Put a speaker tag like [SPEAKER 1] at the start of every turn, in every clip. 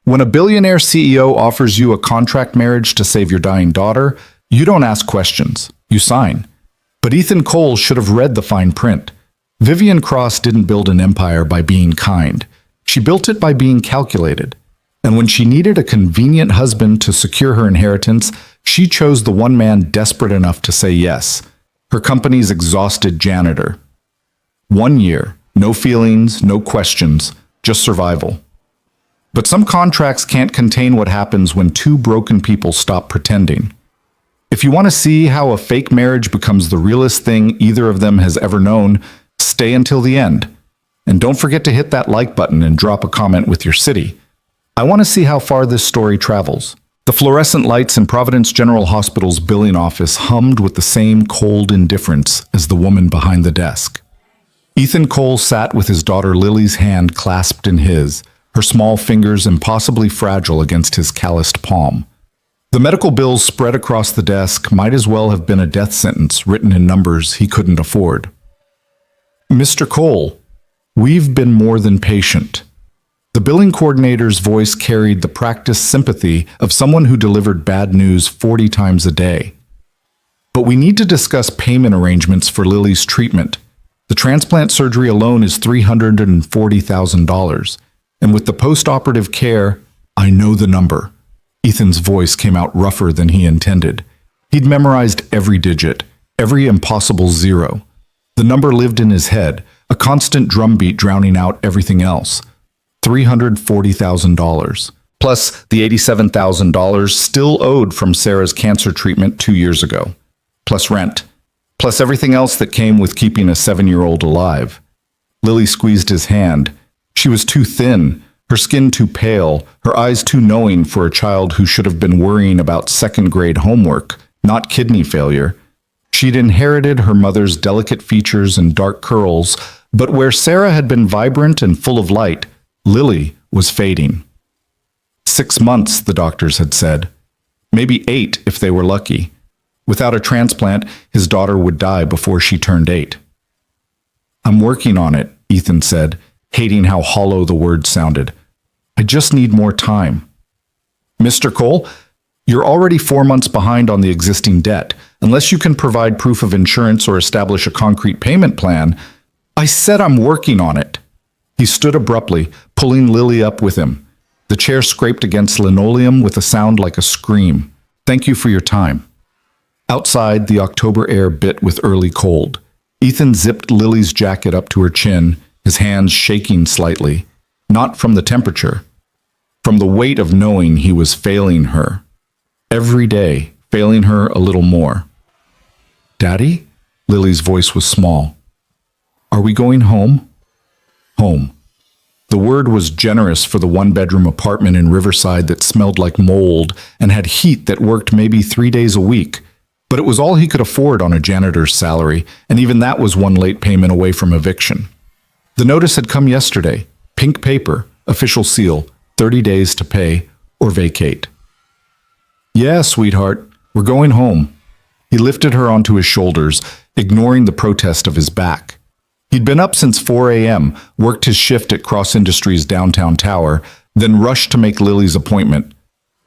[SPEAKER 1] When a billionaire CEO offers you a contract marriage to save your dying daughter, you don't ask questions, you sign. But Ethan Cole should have read the fine print. Vivian Cross didn't build an empire by being kind. She built it by being calculated. And when she needed a convenient husband to secure her inheritance, she chose the one man desperate enough to say yes, her company's exhausted janitor. 1 year, no feelings, no questions, just survival. But some contracts can't contain what happens when two broken people stop pretending. If you want to see how a fake marriage becomes the realest thing either of them has ever known, stay until the end. And don't forget to hit that like button and drop a comment with your city. I want to see how far this story travels. The fluorescent lights in Providence General Hospital's billing office hummed with the same cold indifference as the woman behind the desk. Ethan Cole sat with his daughter Lily's hand clasped in his, her small fingers impossibly fragile against his calloused palm. The medical bills spread across the desk might as well have been a death sentence written in numbers he couldn't afford. Mr. Cole, we've been more than patient. The billing coordinator's voice carried the practiced sympathy of someone who delivered bad news 40 times a day. But we need to discuss payment arrangements for Lily's treatment. The transplant surgery alone is $340,000. And with the post-operative care, I know the number. Ethan's voice came out rougher than he intended. He'd memorized every digit, every impossible zero. The number lived in his head, a constant drumbeat drowning out everything else. $340,000, plus the $87,000 still owed from Sarah's cancer treatment 2 years ago, plus rent, plus everything else that came with keeping a 7-year-old alive. Lily squeezed his hand. She was too thin, her skin too pale, her eyes too knowing for a child who should have been worrying about second-grade homework, not kidney failure. She'd inherited her mother's delicate features and dark curls, but where Sarah had been vibrant and full of light, Lily was fading. 6 months, the doctors had said. Maybe 8 if they were lucky. Without a transplant, his daughter would die before she turned 8. I'm working on it, Ethan said, hating how hollow the words sounded. I just need more time. Mr. Cole, you're already 4 months behind on the existing debt. Unless you can provide proof of insurance or establish a concrete payment plan, I said I'm working on it. He stood abruptly, pulling Lily up with him. The chair scraped against linoleum with a sound like a scream. Thank you for your time. Outside, the October air bit with early cold. Ethan zipped Lily's jacket up to her chin, his hands shaking slightly, not from the temperature, from the weight of knowing he was failing her. Every day, failing her a little more. Daddy? Lily's voice was small. Are we going home? Home. The word was generous for the one-bedroom apartment in Riverside that smelled like mold and had heat that worked maybe 3 days a week. But it was all he could afford on a janitor's salary, and even that was one late payment away from eviction. The notice had come yesterday. Pink paper, official seal, 30 days to pay or vacate. Yeah, sweetheart, we're going home. He lifted her onto his shoulders, ignoring the protest of his back. He'd been up since 4 a.m., worked his shift at Cross Industries' downtown tower, then rushed to make Lily's appointment.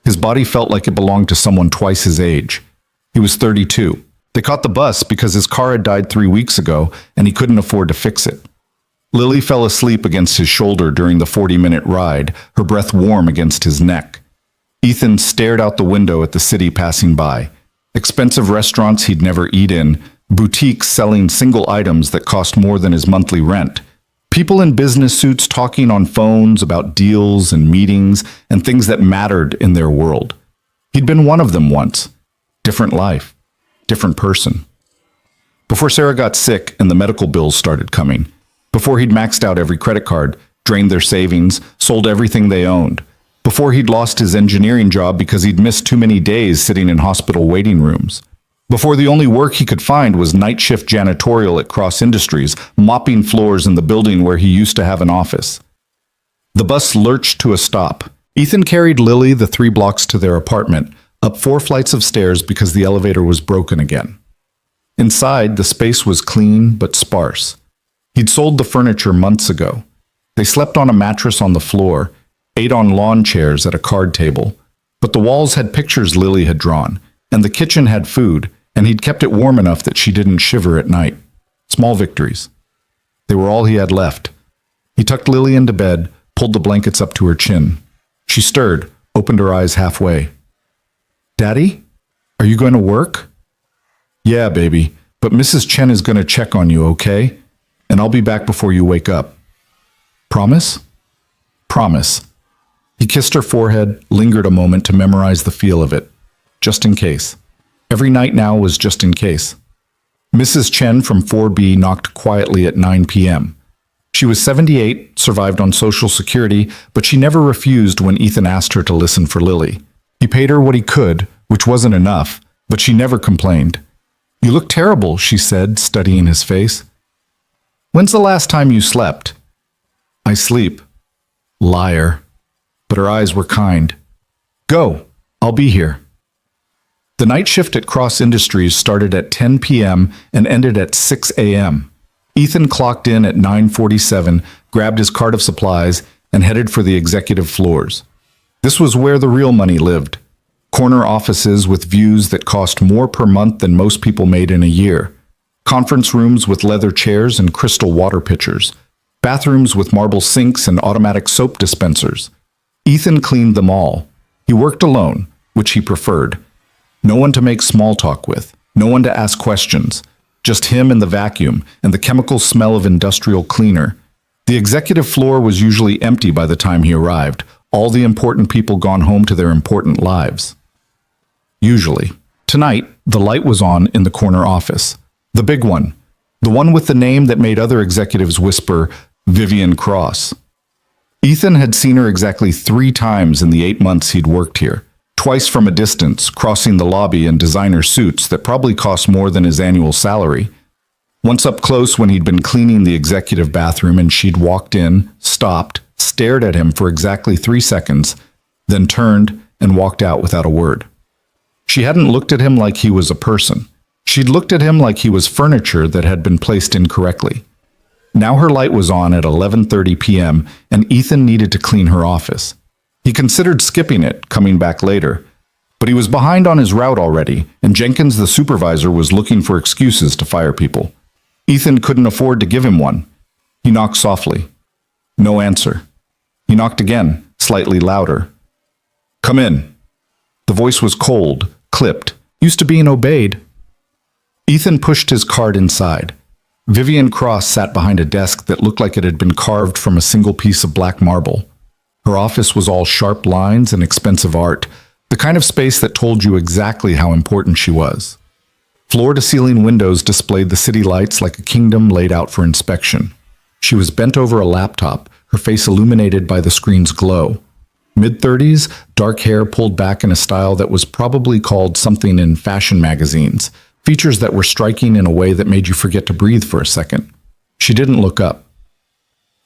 [SPEAKER 1] His body felt like it belonged to someone twice his age. He was 32. They caught the bus because his car had died 3 weeks ago, and he couldn't afford to fix it. Lily fell asleep against his shoulder during the 40-minute ride, her breath warm against his neck. Ethan stared out the window at the city passing by. Expensive restaurants he'd never eat in, boutiques selling single items that cost more than his monthly rent. People in business suits talking on phones about deals and meetings and things that mattered in their world. He'd been one of them once. Different life. Different person. Before Sarah got sick and the medical bills started coming. Before he'd maxed out every credit card, drained their savings, sold everything they owned. Before he'd lost his engineering job because he'd missed too many days sitting in hospital waiting rooms. Before the only work he could find was night shift janitorial at Cross Industries, mopping floors in the building where he used to have an office. The bus lurched to a stop. Ethan carried Lily the 3 blocks to their apartment, up 4 flights of stairs because the elevator was broken again. Inside, the space was clean but sparse. He'd sold the furniture months ago. They slept on a mattress on the floor. ate on lawn chairs at a card table. But the walls had pictures Lily had drawn, and the kitchen had food, and he'd kept it warm enough that she didn't shiver at night. Small victories. They were all he had left. He tucked Lily into bed, pulled the blankets up to her chin. She stirred, opened her eyes halfway. "Daddy, are you going to work?" "Yeah, baby, but Mrs. Chen is going to check on you, okay? And I'll be back before you wake up." "Promise?" "Promise." He kissed her forehead, lingered a moment to memorize the feel of it. Just in case. Every night now was just in case. Mrs. Chen from 4B knocked quietly at 9 p.m. She was 78, survived on Social Security, but she never refused when Ethan asked her to listen for Lily. He paid her what he could, which wasn't enough, but she never complained. "You look terrible," she said, studying his face. "When's the last time you slept?" "I sleep." Liar. But her eyes were kind. "Go. I'll be here." The night shift at Cross Industries started at 10 p.m. and ended at 6 a.m. Ethan clocked in at 9:47, grabbed his cart of supplies, and headed for the executive floors. This was where the real money lived. Corner offices with views that cost more per month than most people made in a year. Conference rooms with leather chairs and crystal water pitchers. Bathrooms with marble sinks and automatic soap dispensers. Ethan cleaned them all. He worked alone, which he preferred. No one to make small talk with, no one to ask questions. Just him and the vacuum and the chemical smell of industrial cleaner. The executive floor was usually empty by the time he arrived, all the important people gone home to their important lives. Usually. Tonight, the light was on in the corner office. The big one. The one with the name that made other executives whisper, Vivian Cross. Ethan had seen her exactly 3 times in the 8 months he'd worked here. Twice from a distance, crossing the lobby in designer suits that probably cost more than his annual salary. Once up close when he'd been cleaning the executive bathroom and she'd walked in, stopped, stared at him for exactly 3 seconds, then turned and walked out without a word. She hadn't looked at him like he was a person. She'd looked at him like he was furniture that had been placed incorrectly. Now her light was on at 11:30 p.m. and Ethan needed to clean her office. He considered skipping it, coming back later. But he was behind on his route already, and Jenkins, the supervisor, was looking for excuses to fire people. Ethan couldn't afford to give him one. He knocked softly. No answer. He knocked again, slightly louder. "Come in." The voice was cold, clipped, used to being obeyed. Ethan pushed his cart inside. Vivian Cross sat behind a desk that looked like it had been carved from a single piece of black marble. Her office was all sharp lines and expensive art, the kind of space that told you exactly how important she was. Floor-to-ceiling windows displayed the city lights like a kingdom laid out for inspection. She was bent over a laptop, her face illuminated by the screen's glow. Mid-30s, dark hair pulled back in a style that was probably called something in fashion magazines, features that were striking in a way that made you forget to breathe for a second. She didn't look up.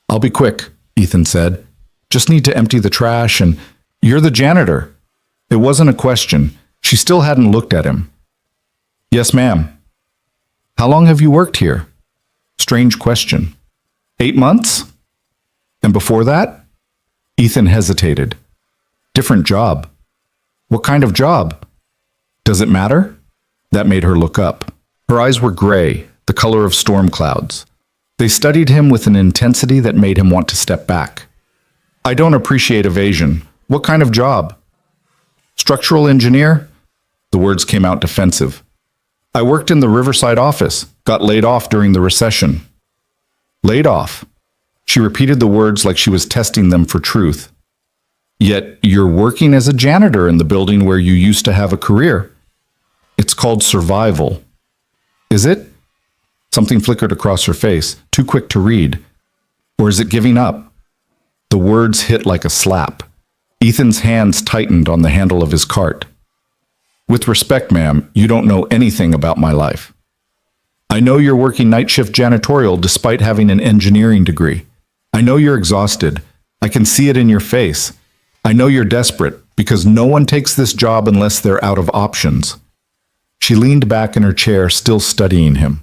[SPEAKER 1] "I'll be quick," Ethan said. "Just need to empty the trash and—" "You're the janitor." It wasn't a question. She still hadn't looked at him. "Yes, ma'am." "How long have you worked here?" Strange question. 8 months? And before that? Ethan hesitated. Different job. What kind of job? Does it matter? That made her look up. Her eyes were gray, the color of storm clouds. They studied him with an intensity that made him want to step back. "I don't appreciate evasion. What kind of job?" "Structural engineer?" The words came out defensive. "I worked in the Riverside office, got laid off during the recession." "Laid off?" She repeated the words like she was testing them for truth. "Yet you're working as a janitor in the building where you used to have a career." "It's called survival." "Is it?" Something flickered across her face, too quick to read. "Or is it giving up?" The words hit like a slap. Ethan's hands tightened on the handle of his cart. "With respect, ma'am, you don't know anything about my life. I know you're working night shift janitorial despite having an engineering degree. I know you're exhausted. I can see it in your face. I know you're desperate because no one takes this job unless they're out of options." She leaned back in her chair, still studying him.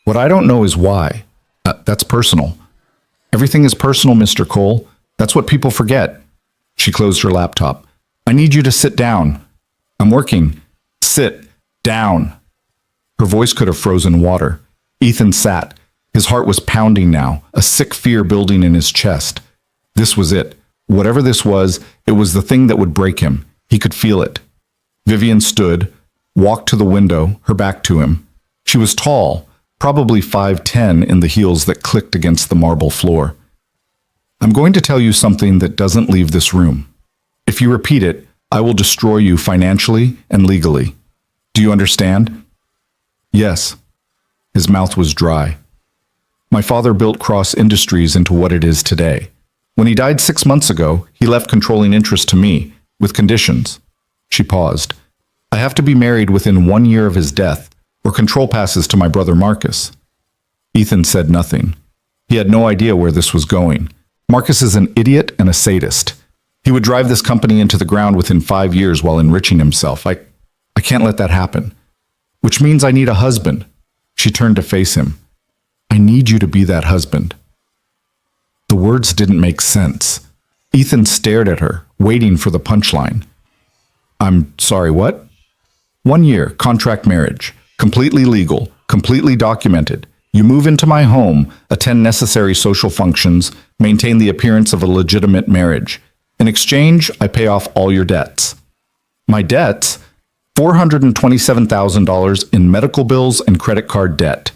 [SPEAKER 1] "What I don't know is why. That's personal. Everything is personal, Mr. Cole. That's what people forget. She closed her laptop. I need you to sit down. I'm working. Sit down. Her voice could have frozen water. Ethan sat. His heart was pounding now, a sick fear building in his chest. This was it. Whatever this was, it was the thing that would break him. He could feel it. Vivian stood, walked to the window, her back to him. She was tall, probably 5'10" in the heels that clicked against the marble floor. I'm going to tell you something that doesn't leave this room. If you repeat it, I will destroy you financially and legally. Do you understand? Yes. His mouth was dry. My father built Cross Industries into what it is today. When he died 6 months ago, he left controlling interest to me, with conditions. She paused. I have to be married within 1 year of his death, or control passes to my brother Marcus. Ethan said nothing. He had no idea where this was going. Marcus is an idiot and a sadist. He would drive this company into the ground within 5 years while enriching himself. I can't let that happen. Which means I need a husband. She turned to face him. I need you to be that husband. The words didn't make sense. Ethan stared at her, waiting for the punchline. I'm sorry, what? 1 year, contract marriage. Completely legal, completely documented. You move into my home, attend necessary social functions, maintain the appearance of a legitimate marriage. In exchange, I pay off all your debts. My debts? $427,000 in medical bills and credit card debt.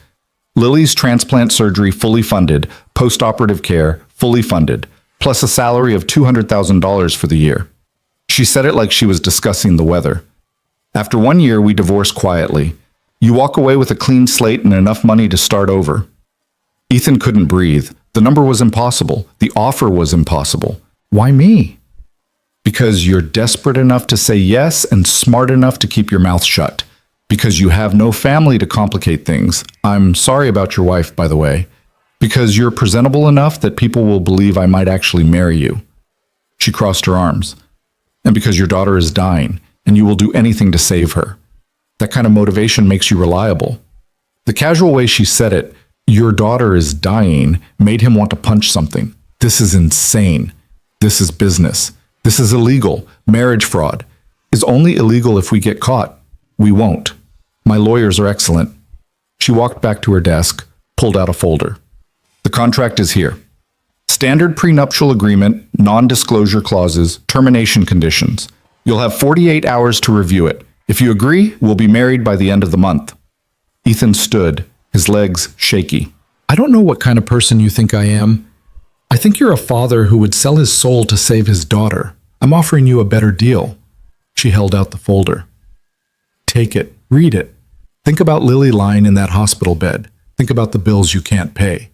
[SPEAKER 1] Lily's transplant surgery fully funded, post-operative care fully funded, plus a salary of $200,000 for the year. She said it like she was discussing the weather. After 1 year, we divorce quietly. You walk away with a clean slate and enough money to start over. Ethan couldn't breathe. The number was impossible. The offer was impossible. Why me? Because you're desperate enough to say yes and smart enough to keep your mouth shut. Because you have no family to complicate things. I'm sorry about your wife, by the way. Because you're presentable enough that people will believe I might actually marry you. She crossed her arms. And because your daughter is dying, and you will do anything to save her. That kind of motivation makes you reliable. The casual way she said it, your daughter is dying, made him want to punch something. This is insane. This is business. This is illegal. Marriage fraud is only illegal if we get caught. We won't. My lawyers are excellent. She walked back to her desk, pulled out a folder. The contract is here. Standard prenuptial agreement, non-disclosure clauses, termination conditions. You'll have 48 hours to review it. If you agree, we'll be married by the end of the month. Ethan stood, his legs shaky. I don't know what kind of person you think I am. I think you're a father who would sell his soul to save his daughter. I'm offering you a better deal. She held out the folder. Take it. Read it. Think about Lily lying in that hospital bed. Think about the bills you can't pay.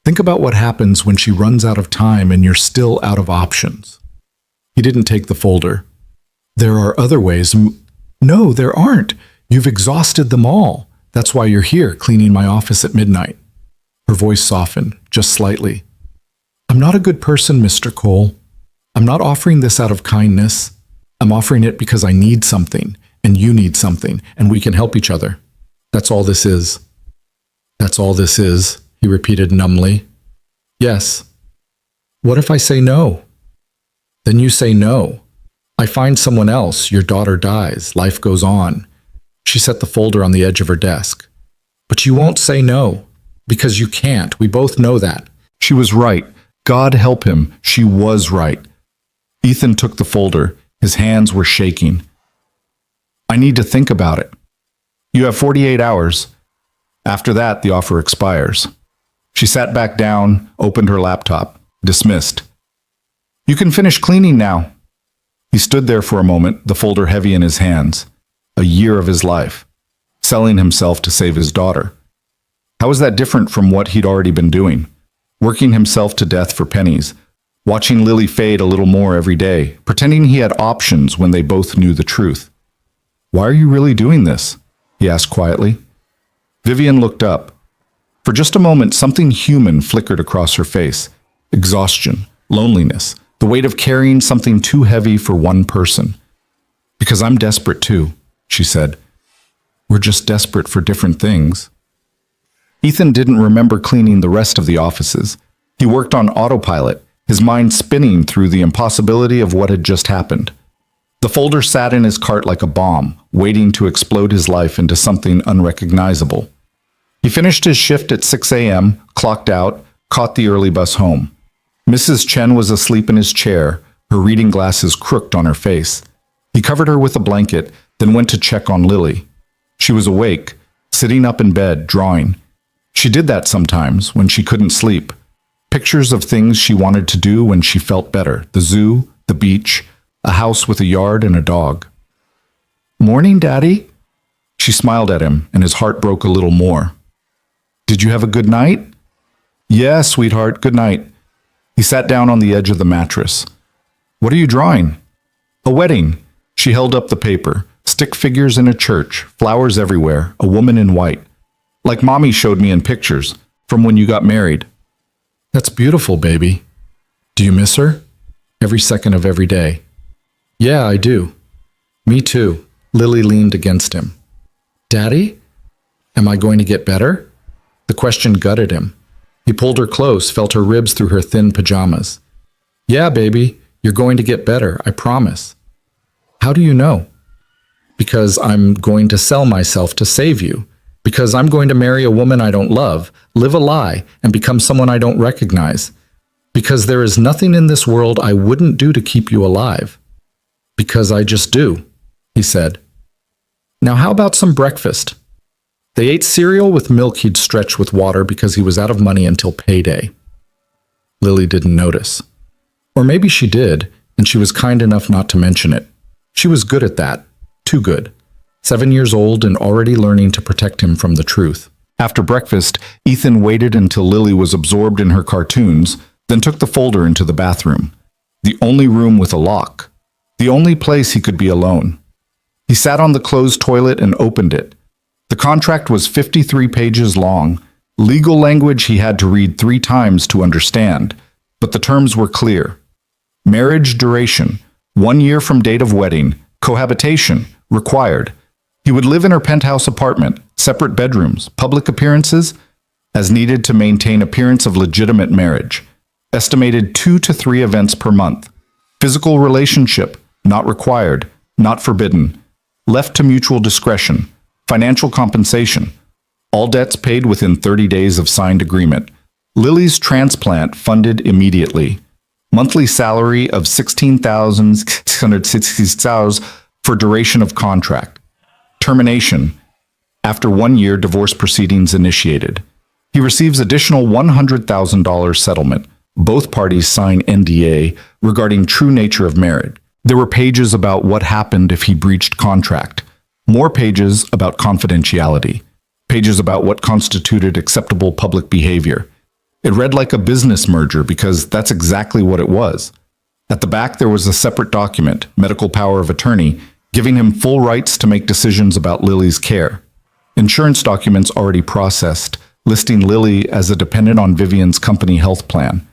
[SPEAKER 1] Think about what happens when she runs out of time and you're still out of options. He didn't take the folder. There are other ways. No, there aren't. You've exhausted them all. That's why you're here, cleaning my office at midnight. Her voice softened, just slightly. I'm not a good person, Mr. Cole. I'm not offering this out of kindness. I'm offering it because I need something, and you need something, and we can help each other. That's all this is. That's all this is, he repeated numbly. Yes. What if I say no? Then you say no. I find someone else, your daughter dies, life goes on. She set the folder on the edge of her desk. But you won't say no, because you can't. We both know that. She was right. God help him. She was right. Ethan took the folder. His hands were shaking. I need to think about it. You have 48 hours. After that, the offer expires. She sat back down, opened her laptop. Dismissed. You can finish cleaning now. He stood there for a moment, the folder heavy in his hands. A year of his life. Selling himself to save his daughter. How was that different from what he'd already been doing? Working himself to death for pennies. Watching Lily fade a little more every day. Pretending he had options when they both knew the truth. Why are you really doing this? He asked quietly. Vivian looked up. For just a moment, something human flickered across her face. Exhaustion. Loneliness. The weight of carrying something too heavy for one person. Because I'm desperate too, she said. We're just desperate for different things. Ethan didn't remember cleaning the rest of the offices. He worked on autopilot, his mind spinning through the impossibility of what had just happened. The folder sat in his cart like a bomb, waiting to explode his life into something unrecognizable. He finished his shift at 6 a.m., clocked out, caught the early bus home. Mrs. Chen was asleep in his chair, her reading glasses crooked on her face. He covered her with a blanket, then went to check on Lily. She was awake, sitting up in bed, drawing. She did that sometimes when she couldn't sleep. Pictures of things she wanted to do when she felt better: the zoo, the beach, a house with a yard and a dog. "Morning, Daddy." She smiled at him, and his heart broke a little more. "Did you have a good night?" "Yeah, sweetheart, good night." He sat down on the edge of the mattress. "What are you drawing?" "A wedding." She held up the paper. Stick figures in a church, flowers everywhere, a woman in white. "Like Mommy showed me in pictures, from when you got married." "That's beautiful, baby. Do you miss her?" "Every second of every day." "Yeah, I do." "Me too." Lily leaned against him. "Daddy? Am I going to get better?" The question gutted him. He pulled her close, felt her ribs through her thin pajamas. "Yeah, baby, you're going to get better, I promise." "How do you know?" "Because I'm going to sell myself to save you. Because I'm going to marry a woman I don't love, live a lie, and become someone I don't recognize. Because there is nothing in this world I wouldn't do to keep you alive. Because I just do," he said. "Now how about some breakfast?" They ate cereal with milk he'd stretched with water because he was out of money until payday. Lily didn't notice. Or maybe she did, and she was kind enough not to mention it. She was good at that. Too good. 7 years old and already learning to protect him from the truth. After breakfast, Ethan waited until Lily was absorbed in her cartoons, then took the folder into the bathroom. The only room with a lock. The only place he could be alone. He sat on the closed toilet and opened it. The contract was 53 pages long, legal language he had to read 3 times to understand, but the terms were clear. Marriage duration, 1 year from date of wedding, cohabitation, required. He would live in her penthouse apartment, separate bedrooms, public appearances, as needed to maintain appearance of legitimate marriage. Estimated 2 to 3 events per month. Physical relationship, not required, not forbidden. Left to mutual discretion. Financial compensation. All debts paid within 30 days of signed agreement. Lily's transplant funded immediately. Monthly salary of $16,660 for duration of contract. Termination. After 1 year, divorce proceedings initiated. He receives additional $100,000 settlement. Both parties sign NDA regarding true nature of marriage. There were pages about what happened if he breached contract. More pages about confidentiality. Pages about what constituted acceptable public behavior. It read like a business merger because that's exactly what it was. At the back there was a separate document, medical power of attorney, giving him full rights to make decisions about Lily's care. Insurance documents already processed, listing Lily as a dependent on Vivian's company health plan.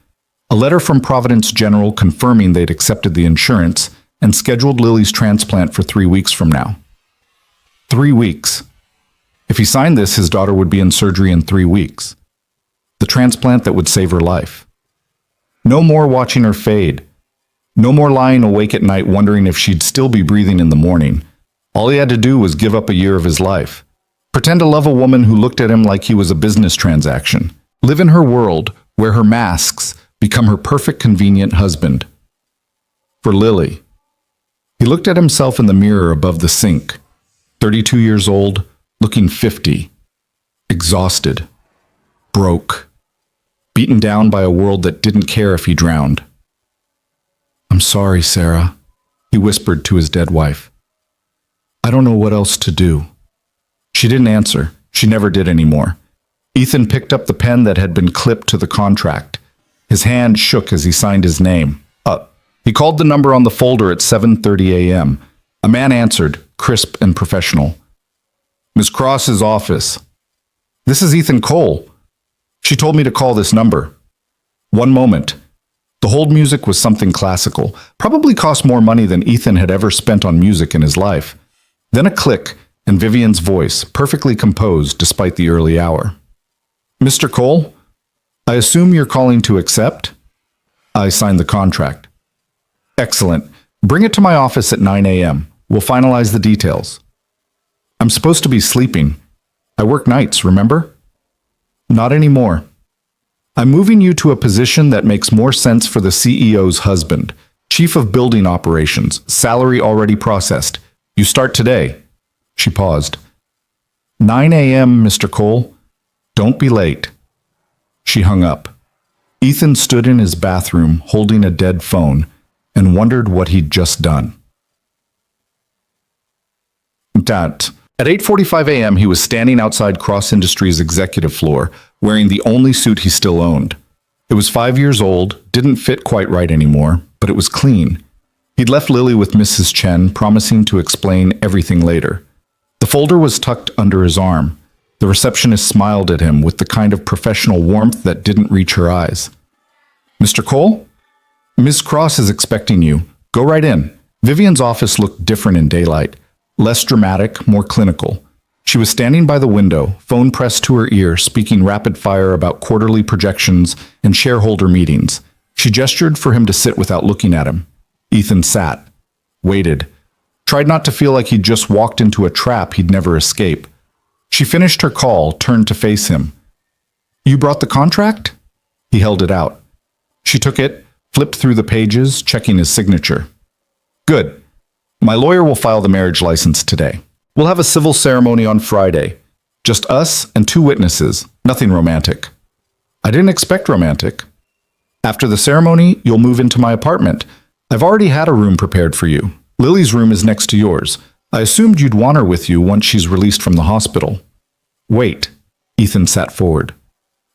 [SPEAKER 1] A letter from Providence General confirming they'd accepted the insurance and scheduled Lily's transplant for 3 weeks from now. 3 weeks. If he signed this, his daughter would be in surgery in 3 weeks. The transplant that would save her life. No more watching her fade. No more lying awake at night wondering if she'd still be breathing in the morning. All he had to do was give up a year of his life. Pretend to love a woman who looked at him like he was a business transaction. Live in her world, wear her masks, become her perfect, convenient husband. For Lily. He looked at himself in the mirror above the sink. 32 years old, looking 50. Exhausted. Broke. Beaten down by a world that didn't care if he drowned. "I'm sorry, Sarah," he whispered to his dead wife. "I don't know what else to do." She didn't answer. She never did anymore. Ethan picked up the pen that had been clipped to the contract. His hand shook as he signed his name. Up. He called the number on the folder at 7:30 a.m. A man answered, crisp and professional. "Miss Cross's office." "This is Ethan Cole. She told me to call this number." "One moment." The hold music was something classical, probably cost more money than Ethan had ever spent on music in his life. Then a click, and Vivian's voice, perfectly composed despite the early hour. "Mr. Cole, I assume you're calling to accept?" I signed the contract. Excellent. Bring it to my office at 9 a.m. We'll finalize the details. I'm supposed to be sleeping. I work nights, remember? Not anymore. I'm moving you to a position that makes more sense for the CEO's husband. Chief of Building Operations, salary already processed. You start today. She paused. 9 a.m., Mr. Cole. Don't be late. She hung up. Ethan stood in his bathroom holding a dead phone and wondered what he'd just done. At 8:45 a.m., he was standing outside Cross Industries' executive floor, wearing the only suit he still owned. It was 5 years old, didn't fit quite right anymore, but it was clean. He'd left Lily with Mrs. Chen, promising to explain everything later. The folder was tucked under his arm. The receptionist smiled at him with the kind of professional warmth that didn't reach her eyes. Mr. Cole? Ms. Cross is expecting you. Go right in. Vivian's office looked different in daylight. Less dramatic, more clinical. She was standing by the window, phone pressed to her ear, speaking rapid fire about quarterly projections and shareholder meetings. She gestured for him to sit without looking at him. Ethan sat, waited, tried not to feel like he'd just walked into a trap he'd never escape. She finished her call, turned to face him. You brought the contract? He held it out. She took it, flipped through the pages, checking his signature. Good. My lawyer will file the marriage license today. We'll have a civil ceremony on Friday. Just us and 2 witnesses. Nothing romantic. I didn't expect romantic. After the ceremony, you'll move into my apartment. I've already had a room prepared for you. Lily's room is next to yours. I assumed you'd want her with you once she's released from the hospital. Wait. Ethan sat forward.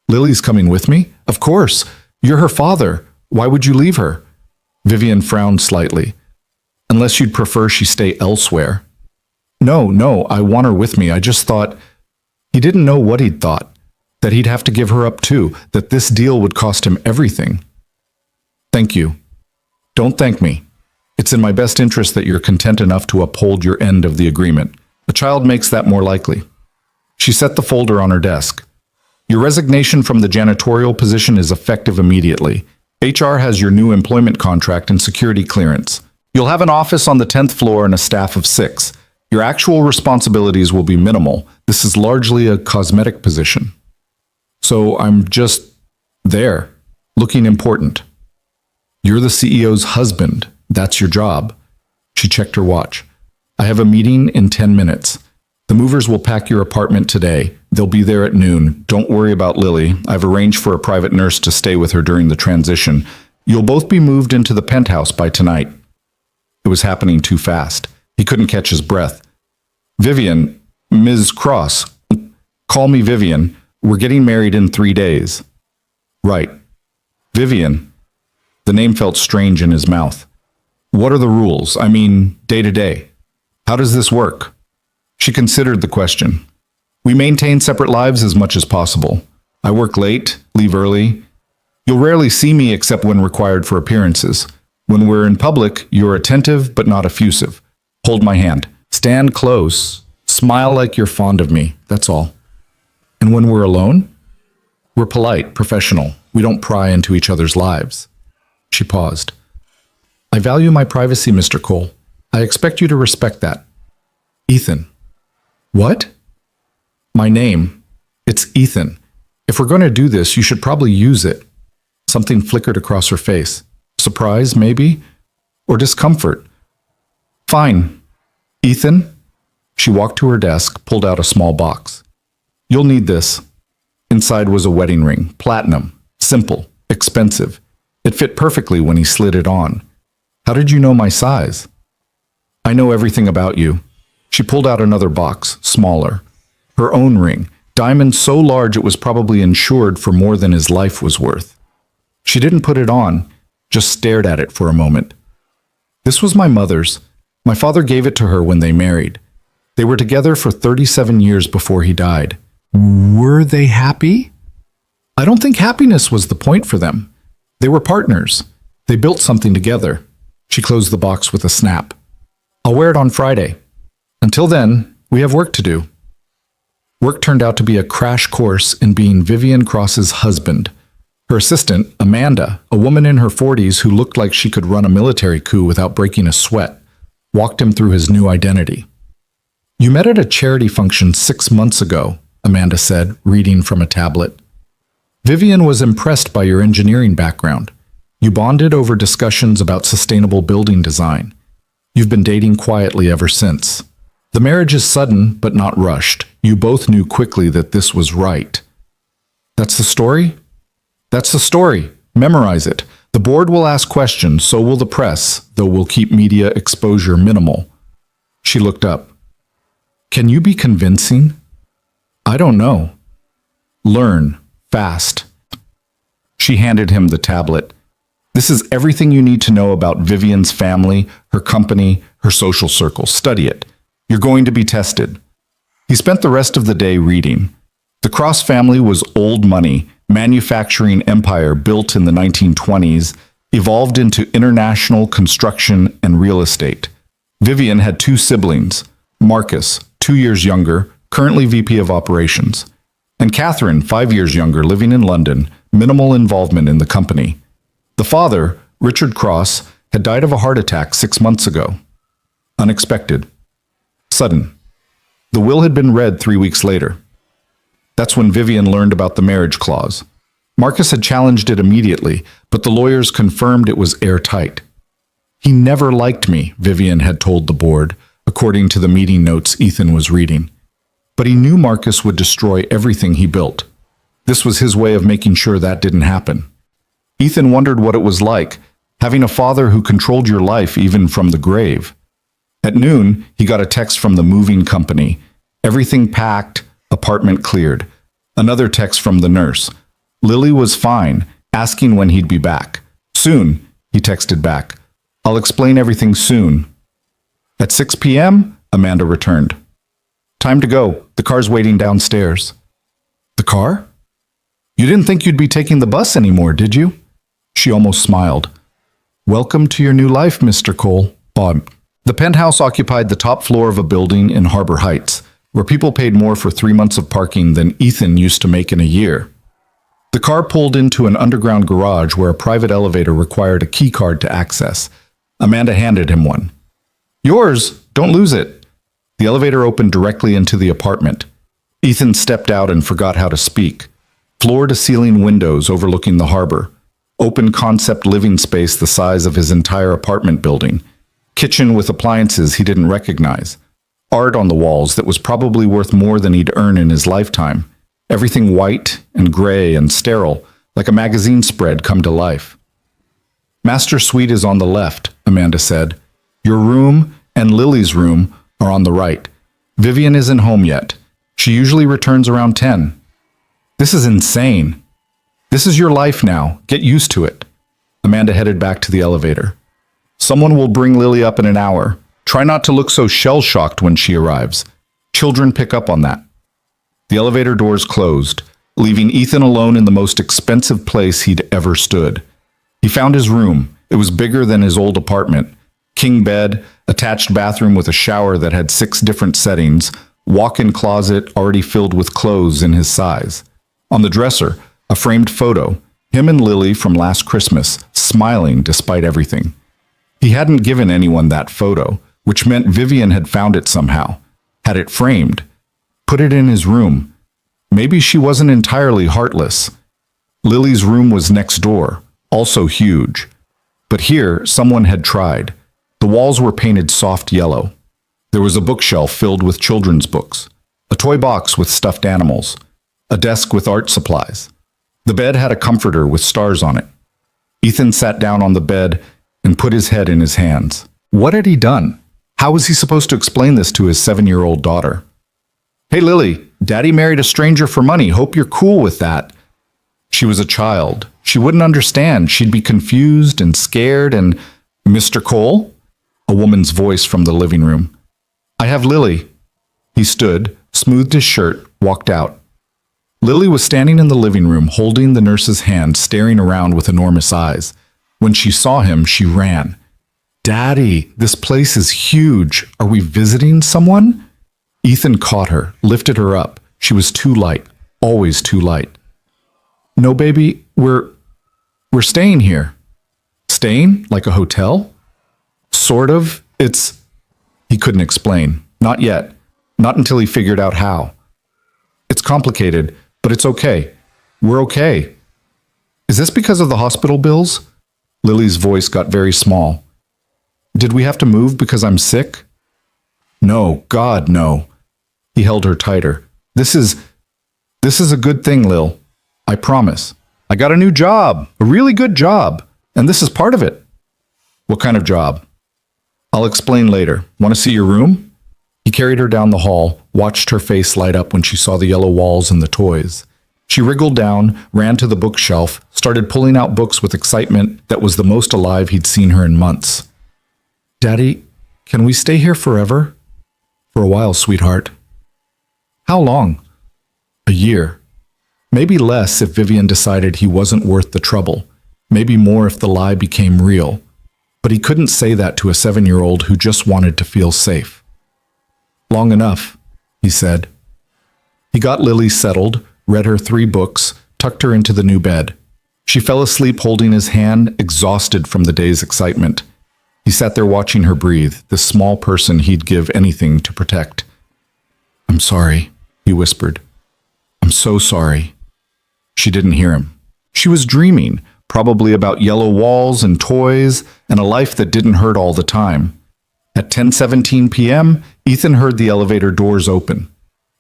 [SPEAKER 1] Lily's coming with me? Of course. You're her father. Why would you leave her? Vivian frowned slightly. Unless you'd prefer she stay elsewhere. No, I want her with me. I just thought... He didn't know what he'd thought. That he'd have to give her up too. That this deal would cost him everything. Thank you. Don't thank me. It's in my best interest that you're content enough to uphold your end of the agreement. A child makes that more likely. She set the folder on her desk. Your resignation from the janitorial position is effective immediately. HR has your new employment contract and security clearance. You'll have an office on the 10th floor and a staff of 6. Your actual responsibilities will be minimal. This is largely a cosmetic position. So I'm just there, looking important. You're the CEO's husband. That's your job. She checked her watch. I have a meeting in 10 minutes. The movers will pack your apartment today. They'll be there at noon. Don't worry about Lily. I've arranged for a private nurse to stay with her during the transition. You'll both be moved into the penthouse by tonight. It was happening too fast. He couldn't catch his breath. Vivian, Ms. Cross. Call me Vivian. We're getting married in 3 days. Right. Vivian. The name felt strange in his mouth. What are the rules? I mean, day to day. How does this work? She considered the question. We maintain separate lives as much as possible. I work late, leave early. You'll rarely see me except when required for appearances. When we're in public, you're attentive but not effusive. Hold my hand. Stand close. Smile like you're fond of me. That's all. And when we're alone? We're polite, professional. We don't pry into each other's lives. She paused. I value my privacy, Mr. Cole. I expect you to respect that. Ethan. What? My name. It's Ethan. If we're going to do this, you should probably use it. Something flickered across her face. Surprise, maybe? Or discomfort? Fine. Ethan? She walked to her desk, pulled out a small box. You'll need this. Inside was a wedding ring, platinum, simple, expensive. It fit perfectly when he slid it on. How did you know my size? I know everything about you. She pulled out another box, smaller. Her own ring, diamond so large it was probably insured for more than his life was worth. She didn't put it on, just stared at it for a moment. This was my mother's. My father gave it to her when they married. They were together for 37 years before he died. Were they happy? I don't think happiness was the point for them. They were partners. They built something together. She closed the box with a snap. I'll wear it on Friday. Until then, we have work to do. Work turned out to be a crash course in being Vivian Cross's husband. Her assistant, Amanda, a woman in her 40s who looked like she could run a military coup without breaking a sweat, walked him through his new identity. "You met at a charity function 6 months ago," Amanda said, reading from a tablet. "Vivian was impressed by your engineering background. You bonded over discussions about sustainable building design. You've been dating quietly ever since. The marriage is sudden, but not rushed. You both knew quickly that this was right." "That's the story?" "That's the story. Memorize it. The board will ask questions, so will the press, though we'll keep media exposure minimal." She looked up. "Can you be convincing?" "I don't know." "Learn. Fast." She handed him the tablet. "This is everything you need to know about Vivian's family, her company, her social circle. Study it. You're going to be tested." He spent the rest of the day reading. The Cross family was old money, manufacturing empire built in the 1920s, evolved into international construction and real estate. Vivian had 2 siblings, Marcus, 2 years younger, currently VP of Operations, and Catherine, 5 years younger, living in London, minimal involvement in the company. The father, Richard Cross, had died of a heart attack 6 months ago. Unexpected. Sudden. The will had been read 3 weeks later. That's when Vivian learned about the marriage clause. Marcus had challenged it immediately, but the lawyers confirmed it was airtight. "He never liked me," Vivian had told the board, according to the meeting notes Ethan was reading. But he knew Marcus would destroy everything he built. This was his way of making sure that didn't happen. Ethan wondered what it was like, having a father who controlled your life even from the grave. At noon, he got a text from the moving company. Everything packed, apartment cleared. Another text from the nurse. Lily was fine, asking when he'd be back. "Soon," he texted back. "I'll explain everything soon." At 6 p.m., Amanda returned. "Time to go. The car's waiting downstairs." "The car? You didn't think you'd be taking the bus anymore, did you?" She almost smiled. "Welcome to your new life, Mr. Cole." Bob. The penthouse occupied the top floor of a building in Harbor Heights, where people paid more for 3 months of parking than Ethan used to make in a year. The car pulled into an underground garage where a private elevator required a key card to access. Amanda handed him one. "Yours, don't lose it." The elevator opened directly into the apartment. Ethan stepped out and forgot how to speak. Floor-to-ceiling windows overlooking the harbor. Open concept living space the size of his entire apartment building. Kitchen with appliances he didn't recognize. Art on the walls that was probably worth more than he'd earn in his lifetime. Everything white and gray and sterile, like a magazine spread come to life. "Master suite is on the left," Amanda said. "Your room and Lily's room are on the right. Vivian isn't home yet. She usually returns around 10. "This is insane." "This is your life now. Get used to it." Amanda headed back to the elevator. "Someone will bring Lily up in an hour. Try not to look so shell-shocked when she arrives. Children pick up on that." The elevator doors closed, leaving Ethan alone in the most expensive place he'd ever stood. He found his room. It was bigger than his old apartment. King bed, attached bathroom with a shower that had 6 different settings, walk-in closet already filled with clothes in his size. On the dresser, a framed photo, him and Lily from last Christmas, smiling despite everything. He hadn't given anyone that photo, which meant Vivian had found it somehow, had it framed, put it in his room. Maybe she wasn't entirely heartless. Lily's room was next door, also huge. But here, someone had tried. The walls were painted soft yellow. There was a bookshelf filled with children's books, a toy box with stuffed animals, a desk with art supplies. The bed had a comforter with stars on it. Ethan sat down on the bed and put his head in his hands. What had he done? How was he supposed to explain this to his 7-year-old daughter? "Hey, Lily, Daddy married a stranger for money. Hope you're cool with that." She was a child. She wouldn't understand. She'd be confused and scared and... "Mr. Cole?" A woman's voice from the living room. "I have Lily." He stood, smoothed his shirt, walked out. Lily was standing in the living room, holding the nurse's hand, staring around with enormous eyes. When she saw him, she ran. "Daddy, this place is huge. Are we visiting someone?" Ethan caught her, lifted her up. She was too light, always too light. "No, baby, we're We're staying here. Staying? Like a hotel? Sort of. He couldn't explain. Not yet. Not until he figured out how. It's complicated, but it's okay. We're okay. Is this because of the hospital bills? Lily's voice got very small. Did we have to move because I'm sick? No, God, no. He held her tighter. This is a good thing, Lil. I promise. I got a new job, a really good job, and this is part of it. What kind of job? I'll explain later. Want to see your room? He carried her down the hall, watched her face light up when she saw the yellow walls and the toys. She wriggled down, ran to the bookshelf, started pulling out books with excitement that was the most alive he'd seen her in months. Daddy, can we stay here forever? For a while, sweetheart. How long? A year. Maybe less if Vivian decided he wasn't worth the trouble. Maybe more if the lie became real. But he couldn't say that to a 7-year-old who just wanted to feel safe. Long enough, he said. He got Lily settled, read her 3 books, tucked her into the new bed. She fell asleep holding his hand, exhausted from the day's excitement. He sat there watching her breathe, this small person he'd give anything to protect. I'm sorry, he whispered. I'm so sorry. She didn't hear him. She was dreaming, probably about yellow walls and toys and a life that didn't hurt all the time. At 10:17 p.m., Ethan heard the elevator doors open.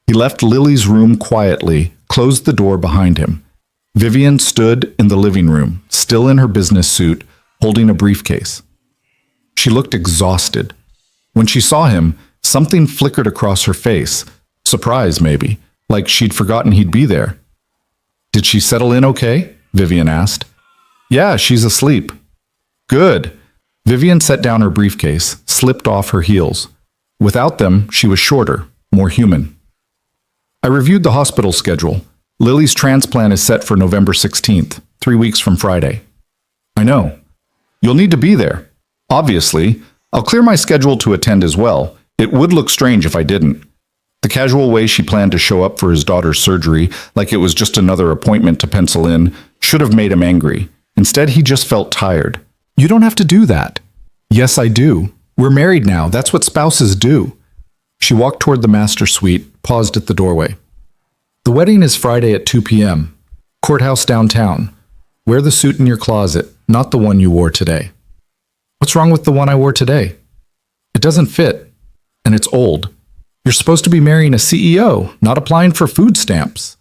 [SPEAKER 1] He left Lily's room quietly, closed the door behind him. Vivian stood in the living room, still in her business suit, holding a briefcase. She looked exhausted. When she saw him, something flickered across her face. Surprise, maybe, like she'd forgotten he'd be there. Did she settle in okay? Vivian asked. Yeah, she's asleep. Good. Vivian set down her briefcase, slipped off her heels. Without them, she was shorter, more human. I reviewed the hospital schedule. Lily's transplant is set for November 16th, 3 weeks from Friday. I know. You'll need to be there. Obviously, I'll clear my schedule to attend as well. It would look strange if I didn't. The casual way she planned to show up for his daughter's surgery, like it was just another appointment to pencil in, should have made him angry. Instead, he just felt tired. You don't have to do that. Yes, I do. We're married now. That's what spouses do. She walked toward the master suite, paused at the doorway. The wedding is Friday at 2 p.m. Courthouse downtown. Wear the suit in your closet, not the one you wore today. What's wrong with the one I wore today? It doesn't fit, and it's old. You're supposed to be marrying a CEO, not applying for food stamps.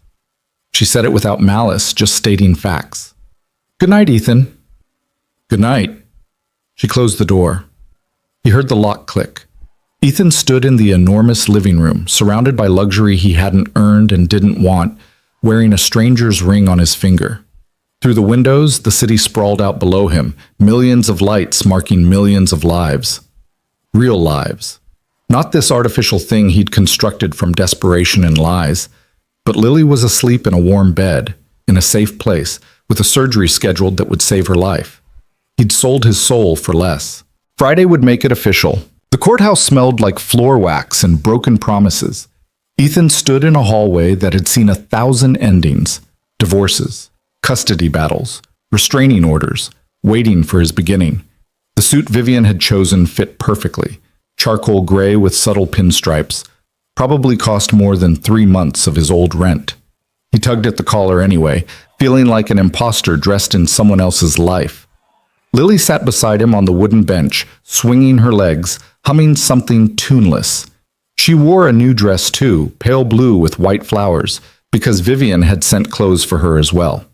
[SPEAKER 1] She said it without malice, just stating facts. Good night, Ethan. Good night. She closed the door. He heard the lock click. Ethan stood in the enormous living room, surrounded by luxury he hadn't earned and didn't want, wearing a stranger's ring on his finger. Through the windows, the city sprawled out below him, millions of lights marking millions of lives. Real lives. Not this artificial thing he'd constructed from desperation and lies. But Lily was asleep in a warm bed, in a safe place, with a surgery scheduled that would save her life. He'd sold his soul for less. Friday would make it official. The courthouse smelled like floor wax and broken promises. Ethan stood in a hallway that had seen 1,000 endings, divorces, custody battles, restraining orders, waiting for his beginning. The suit Vivian had chosen fit perfectly, charcoal gray with subtle pinstripes, probably cost more than 3 months of his old rent. He tugged at the collar anyway, feeling like an imposter dressed in someone else's life. Lily sat beside him on the wooden bench, swinging her legs, humming something tuneless. She wore a new dress too, pale blue with white flowers, because Vivian had sent clothes for her as well.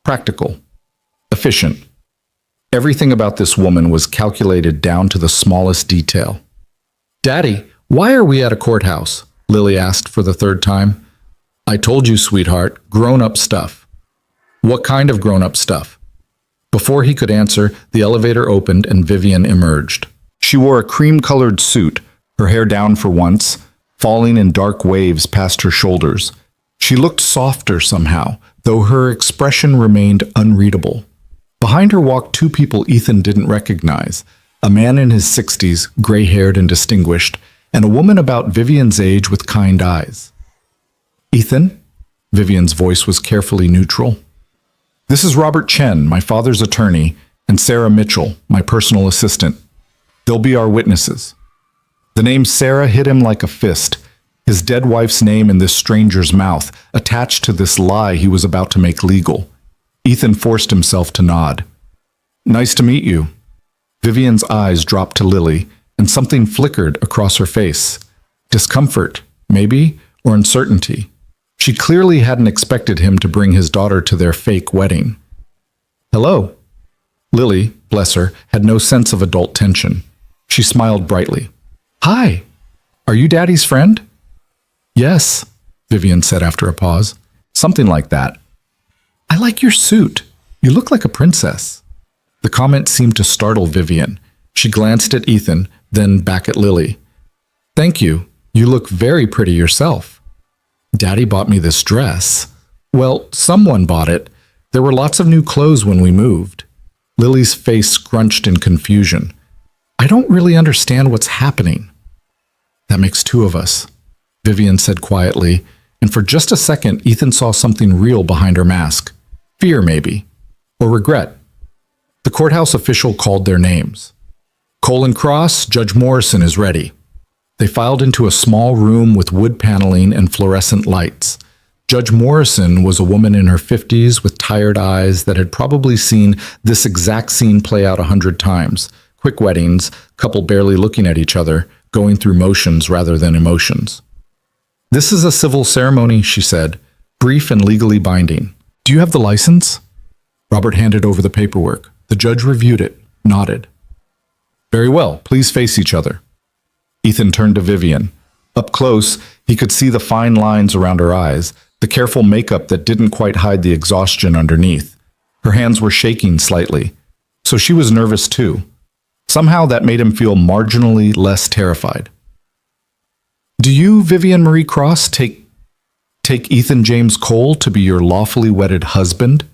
[SPEAKER 1] Practical. Efficient. Everything about this woman was calculated down to the smallest detail. Daddy, why are we at a courthouse? Lily asked for the 3rd time. I told you, sweetheart, grown-up stuff. What kind of grown-up stuff? Before he could answer, the elevator opened and Vivian emerged. She wore a cream-colored suit, her hair down for once, falling in dark waves past her shoulders. She looked softer somehow, though her expression remained unreadable. Behind her walked 2 people Ethan didn't recognize, a man in his 60s, gray-haired and distinguished, and a woman about Vivian's age with kind eyes. Ethan? Vivian's voice was carefully neutral. This is Robert Chen, my father's attorney, and Sarah Mitchell, my personal assistant. They'll be our witnesses. The name Sarah hit him like a fist, his dead wife's name in this stranger's mouth, attached to this lie he was about to make legal. Ethan forced himself to nod. Nice to meet you. Vivian's eyes dropped to Lily, and something flickered across her face. Discomfort, maybe, or uncertainty. She clearly hadn't expected him to bring his daughter to their fake wedding. Hello. Lily, bless her, had no sense of adult tension. She smiled brightly. Hi. Are you Daddy's friend? Yes, Vivian said after a pause. Something like that. I like your suit. You look like a princess. The comment seemed to startle Vivian. She glanced at Ethan, then back at Lily. Thank you. You look very pretty yourself. Daddy bought me this dress. Well, someone bought it. There were lots of new clothes when we moved. Lily's face scrunched in confusion. I don't really understand what's happening. That makes two of us, Vivian said quietly, and for just a second, Ethan saw something real behind her mask. Fear, maybe. Or regret. The courthouse official called their names. Colin Cross, Judge Morrison is ready. They filed into a small room with wood paneling and fluorescent lights. Judge Morrison was a woman in her 50s with tired eyes that had probably seen this exact scene play out 100 times. Quick weddings, couple barely looking at each other, going through motions rather than emotions. This is a civil ceremony, she said, brief and legally binding. Do you have the license? Robert handed over the paperwork. The judge reviewed it, nodded. Very well, please face each other. Ethan turned to Vivian. Up close, he could see the fine lines around her eyes, the careful makeup that didn't quite hide the exhaustion underneath. Her hands were shaking slightly, so she was nervous too. Somehow that made him feel marginally less terrified. Do you, Vivian Marie Cross, take Ethan James Cole to be your lawfully wedded husband?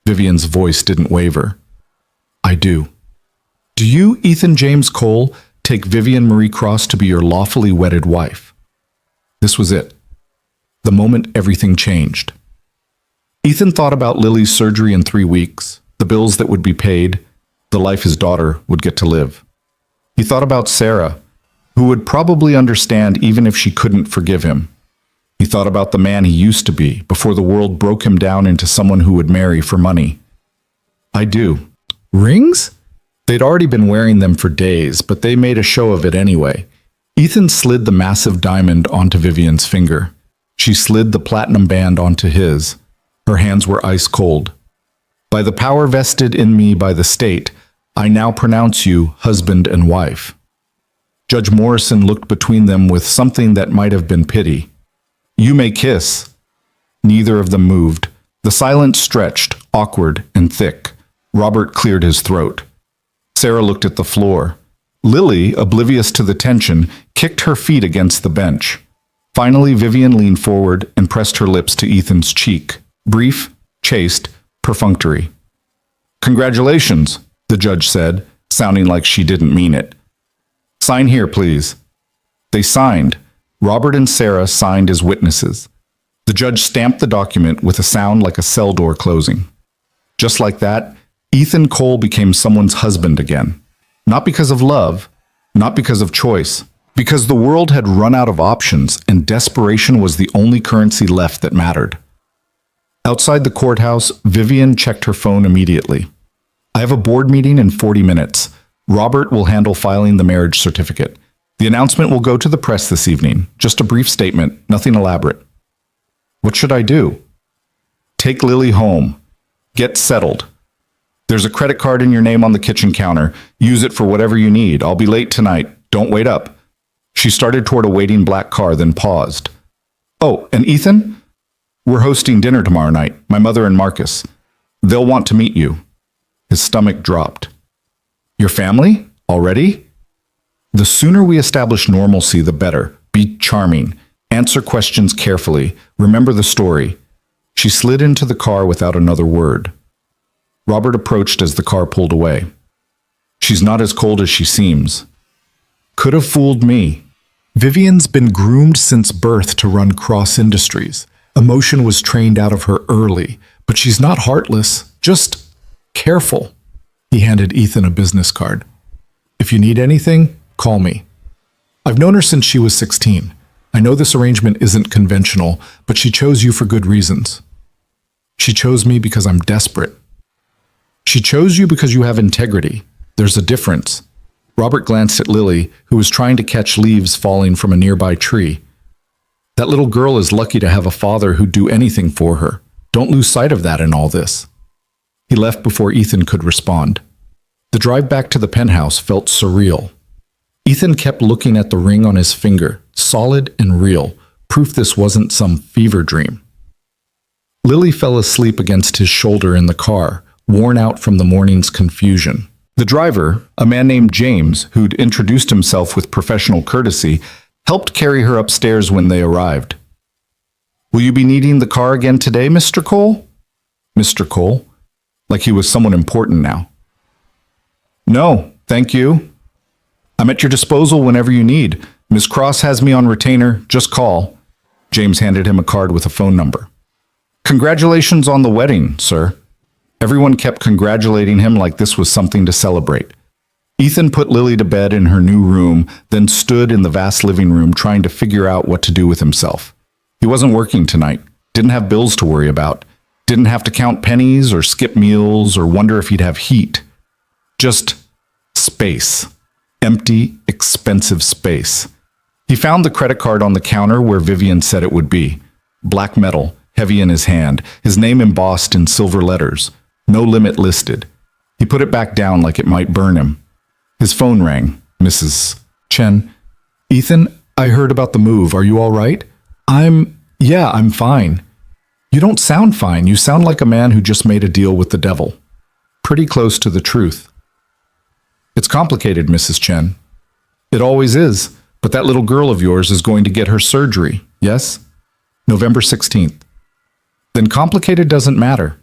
[SPEAKER 1] Vivian's voice didn't waver. I do. Do you, Ethan James Cole, take Vivian Marie Cross to be your lawfully wedded wife? This was it. The moment everything changed. Ethan thought about Lily's surgery in 3 weeks, the bills that would be paid, the life his daughter would get to live. He thought about Sarah, who would probably understand even if she couldn't forgive him. He thought about the man he used to be before the world broke him down into someone who would marry for money. I do. Rings? They'd already been wearing them for days, but they made a show of it anyway. Ethan slid the massive diamond onto Vivian's finger. She slid the platinum band onto his. Her hands were ice cold. By the power vested in me by the state, I now pronounce you husband and wife. Judge Morrison looked between them with something that might have been pity. You may kiss. Neither of them moved. The silence stretched, awkward and thick. Robert cleared his throat. Sarah looked at the floor. Lily, oblivious to the tension, kicked her feet against the bench. Finally, Vivian leaned forward and pressed her lips to Ethan's cheek. Brief, chaste, perfunctory. Congratulations, the judge said, sounding like she didn't mean it. Sign here, please. They signed. Robert and Sarah signed as witnesses. The judge stamped the document with a sound like a cell door closing. Just like that, Ethan Cole became someone's husband again. Not because of love, not because of choice, because the world had run out of options and desperation was the only currency left that mattered. Outside the courthouse, Vivian checked her phone immediately. I have a board meeting in 40 minutes. Robert will handle filing the marriage certificate. The announcement will go to the press this evening. Just a brief statement, nothing elaborate. What should I do? Take Lily home. Get settled. There's a credit card in your name on the kitchen counter. Use it for whatever you need. I'll be late tonight. Don't wait up. She started toward a waiting black car, then paused. Oh, and Ethan? We're hosting dinner tomorrow night, my mother and Marcus. They'll want to meet you. His stomach dropped. Your family? Already? The sooner we establish normalcy, the better. Be charming. Answer questions carefully. Remember the story. She slid into the car without another word. Robert approached as the car pulled away. She's not as cold as she seems. Could have fooled me. Vivian's been groomed since birth to run Cross Industries. Emotion was trained out of her early, but she's not heartless, just careful. He handed Ethan a business card. If you need anything, call me. I've known her since she was 16. I know this arrangement isn't conventional, but she chose you for good reasons. She chose me because I'm desperate. She chose you because you have integrity. There's a difference. Robert glanced at Lily, who was trying to catch leaves falling from a nearby tree. That little girl is lucky to have a father who'd do anything for her. Don't lose sight of that in all this. He left before Ethan could respond. The drive back to the penthouse felt surreal. Ethan kept looking at the ring on his finger, solid and real, proof this wasn't some fever dream. Lily fell asleep against his shoulder in the car, worn out from the morning's confusion. The driver, a man named James, who'd introduced himself with professional courtesy, helped carry her upstairs when they arrived. Will you be needing the car again today, Mr. Cole? Mr. Cole? Like he was someone important now. No, thank you. I'm at your disposal whenever you need. Miss Cross has me on retainer. Just call. James handed him a card with a phone number. Congratulations on the wedding, sir. Everyone kept congratulating him like this was something to celebrate. Ethan put Lily to bed in her new room, then stood in the vast living room trying to figure out what to do with himself. He wasn't working tonight, didn't have bills to worry about, didn't have to count pennies or skip meals or wonder if he'd have heat. Just space. Empty, expensive space. He found the credit card on the counter where Vivian said it would be. Black metal, heavy in his hand, his name embossed in silver letters. No limit listed. He put it back down like it might burn him. His phone rang. Mrs. Chen. Ethan, I heard about the move. Are you all right? I'm fine. You don't sound fine. You sound like a man who just made a deal with the devil. Pretty close to the truth. It's complicated, Mrs. Chen. It always is, but that little girl of yours is going to get her surgery, yes? November 16th. Then complicated doesn't matter.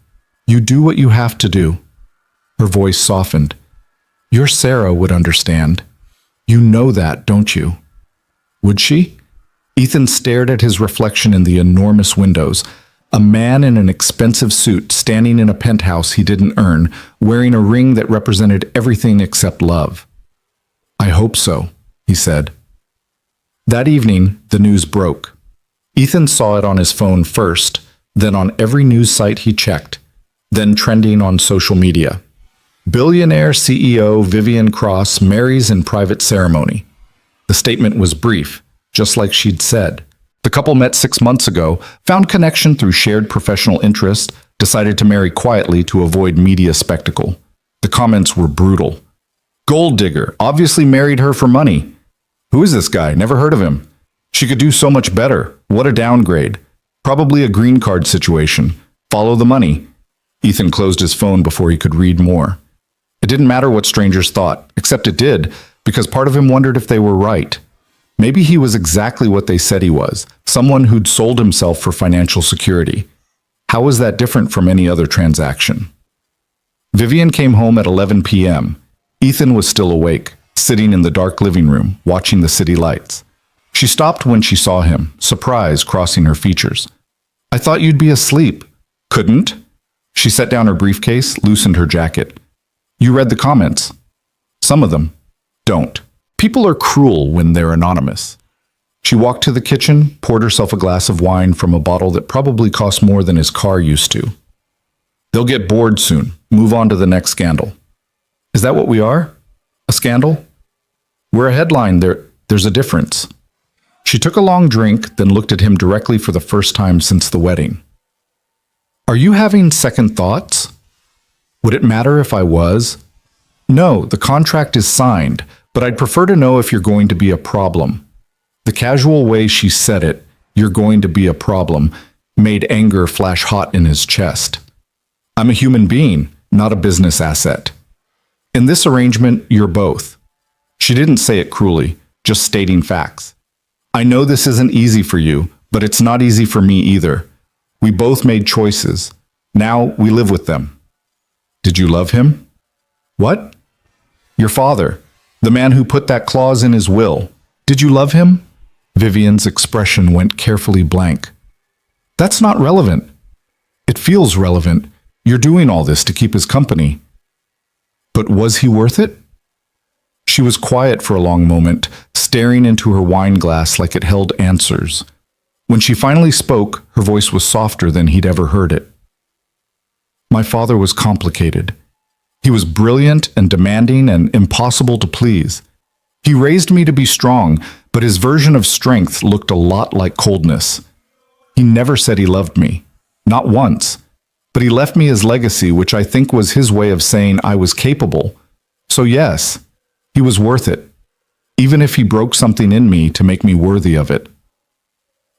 [SPEAKER 1] You do what you have to do. Her voice softened. Your Sarah would understand. You know that, don't you? Would she? Ethan stared at his reflection in the enormous windows. A man in an expensive suit standing in a penthouse he didn't earn, wearing a ring that represented everything except love. I hope so, he said. That evening, the news broke. Ethan saw it on his phone first, then on every news site he checked, then trending on social media. Billionaire CEO Vivian Cross marries in private ceremony. The statement was brief, just like she'd said. The couple met 6 months ago, found connection through shared professional interest, decided to marry quietly to avoid media spectacle. The comments were brutal. Gold digger, obviously married her for money. Who is this guy? Never heard of him. She could do so much better. What a downgrade. Probably a green card situation. Follow the money. Ethan closed his phone before he could read more. It didn't matter what strangers thought, except it did, because part of him wondered if they were right. Maybe he was exactly what they said he was, someone who'd sold himself for financial security. How was that different from any other transaction? Vivian came home at 11 p.m. Ethan was still awake, sitting in the dark living room, watching the city lights. She stopped when she saw him, surprise crossing her features. I thought you'd be asleep. Couldn't? She set down her briefcase, loosened her jacket. You read the comments. Some of them. Don't. People are cruel when they're anonymous. She walked to the kitchen, poured herself a glass of wine from a bottle that probably cost more than his car used to. They'll get bored soon. Move on to the next scandal. Is that what we are? A scandal? We're a headline. There's a difference. She took a long drink, then looked at him directly for the first time since the wedding. Are you having second thoughts? Would it matter if I was? No, the contract is signed, but I'd prefer to know if you're going to be a problem. The casual way she said it, you're going to be a problem, made anger flash hot in his chest. I'm a human being, not a business asset. In this arrangement, you're both. She didn't say it cruelly, just stating facts. I know this isn't easy for you, but it's not easy for me either. We both made choices. Now we live with them. Did you love him? What? Your father, the man who put that clause in his will. Did you love him? Vivian's expression went carefully blank. That's not relevant. It feels relevant. You're doing all this to keep his company. But was he worth it? She was quiet for a long moment, staring into her wine glass like it held answers. When she finally spoke, her voice was softer than he'd ever heard it. My father was complicated. He was brilliant and demanding and impossible to please. He raised me to be strong, but his version of strength looked a lot like coldness. He never said he loved me, not once, but he left me his legacy, which I think was his way of saying I was capable. So yes, he was worth it, even if he broke something in me to make me worthy of it.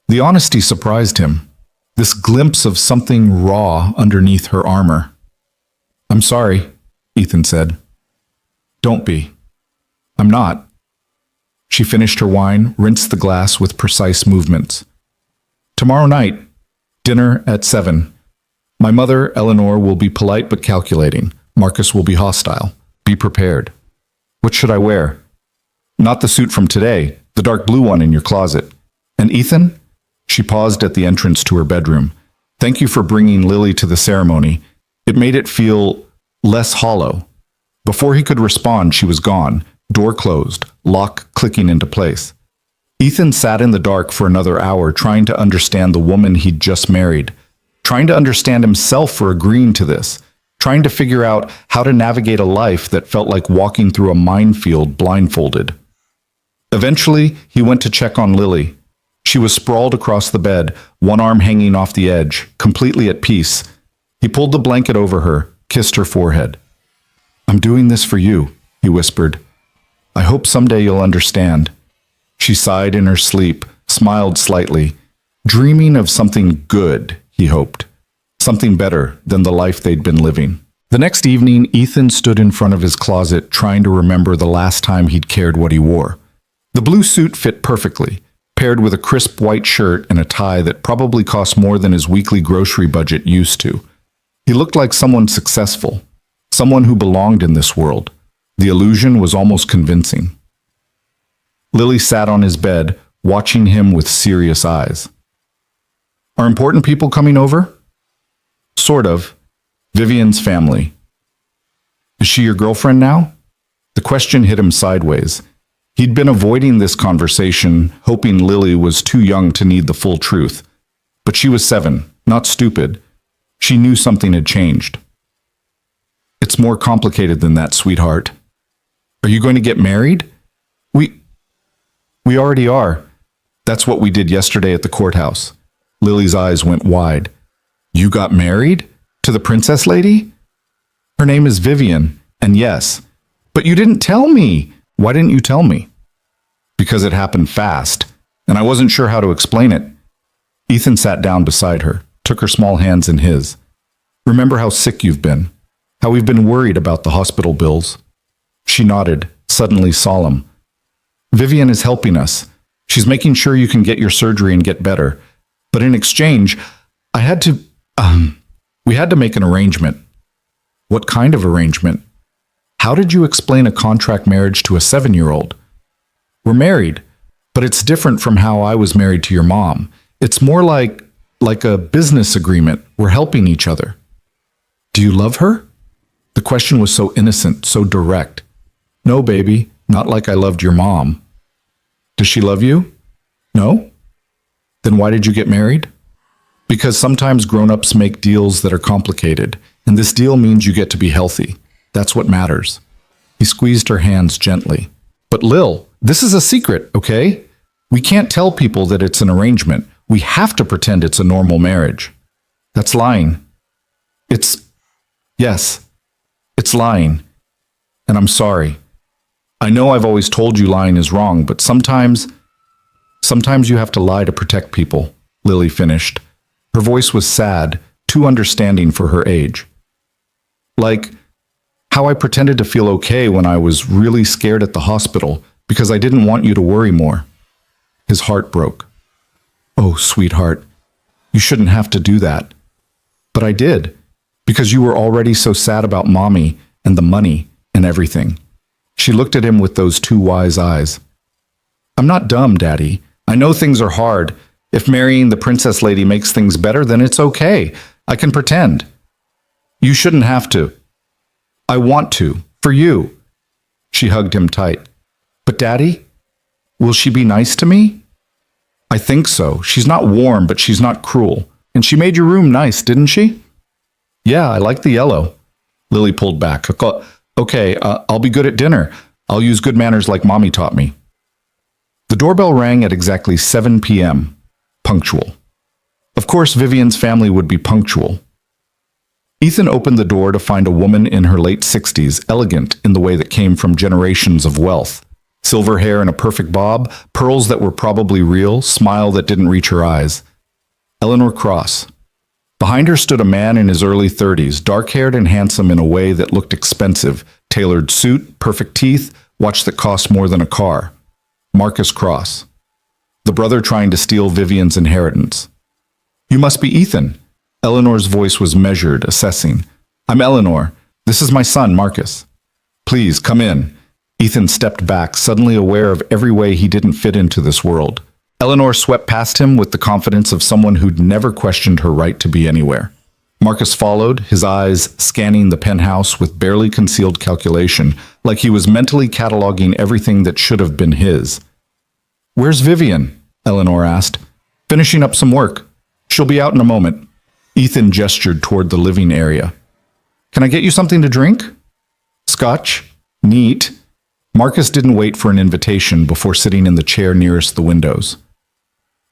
[SPEAKER 1] The honesty surprised him, this glimpse of something raw underneath her armor. I'm sorry, Ethan said. Don't be. I'm not. She finished her wine, rinsed the glass with precise movements. Tomorrow night, dinner at 7. My mother, Eleanor, will be polite but calculating. Marcus will be hostile. Be prepared. What should I wear? Not the suit from today, the dark blue one in your closet. And Ethan? She paused at the entrance to her bedroom. Thank you for bringing Lily to the ceremony. It made it feel less hollow. Before he could respond, she was gone, door closed, lock clicking into place. Ethan sat in the dark for another hour trying to understand the woman he'd just married, trying to understand himself for agreeing to this, trying to figure out how to navigate a life that felt like walking through a minefield blindfolded. Eventually, he went to check on Lily. She was sprawled across the bed, one arm hanging off the edge, completely at peace. He pulled the blanket over her, kissed her forehead. I'm doing this for you, he whispered. I hope someday you'll understand. She sighed in her sleep, smiled slightly, dreaming of something good, he hoped. Something better than the life they'd been living. The next evening, Ethan stood in front of his closet trying to remember the last time he'd cared what he wore. The blue suit fit perfectly, paired with a crisp white shirt and a tie that probably cost more than his weekly grocery budget used to. He looked like someone successful, someone who belonged in this world. The illusion was almost convincing. Lily sat on his bed, watching him with serious eyes. Are important people coming over? Sort of. Vivian's family. Is she your girlfriend now? The question hit him sideways. He'd been avoiding this conversation, hoping Lily was too young to need the full truth. But she was 7, not stupid. She knew something had changed. It's more complicated than that, sweetheart. Are you going to get married? We already are. That's what we did yesterday at the courthouse. Lily's eyes went wide. You got married? To the princess lady? Her name is Vivian, and yes. But you didn't tell me. Why didn't you tell me? Because it happened fast, and I wasn't sure how to explain it. Ethan sat down beside her, took her small hands in his. Remember how sick you've been, how we've been worried about the hospital bills. She nodded, suddenly solemn. Vivian is helping us. She's making sure you can get your surgery and get better. But in exchange, we had to make an arrangement. What kind of arrangement? How did you explain a contract marriage to a 7-year-old? We're married, but it's different from how I was married to your mom. It's more like a business agreement. We're helping each other. Do you love her? The question was so innocent, so direct. No, baby, not like I loved your mom. Does she love you? No? Then why did you get married? Because sometimes grown-ups make deals that are complicated, and this deal means you get to be healthy. That's what matters. He squeezed her hands gently. But Lil, this is a secret, okay? We can't tell people that it's an arrangement. We have to pretend it's a normal marriage. That's lying. Yes, it's lying. And I'm sorry. I know I've always told you lying is wrong, but sometimes you have to lie to protect people, Lily finished. Her voice was sad, too understanding for her age. Like how I pretended to feel okay when I was really scared at the hospital because I didn't want you to worry more. His heart broke. Oh, sweetheart, you shouldn't have to do that. But I did, because you were already so sad about Mommy and the money and everything. She looked at him with those two wise eyes. I'm not dumb, Daddy. I know things are hard, If marrying the princess lady makes things better, then it's okay. I can pretend. You shouldn't have to. I want to, for you. She hugged him tight. But Daddy, will she be nice to me? I think so. She's not warm, but she's not cruel. And she made your room nice, didn't she? Yeah, I like the yellow. Lily pulled back. Okay, I'll be good at dinner. I'll use good manners like Mommy taught me. The doorbell rang at exactly 7 p.m. Punctual. Of course, Vivian's family would be punctual. Ethan opened the door to find a woman in her late 60s, elegant in the way that came from generations of wealth. Silver hair in a perfect bob, pearls that were probably real, smile that didn't reach her eyes. Eleanor Cross. Behind her stood a man in his early 30s, dark-haired and handsome in a way that looked expensive. Tailored suit, perfect teeth, watch that cost more than a car. Marcus Cross. The brother trying to steal Vivian's inheritance. You must be Ethan. Eleanor's voice was measured, assessing. I'm Eleanor. This is my son, Marcus. Please, come in. Ethan stepped back, suddenly aware of every way he didn't fit into this world. Eleanor swept past him with the confidence of someone who'd never questioned her right to be anywhere. Marcus followed, his eyes scanning the penthouse with barely concealed calculation, like he was mentally cataloging everything that should have been his. Where's Vivian? Eleanor asked. Finishing up some work. She'll be out in a moment. Ethan gestured toward the living area. Can I get you something to drink? Scotch? Neat. Marcus didn't wait for an invitation before sitting in the chair nearest the windows.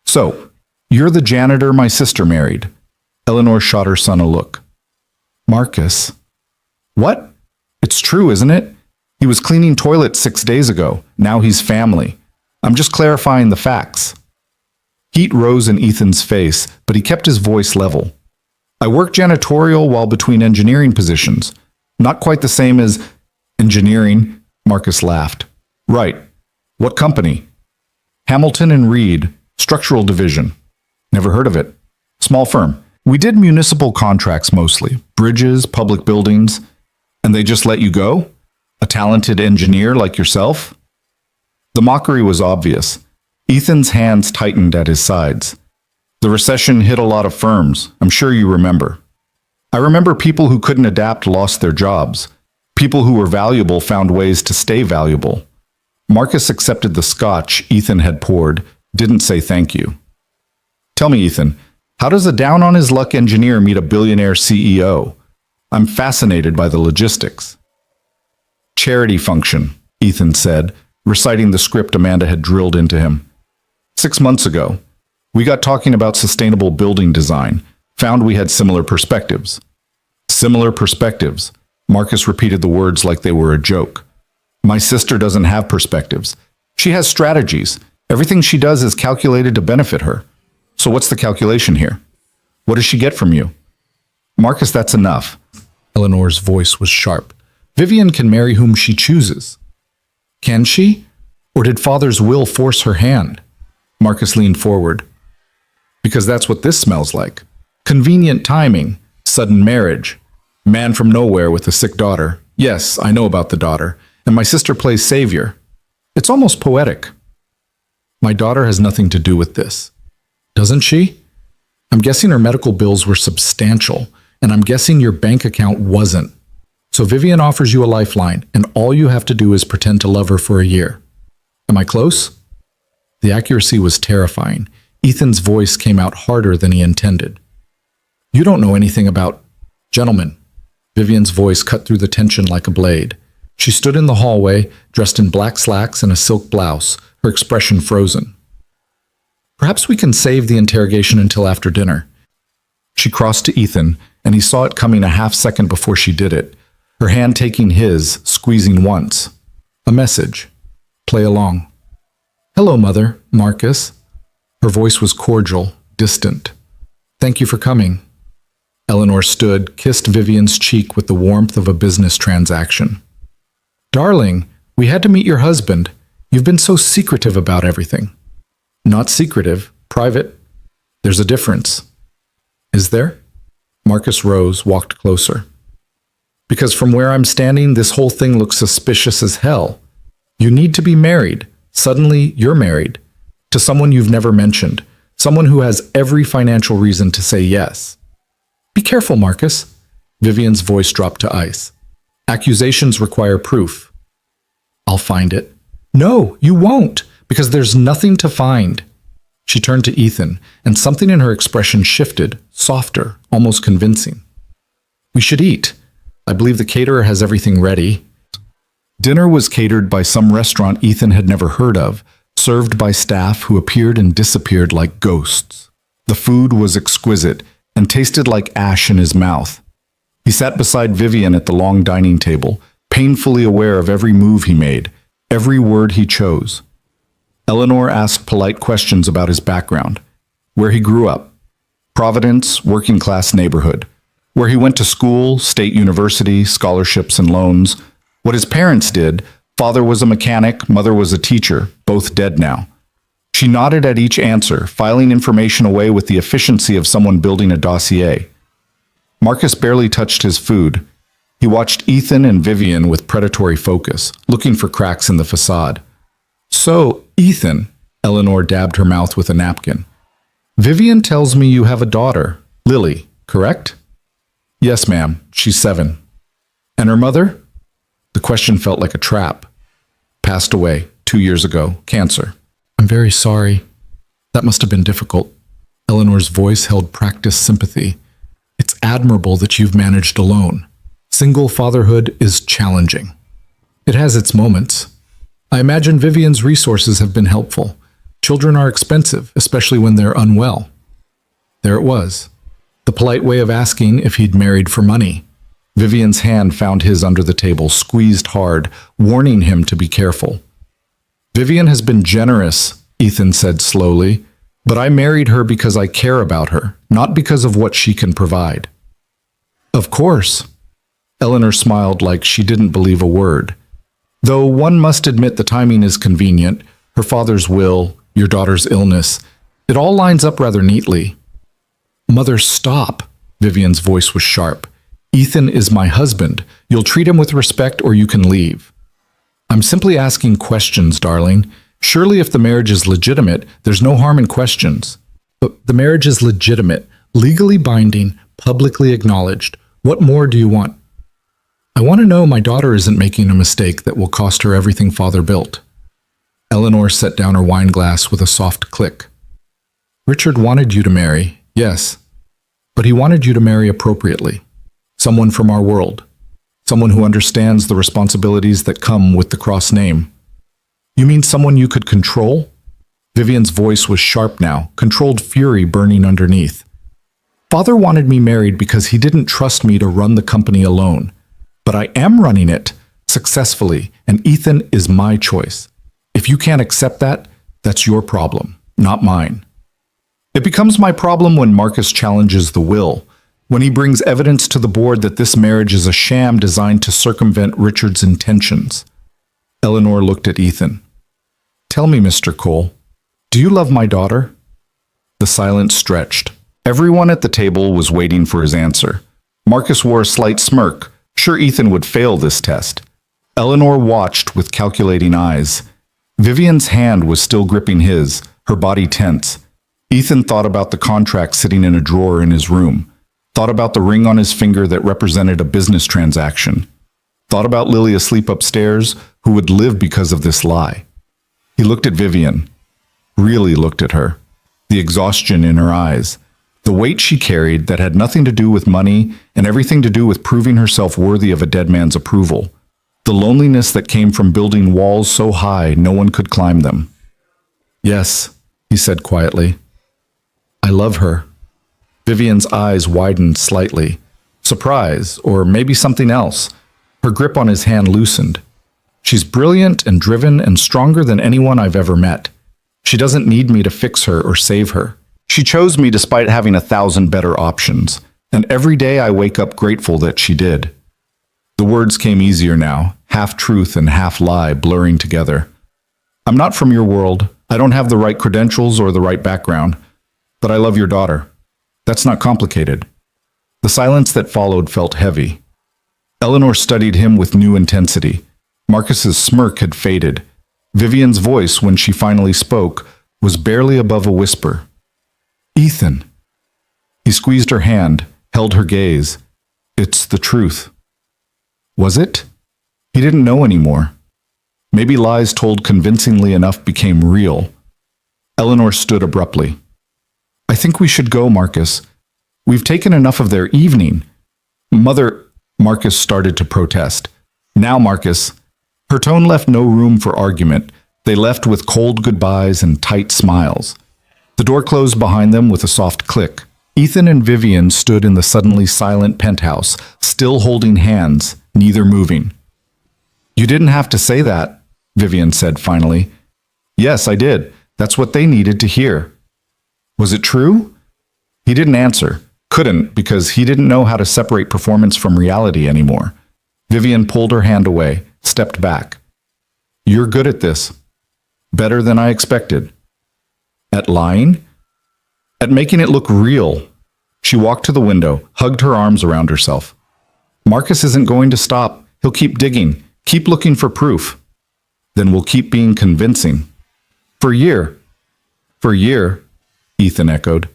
[SPEAKER 1] So, you're the janitor my sister married. Eleanor shot her son a look. Marcus. What? It's true, isn't it? He was cleaning toilets 6 days ago. Now he's family. I'm just clarifying the facts. Heat rose in Ethan's face, but he kept his voice level. I work janitorial while between engineering positions. Not quite the same as engineering, Marcus laughed. Right. What company? Hamilton and Reed, structural division. Never heard of it. Small firm. We did municipal contracts mostly. Bridges, public buildings. And they just let you go? A talented engineer like yourself? The mockery was obvious. Ethan's hands tightened at his sides. The recession hit a lot of firms. I'm sure you remember. I remember people who couldn't adapt lost their jobs. People who were valuable found ways to stay valuable. Marcus accepted the scotch Ethan had poured, didn't say thank you. Tell me, Ethan, how does a down-on-his-luck engineer meet a billionaire CEO? I'm fascinated by the logistics. Charity function, Ethan said, reciting the script Amanda had drilled into him. 6 months ago, we got talking about sustainable building design, found we had similar perspectives. Similar perspectives. Marcus repeated the words like they were a joke. My sister doesn't have perspectives. She has strategies. Everything she does is calculated to benefit her. So what's the calculation here? What does she get from you? Marcus, that's enough. Eleanor's voice was sharp. Vivian can marry whom she chooses. Can she? Or did father's will force her hand? Marcus leaned forward. Because that's what this smells like. Convenient timing, sudden marriage. Man from nowhere with a sick daughter. Yes, I know about the daughter. And my sister plays savior. It's almost poetic. My daughter has nothing to do with this. Doesn't she? I'm guessing her medical bills were substantial, and I'm guessing your bank account wasn't. So Vivian offers you a lifeline, and all you have to do is pretend to love her for a year. Am I close? The accuracy was terrifying. Ethan's voice came out harder than he intended. You don't know anything about... Gentlemen. Vivian's voice cut through the tension like a blade. She stood in the hallway, dressed in black slacks and a silk blouse, her expression frozen. Perhaps we can save the interrogation until after dinner. She crossed to Ethan, and he saw it coming a half-second before she did it, her hand taking his, squeezing once. A message. Play along. Hello, Mother, Marcus. Her voice was cordial, distant. Thank you for coming. Eleanor stood, kissed Vivian's cheek with the warmth of a business transaction. Darling, we had to meet your husband. You've been so secretive about everything. Not secretive, private. There's a difference. Is there? Marcus rose, walked closer. Because from where I'm standing, this whole thing looks suspicious as hell. You need to be married. Suddenly, you're married. To someone you've never mentioned. Someone who has every financial reason to say yes. Be careful, Marcus. Vivian's voice dropped to ice. Accusations require proof. I'll find it. No, you won't, because there's nothing to find. She turned to Ethan, and something in her expression shifted, softer, almost convincing. We should eat. I believe the caterer has everything ready. Dinner was catered by some restaurant Ethan had never heard of, served by staff who appeared and disappeared like ghosts. The food was exquisite and tasted like ash in his mouth. He sat beside Vivian at the long dining table, painfully aware of every move he made, every word he chose. Eleanor asked polite questions about his background, where he grew up, Providence, working-class neighborhood, where he went to school, state university, scholarships and loans, what his parents did. Father was a mechanic, mother was a teacher, both dead now. She nodded at each answer, filing information away with the efficiency of someone building a dossier. Marcus barely touched his food. He watched Ethan and Vivian with predatory focus, looking for cracks in the facade. So, Ethan, Eleanor dabbed her mouth with a napkin. Vivian tells me you have a daughter, Lily, correct? Yes, ma'am. She's 7. And her mother? The question felt like a trap. Passed away 2 years ago, cancer. I'm very sorry. That must have been difficult. Eleanor's voice held practiced sympathy. It's admirable that you've managed alone. Single fatherhood is challenging. It has its moments. I imagine Vivian's resources have been helpful. Children are expensive, especially when they're unwell. There it was. The polite way of asking if he'd married for money. Vivian's hand found his under the table, squeezed hard, warning him to be careful. Vivian has been generous, Ethan said slowly, but I married her because I care about her, not because of what she can provide. Of course. Eleanor smiled like she didn't believe a word. Though one must admit the timing is convenient, her father's will, your daughter's illness, it all lines up rather neatly. Mother, stop. Vivian's voice was sharp. Ethan is my husband. You'll treat him with respect or you can leave. I'm simply asking questions, darling. Surely if the marriage is legitimate, there's no harm in questions. But the marriage is legitimate, legally binding, publicly acknowledged. What more do you want? I want to know my daughter isn't making a mistake that will cost her everything father built. Eleanor set down her wine glass with a soft click. Richard wanted you to marry, yes, but he wanted you to marry appropriately. Someone from our world. Someone who understands the responsibilities that come with the cross name. You mean someone you could control? Vivian's voice was sharp now, controlled fury burning underneath. Father wanted me married because he didn't trust me to run the company alone. But I am running it successfully, and Ethan is my choice. If you can't accept that, that's your problem, not mine. It becomes my problem when Marcus challenges the will, when he brings evidence to the board that this marriage is a sham designed to circumvent Richard's intentions. Eleanor looked at Ethan. Tell me, Mr. Cole, do you love my daughter? The silence stretched. Everyone at the table was waiting for his answer. Marcus wore a slight smirk. Sure, Ethan would fail this test. Eleanor watched with calculating eyes. Vivian's hand was still gripping his, her body tense. Ethan thought about the contract sitting in a drawer in his room. Thought about the ring on his finger that represented a business transaction. Thought about Lily asleep upstairs, who would live because of this lie. He looked at Vivian. Really looked at her. The exhaustion in her eyes. The weight she carried that had nothing to do with money and everything to do with proving herself worthy of a dead man's approval. The loneliness that came from building walls so high no one could climb them. Yes, he said quietly. I love her. Vivian's eyes widened slightly. Surprise, or maybe something else. Her grip on his hand loosened. She's brilliant and driven and stronger than anyone I've ever met. She doesn't need me to fix her or save her. She chose me despite having 1,000 better options, and every day I wake up grateful that she did. The words came easier now, half truth and half lie blurring together. I'm not from your world. I don't have the right credentials or the right background, but I love your daughter. That's not complicated. The silence that followed felt heavy. Eleanor studied him with new intensity. Marcus's smirk had faded. Vivian's voice, when she finally spoke, was barely above a whisper. Ethan. He squeezed her hand, held her gaze. It's the truth. Was it? He didn't know anymore. Maybe lies told convincingly enough became real. Eleanor stood abruptly. I think we should go, Marcus. We've taken enough of their evening. Mother, Marcus started to protest. Now, Marcus. Her tone left no room for argument. They left with cold goodbyes and tight smiles. The door closed behind them with a soft click. Ethan and Vivian stood in the suddenly silent penthouse, still holding hands, neither moving. You didn't have to say that, Vivian said finally. Yes, I did. That's what they needed to hear. Was it true? He didn't answer. Couldn't, because he didn't know how to separate performance from reality anymore. Vivian pulled her hand away, stepped back. You're good at this. Better than I expected. At lying? At making it look real. She walked to the window, hugged her arms around herself. Marcus isn't going to stop. He'll keep digging, keep looking for proof. Then we'll keep being convincing. For a year. For a year, Ethan echoed.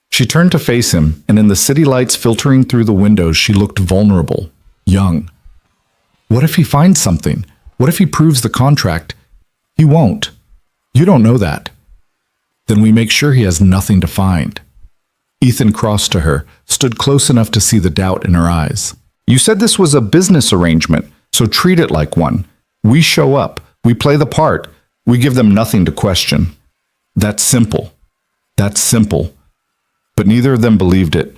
[SPEAKER 1] She turned to face him, and in the city lights filtering through the windows, she looked vulnerable, young. What if he finds something? What if he proves the contract? He won't. You don't know that. Then we make sure he has nothing to find. Ethan crossed to her, stood close enough to see the doubt in her eyes. You said this was a business arrangement, so treat it like one. We show up, we play the part, we give them nothing to question. That's simple. That's simple. But neither of them believed it.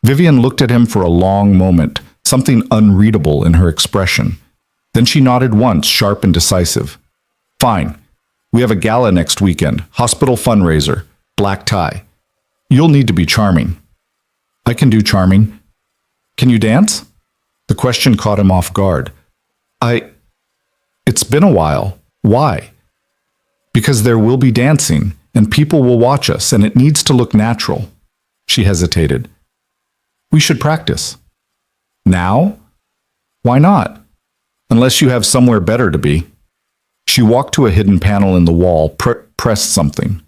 [SPEAKER 1] Vivian looked at him for a long moment, something unreadable in her expression. Then she nodded once, sharp and decisive. Fine. We have a gala next weekend, hospital fundraiser, black tie. You'll need to be charming. I can do charming. Can you dance? The question caught him off guard. It's been a while. Why? Because there will be dancing, and people will watch us, and it needs to look natural. She hesitated. We should practice. Now? Why not? Unless you have somewhere better to be. She walked to a hidden panel in the wall, pressed something.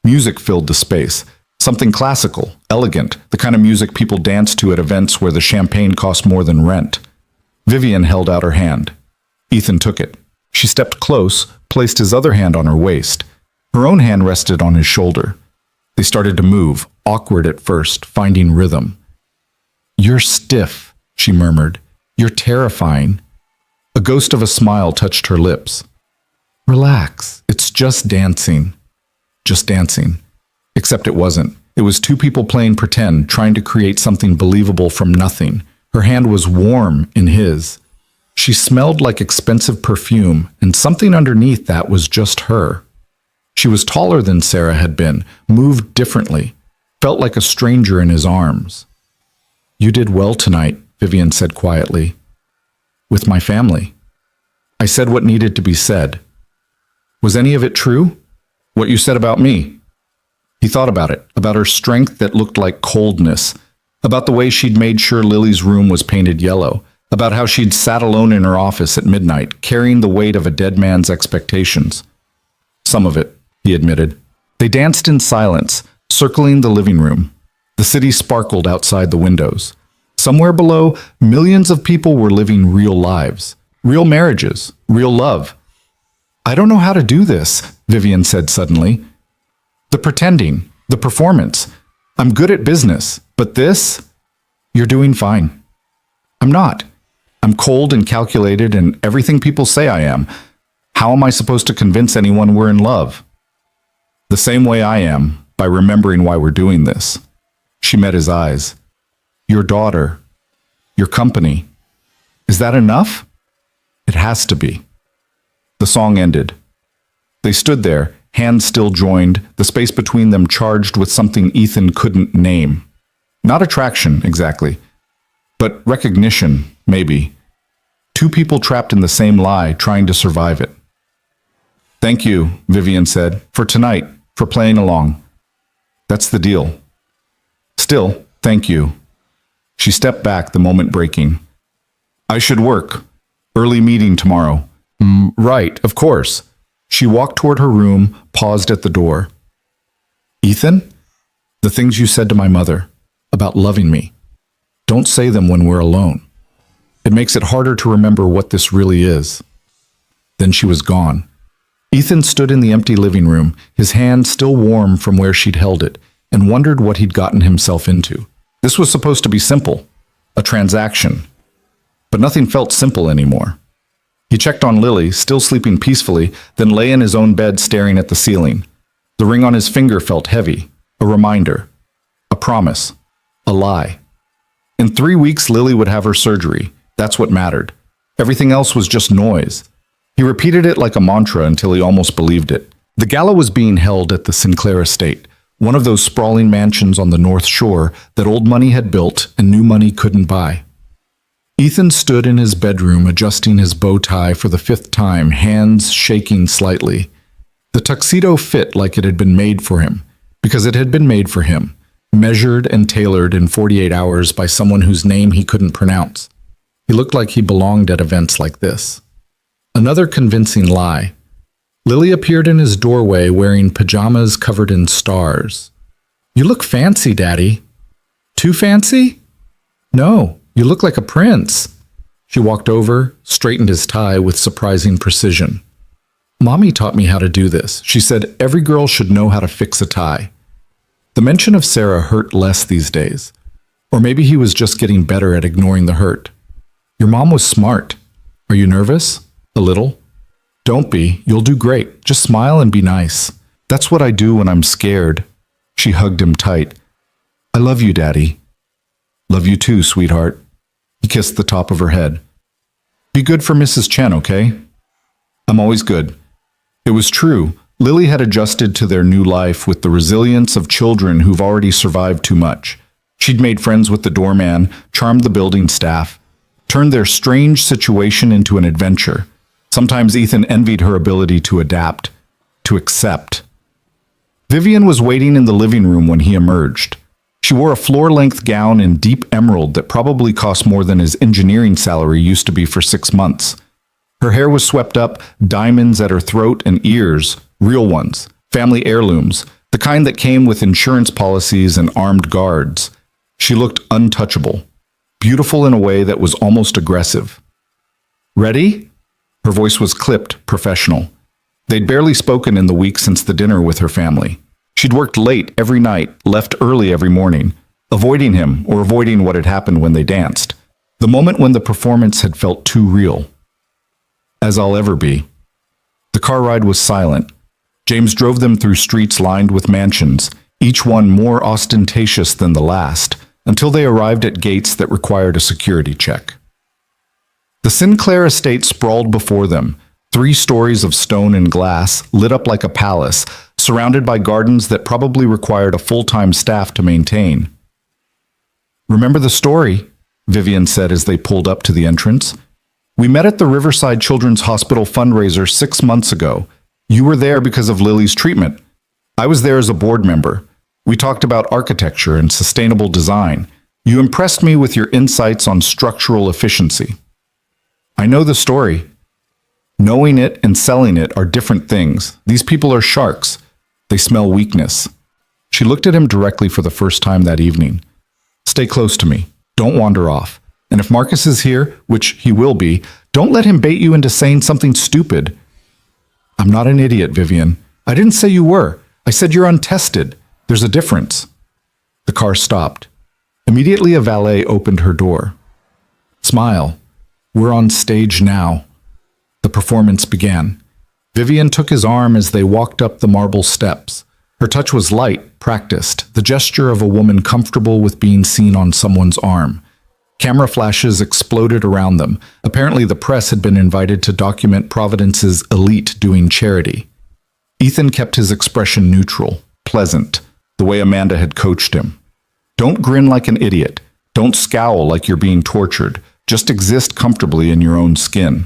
[SPEAKER 1] Music filled the space. Something classical, elegant, the kind of music people dance to at events where the champagne costs more than rent. Vivian held out her hand. Ethan took it. She stepped close, placed his other hand on her waist. Her own hand rested on his shoulder. They started to move, awkward at first, finding rhythm. You're stiff, she murmured. You're terrifying. A ghost of a smile touched her lips. Relax, it's just dancing. Just dancing. Except it wasn't. It was two people playing pretend, trying to create something believable from nothing. Her hand was warm in his. She smelled like expensive perfume, and something underneath that was just her. She was taller than Sarah had been, moved differently, felt like a stranger in his arms. You did well tonight, Vivian said quietly. With my family. I said what needed to be said. Was any of it true? What you said about me? He thought about it, about her strength that looked like coldness, about the way she'd made sure Lily's room was painted yellow, about how she'd sat alone in her office at midnight, carrying the weight of a dead man's expectations. Some of it, he admitted. They danced in silence, circling the living room. The city sparkled outside the windows. Somewhere below, millions of people were living real lives, real marriages, real love. I don't know how to do this, Vivian said suddenly. The pretending, the performance. I'm good at business, but this? You're doing fine. I'm not. I'm cold and calculated and everything people say I am. How am I supposed to convince anyone we're in love? The same way I am, by remembering why we're doing this. She met his eyes. Your daughter. Your company. Is that enough? It has to be. The song ended. They stood there, hands still joined, the space between them charged with something Ethan couldn't name. Not attraction, exactly, but recognition, maybe. Two people trapped in the same lie, trying to survive it. Thank you, Vivian said, for tonight, for playing along. That's the deal. Still, thank you. She stepped back, the moment breaking. I should work. Early meeting tomorrow. Right, of course. She walked toward her room, paused at the door. Ethan? The things you said to my mother about loving me. Don't say them when we're alone. It makes it harder to remember what this really is." Then she was gone. Ethan stood in the empty living room, his hand still warm from where she'd held it, and wondered what he'd gotten himself into. This was supposed to be simple, a transaction. But nothing felt simple anymore. He checked on Lily, still sleeping peacefully, then lay in his own bed staring at the ceiling. The ring on his finger felt heavy, a reminder, a promise, a lie. In 3 weeks, Lily would have her surgery. That's what mattered. Everything else was just noise. He repeated it like a mantra until he almost believed it. The gala was being held at the Sinclair estate, one of those sprawling mansions on the North Shore that old money had built and new money couldn't buy. Ethan stood in his bedroom adjusting his bow tie for the 5th time, hands shaking slightly. The tuxedo fit like it had been made for him, because it had been made for him, measured and tailored in 48 hours by someone whose name he couldn't pronounce. He looked like he belonged at events like this. Another convincing lie. Lily appeared in his doorway wearing pajamas covered in stars. "You look fancy, Daddy." "Too fancy?" "No, you look like a prince." She walked over, straightened his tie with surprising precision. "Mommy taught me how to do this. She said every girl should know how to fix a tie." The mention of Sarah hurt less these days. Or maybe he was just getting better at ignoring the hurt. "Your mom was smart. Are you nervous?" "A little." "Don't be. You'll do great. Just smile and be nice." "That's what I do when I'm scared." She hugged him tight. "I love you, Daddy." "Love you too, sweetheart." He kissed the top of her head. "Be good for Mrs. Chen, okay?" "I'm always good." It was true. Lily had adjusted to their new life with the resilience of children who've already survived too much. She'd made friends with the doorman, charmed the building staff, turned their strange situation into an adventure. Sometimes Ethan envied her ability to adapt, to accept. Vivian was waiting in the living room when he emerged. She wore a floor-length gown in deep emerald that probably cost more than his engineering salary used to be for 6 months. Her hair was swept up, diamonds at her throat and ears, real ones, family heirlooms, the kind that came with insurance policies and armed guards. She looked untouchable, beautiful in a way that was almost aggressive. "Ready?" Her voice was clipped, professional. They'd barely spoken in the week since the dinner with her family. She'd worked late every night, left early every morning, avoiding him or avoiding what had happened when they danced. The moment when the performance had felt too real. "As I'll ever be." The car ride was silent. James drove them through streets lined with mansions, each one more ostentatious than the last, until they arrived at gates that required a security check. The Sinclair estate sprawled before them, 3 stories of stone and glass, lit up like a palace, surrounded by gardens that probably required a full-time staff to maintain. "Remember the story?" Vivian said as they pulled up to the entrance. "We met at the Riverside Children's Hospital fundraiser 6 months ago. You were there because of Lily's treatment. I was there as a board member. We talked about architecture and sustainable design. You impressed me with your insights on structural efficiency." "I know the story." Knowing it and selling it are different things. These people are sharks. They smell weakness. She looked at him directly for the first time that evening. "Stay close to me. Don't wander off. And if Marcus is here, which he will be, don't let him bait you into saying something stupid." "I'm not an idiot, Vivian. I didn't say you were. I said you're untested. There's a difference." The car stopped. Immediately, a valet opened her door. "Smile. We're on stage now." The performance began. Vivian took his arm as they walked up the marble steps. Her touch was light, practiced, the gesture of a woman comfortable with being seen on someone's arm. Camera flashes exploded around them. Apparently, the press had been invited to document Providence's elite doing charity. Ethan kept his expression neutral, pleasant, the way Amanda had coached him. Don't grin like an idiot. Don't scowl like you're being tortured. Just exist comfortably in your own skin.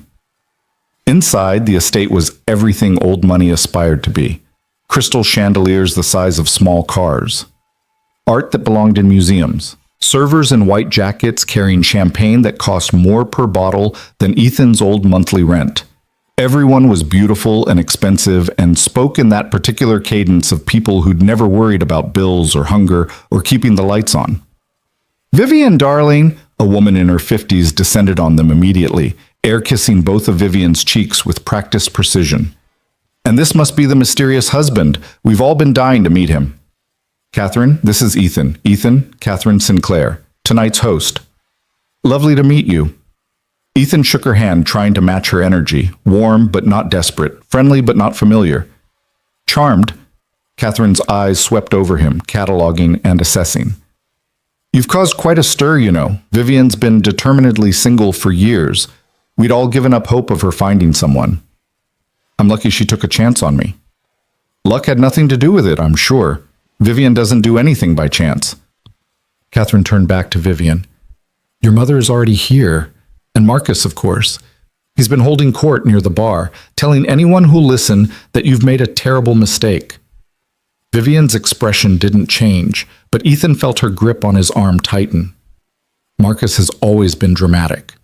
[SPEAKER 1] Inside, the estate was everything old money aspired to be. Crystal chandeliers the size of small cars. Art that belonged in museums. Servers in white jackets carrying champagne that cost more per bottle than Ethan's old monthly rent. Everyone was beautiful and expensive and spoke in that particular cadence of people who'd never worried about bills or hunger or keeping the lights on. Vivian, darling, a woman in her 50s descended on them immediately, air-kissing both of Vivian's cheeks with practiced precision. And this must be the mysterious husband. We've all been dying to meet him. Catherine, this is Ethan. Ethan, Catherine Sinclair, tonight's host. Lovely to meet you. Ethan shook her hand, trying to match her energy, warm but not desperate, friendly but not familiar. Charmed, Catherine's eyes swept over him, cataloging and assessing. You've caused quite a stir, you know. Vivian's been determinedly single for years. We'd all given up hope of her finding someone. I'm lucky she took a chance on me. Luck had nothing to do with it, I'm sure. Vivian doesn't do anything by chance. Catherine turned back to Vivian. Your mother is already here. And Marcus, of course. He's been holding court near the bar, telling anyone who'll listen that you've made a terrible mistake. Vivian's expression didn't change, but Ethan felt her grip on his arm tighten. Marcus has always been dramatic.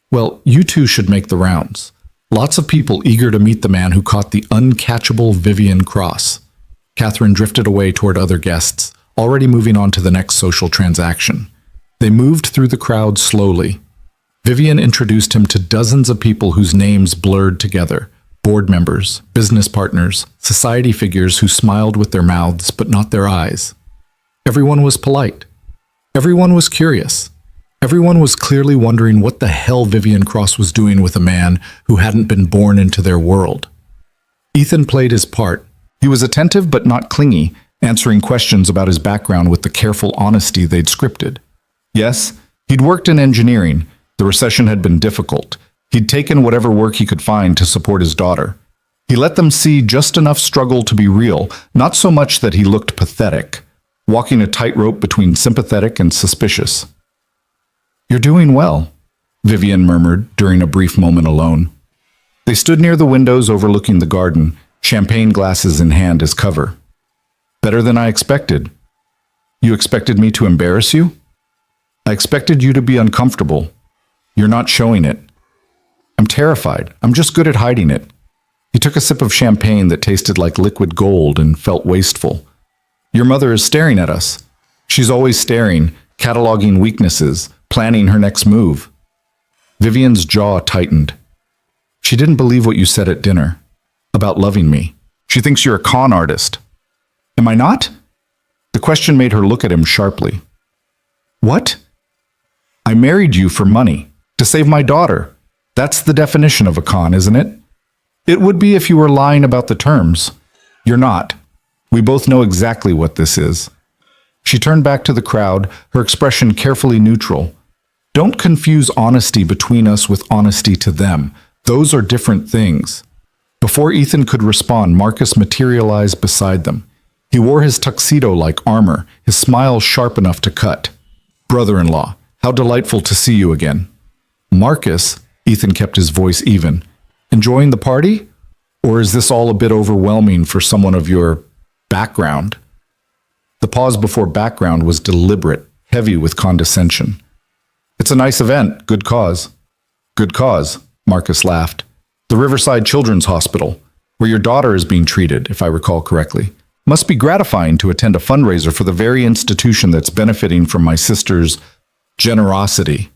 [SPEAKER 1] Well, you two should make the rounds. Lots of people eager to meet the man who caught the uncatchable Vivian Cross. Catherine drifted away toward other guests, already moving on to the next social transaction. They moved through the crowd slowly. Vivian introduced him to dozens of people whose names blurred together. Board members, business partners, society figures who smiled with their mouths but not their eyes. Everyone was polite. Everyone was curious. Everyone was clearly wondering what the hell Vivian Cross was doing with a man who hadn't been born into their world. Ethan played his part. He was attentive but not clingy, answering questions about his background with the careful honesty they'd scripted. Yes, he'd worked in engineering. The recession had been difficult. He'd taken whatever work he could find to support his daughter. He let them see just enough struggle to be real, not so much that he looked pathetic, walking a tightrope between sympathetic and suspicious. You're doing well, Vivian murmured during a brief moment alone. They stood near the windows overlooking the garden, champagne glasses in hand as cover. Better than I expected. You expected me to embarrass you? I expected you to be uncomfortable. You're not showing it. I'm terrified. I'm just good at hiding it. He took a sip of champagne that tasted like liquid gold and felt wasteful. Your mother is staring at us. She's always staring, cataloging weaknesses, planning her next move. Vivian's jaw tightened. She didn't believe what you said at dinner about loving me. She thinks you're a con artist. Am I not? The question made her look at him sharply. What? I married you for money. To save my daughter. That's the definition of a con, isn't it? It would be if you were lying about the terms. You're not. We both know exactly what this is. She turned back to the crowd, her expression carefully neutral. Don't confuse honesty between us with honesty to them. Those are different things. Before Ethan could respond, Marcus materialized beside them. He wore his tuxedo-like armor, his smile sharp enough to cut. Brother-in-law, how delightful to see you again. Marcus, Ethan kept his voice even, enjoying the party? Or is this all a bit overwhelming for someone of your background? The pause before background was deliberate, heavy with condescension. It's a nice event, good cause. Good cause, Marcus laughed. The Riverside Children's Hospital, where your daughter is being treated, if I recall correctly. Must be gratifying to attend a fundraiser for the very institution that's benefiting from my sister's generosity.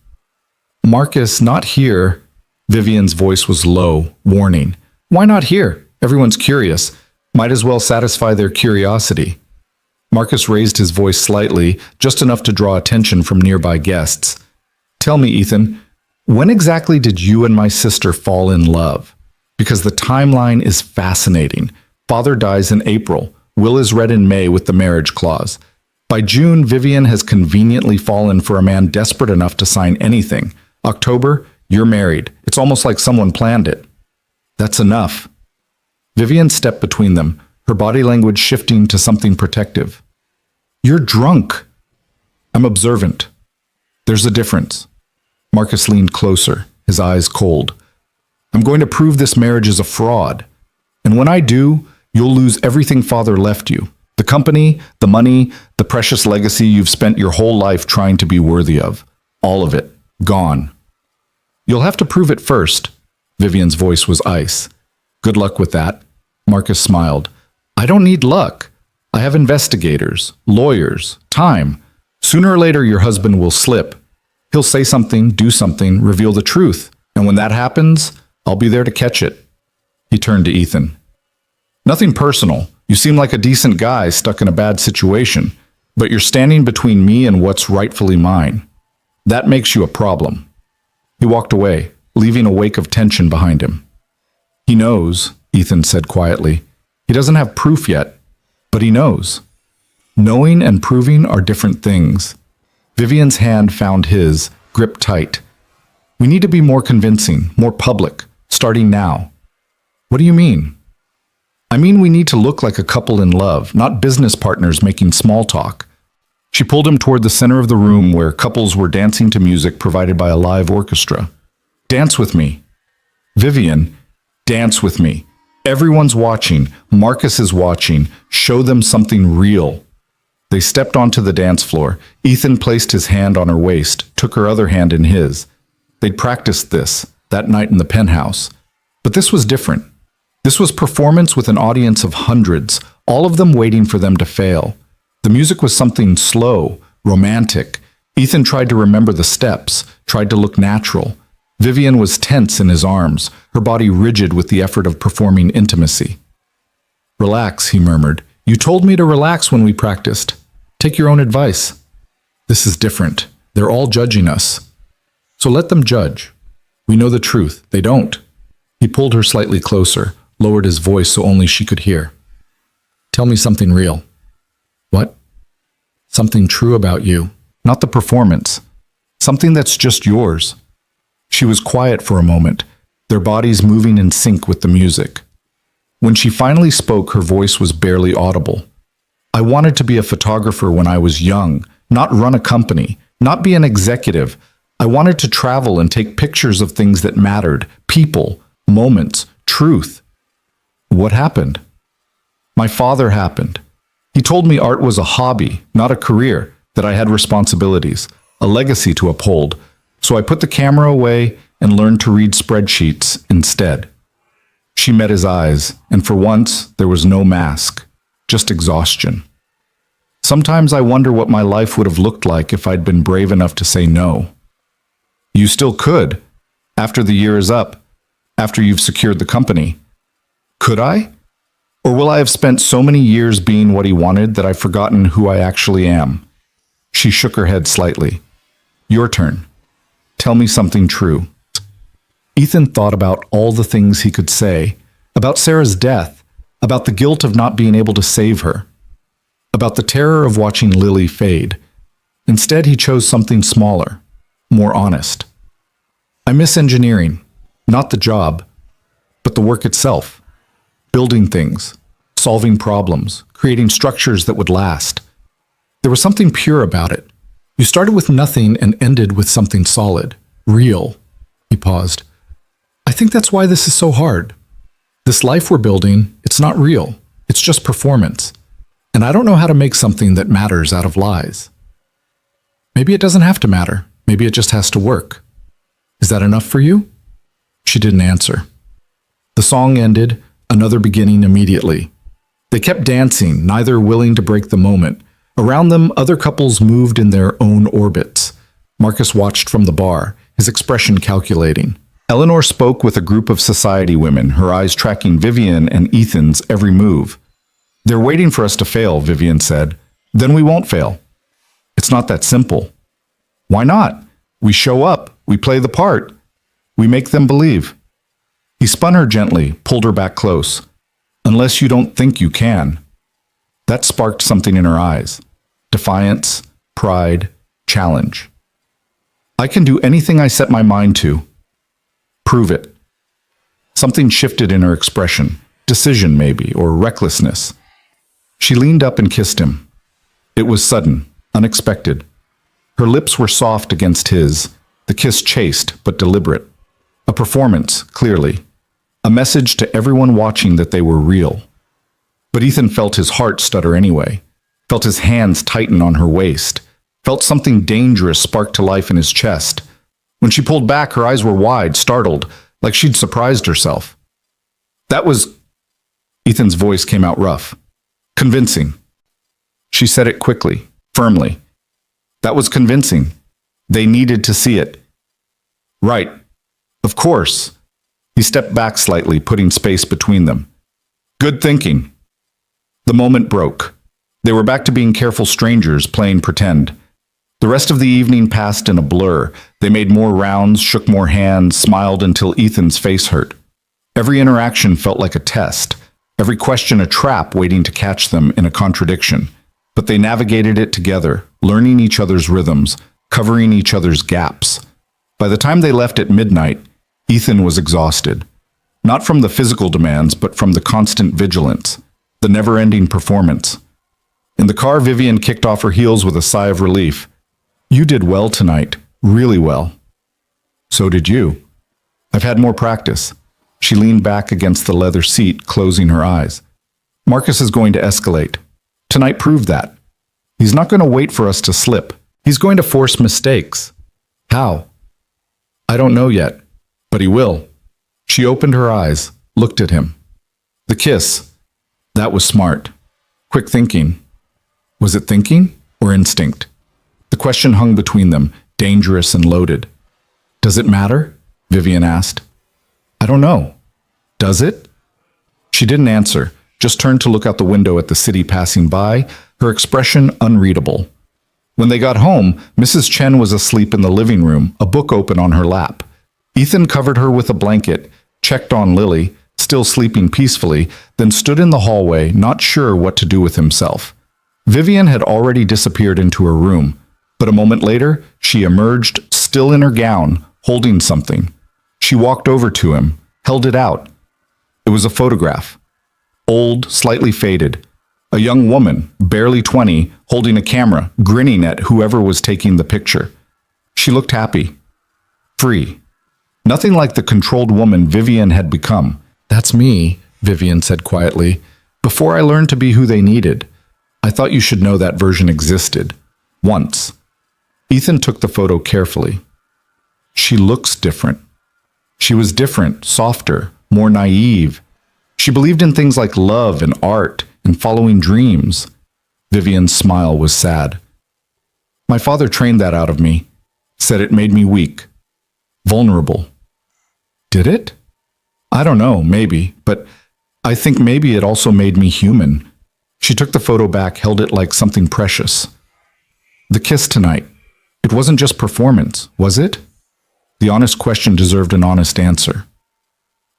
[SPEAKER 1] Marcus, not here. Vivian's voice was low, warning. Why not here? Everyone's curious. Might as well satisfy their curiosity. Marcus raised his voice slightly, just enough to draw attention from nearby guests. Tell me, Ethan, when exactly did you and my sister fall in love? Because the timeline is fascinating. Father dies in April. Will is read in May with the marriage clause. By June, Vivian has conveniently fallen for a man desperate enough to sign anything. October, you're married. It's almost like someone planned it. That's enough. Vivian stepped between them, her body language shifting to something protective. You're drunk. I'm observant. There's a difference. Marcus leaned closer, his eyes cold. I'm going to prove this marriage is a fraud. And when I do, you'll lose everything Father left you. The company, the money, the precious legacy you've spent your whole life trying to be worthy of. All of it. Gone. You'll have to prove it first. Vivian's voice was ice. Good luck with that. Marcus smiled. I don't need luck. I have investigators, lawyers, time. Sooner or later, your husband will slip. He'll say something, do something, reveal the truth. And when that happens, I'll be there to catch it. He turned to Ethan. Nothing personal. You seem like a decent guy stuck in a bad situation, but you're standing between me and what's rightfully mine. That makes you a problem. He walked away, leaving a wake of tension behind him. He knows, Ethan said quietly. He doesn't have proof yet, but he knows. Knowing and proving are different things. Vivian's hand found his, gripped tight. We need to be more convincing, more public, starting now. What do you mean? I mean we need to look like a couple in love, not business partners making small talk. She pulled him toward the center of the room where couples were dancing to music provided by a live orchestra. Dance with me. Vivian, dance with me. Everyone's watching. Marcus is watching. Show them something real. They stepped onto the dance floor. Ethan placed his hand on her waist, took her other hand in his. They'd practiced this, that night in the penthouse. But this was different. This was performance with an audience of hundreds, all of them waiting for them to fail. The music was something slow, romantic. Ethan tried to remember the steps, tried to look natural. Vivian was tense in his arms, her body rigid with the effort of performing intimacy. Relax, he murmured. You told me to relax when we practiced. Take your own advice. This is different. They're all judging us. So let them judge. We know the truth. They don't. He pulled her slightly closer, lowered his voice so only she could hear. Tell me something real. What? Something true about you. Not the performance. Something that's just yours. She was quiet for a moment, their bodies moving in sync with the music. When she finally spoke, her voice was barely audible. I wanted to be a photographer when I was young, not run a company, not be an executive. I wanted to travel and take pictures of things that mattered, people, moments, truth. What happened? My father happened. He told me art was a hobby, not a career, that I had responsibilities, a legacy to uphold. So I put the camera away and learned to read spreadsheets instead. She met his eyes, and for once, there was no mask, just exhaustion. Sometimes I wonder what my life would have looked like if I'd been brave enough to say no. You still could, after the year is up, after you've secured the company. Could I? Or will I have spent so many years being what he wanted that I've forgotten who I actually am? She shook her head slightly. Your turn. Tell me something true. Ethan thought about all the things he could say, about Sarah's death, about the guilt of not being able to save her, about the terror of watching Lily fade. Instead, he chose something smaller, more honest. I miss engineering, not the job, but the work itself. Building things, solving problems, creating structures that would last. There was something pure about it. You started with nothing and ended with something solid, real. He paused. I think that's why this is so hard. This life we're building, it's not real. It's just performance. And I don't know how to make something that matters out of lies. Maybe it doesn't have to matter. Maybe it just has to work. Is that enough for you? She didn't answer. The song ended, another beginning immediately. They kept dancing, neither willing to break the moment. Around them, other couples moved in their own orbits. Marcus watched from the bar, his expression calculating. Eleanor spoke with a group of society women, her eyes tracking Vivian and Ethan's every move. They're waiting for us to fail, Vivian said. Then we won't fail. It's not that simple. Why not? We show up, we play the part. We make them believe. He spun her gently, pulled her back close. Unless you don't think you can. That sparked something in her eyes. Defiance, pride, challenge. I can do anything I set my mind to. Prove it. Something shifted in her expression, decision maybe, or recklessness. She leaned up and kissed him. It was sudden, unexpected. Her lips were soft against his, the kiss chaste but deliberate. A performance, clearly. A message to everyone watching that they were real. But Ethan felt his heart stutter anyway, felt his hands tighten on her waist, felt something dangerous spark to life in his chest. When she pulled back, her eyes were wide, startled. like she'd surprised herself. That was... Ethan's voice came out rough. Convincing. She said it quickly, firmly. That was convincing. They needed to see it. Right. Of course. He stepped back slightly, putting space between them. Good thinking. The moment broke. They were back to being careful strangers, playing pretend. The rest of the evening passed in a blur. They made more rounds, shook more hands, smiled until Ethan's face hurt. Every interaction felt like a test, every question a trap waiting to catch them in a contradiction. But they navigated it together, learning each other's rhythms, covering each other's gaps. By the time they left at midnight, Ethan was exhausted. Not from the physical demands, but from the constant vigilance, the never-ending performance. In the car, Vivian kicked off her heels with a sigh of relief. You did well tonight, really well. So did you. I've had more practice. She leaned back against the leather seat, closing her eyes. Marcus is going to escalate. Tonight proved that. He's not going to wait for us to slip. He's going to force mistakes. How? I don't know yet, but he will. She opened her eyes, looked at him. The kiss. That was smart. Quick thinking. Was it thinking or instinct? The question hung between them, dangerous and loaded. Does it matter? Vivian asked. I don't know. Does it? She didn't answer, just turned to look out the window at the city passing by, her expression unreadable. When they got home, Mrs. Chen was asleep in the living room, a book open on her lap. Ethan covered her with a blanket, checked on Lily, still sleeping peacefully, then stood in the hallway, not sure what to do with himself. Vivian had already disappeared into her room, but a moment later, she emerged, still in her gown, holding something. She walked over to him, held it out. It was a photograph. Old, slightly faded. A young woman, barely 20, holding a camera, grinning at whoever was taking the picture. She looked happy. Free. Nothing like the controlled woman Vivian had become. That's me, Vivian said quietly. Before I learned to be who they needed, I thought you should know that version existed. Once. Ethan took the photo carefully. She looks different. She was different, softer, more naive. She believed in things like love and art and following dreams. Vivian's smile was sad. My father trained that out of me, said it made me weak, vulnerable. Did it? I don't know, maybe, but I think maybe it also made me human. She took the photo back, held it like something precious. The kiss tonight. It wasn't just performance, was it? The honest question deserved an honest answer.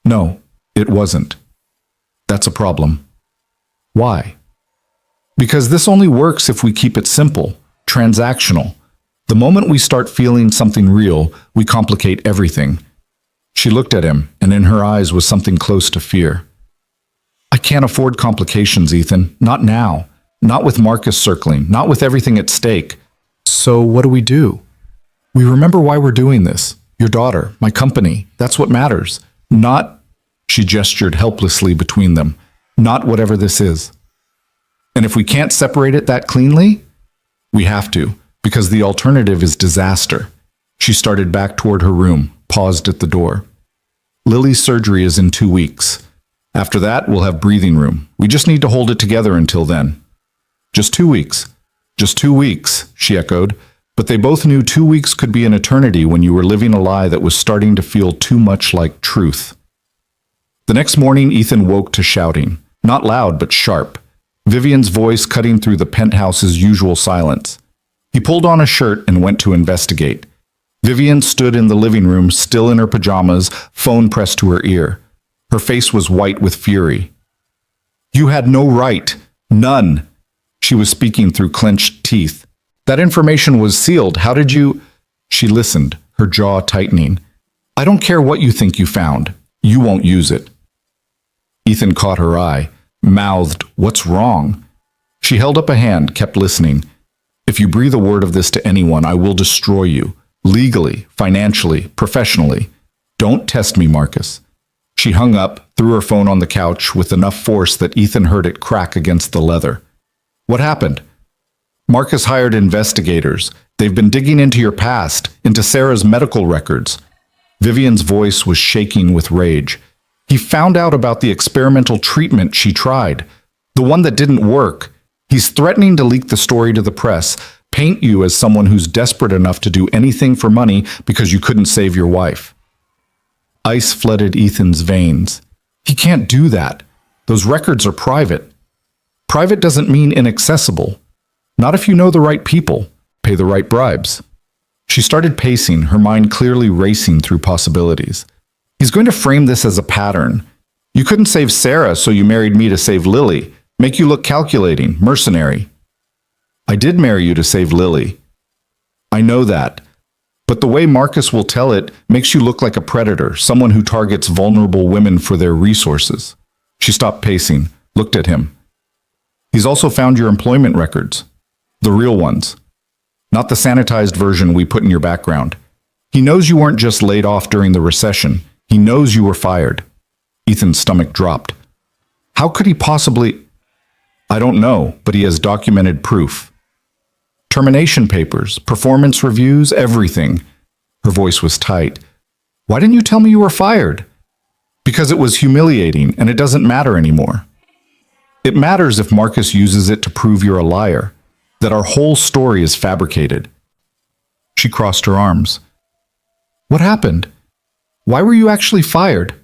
[SPEAKER 1] No, it wasn't. That's a problem. Why? Because this only works if we keep it simple, transactional. The moment we start feeling something real, we complicate everything. She looked at him, and in her eyes was something close to fear. I can't afford complications, Ethan. Not now. Not with Marcus circling. Not with everything at stake. So what do? We remember why we're doing this. Your daughter, my company. That's what matters. Not... She gestured helplessly between them. Not whatever this is. And if we can't separate it that cleanly, we have to, because the alternative is disaster. She started back toward her room, paused at the door. Lily's surgery is in 2 weeks. After that, we'll have breathing room. We just need to hold it together until then. Just 2 weeks. Just 2 weeks, she echoed. But they both knew 2 weeks could be an eternity when you were living a lie that was starting to feel too much like truth. The next morning, Ethan woke to shouting. Not loud, but sharp. Vivian's voice cutting through the penthouse's usual silence. He pulled on a shirt and went to investigate. Vivian stood in the living room, still in her pajamas, phone pressed to her ear. Her face was white with fury. You had no right. None. She was speaking through clenched teeth. That information was sealed. How did you... She listened, her jaw tightening. I don't care what you think you found. You won't use it. Ethan caught her eye, mouthed, "What's wrong?" She held up a hand, kept listening. If you breathe a word of this to anyone, I will destroy you. Legally, financially, professionally. Don't test me, Marcus. She hung up, threw her phone on the couch with enough force that Ethan heard it crack against the leather. What happened? Marcus hired investigators. They've been digging into your past, into Sarah's medical records. Vivian's voice was shaking with rage. He found out about the experimental treatment she tried, the one that didn't work. He's threatening to leak the story to the press, paint you as someone who's desperate enough to do anything for money because you couldn't save your wife. Ice flooded Ethan's veins. He can't do that. Those records are private. Private doesn't mean inaccessible. Not if you know the right people, pay the right bribes. She started pacing, her mind clearly racing through possibilities. He's going to frame this as a pattern. You couldn't save Sarah, so you married me to save Lily. Make you look calculating, mercenary. I did marry you to save Lily. I know that. But the way Marcus will tell it makes you look like a predator, someone who targets vulnerable women for their resources. She stopped pacing, looked at him. He's also found your employment records. The real ones. Not the sanitized version we put in your background. He knows you weren't just laid off during the recession. He knows you were fired. Ethan's stomach dropped. How could he possibly... I don't know, but he has documented proof. Termination papers, performance reviews, everything. Her voice was tight. Why didn't you tell me you were fired? Because it was humiliating, and it doesn't matter anymore. It matters if Marcus uses it to prove you're a liar, that our whole story is fabricated. She crossed her arms. What happened? Why were you actually fired?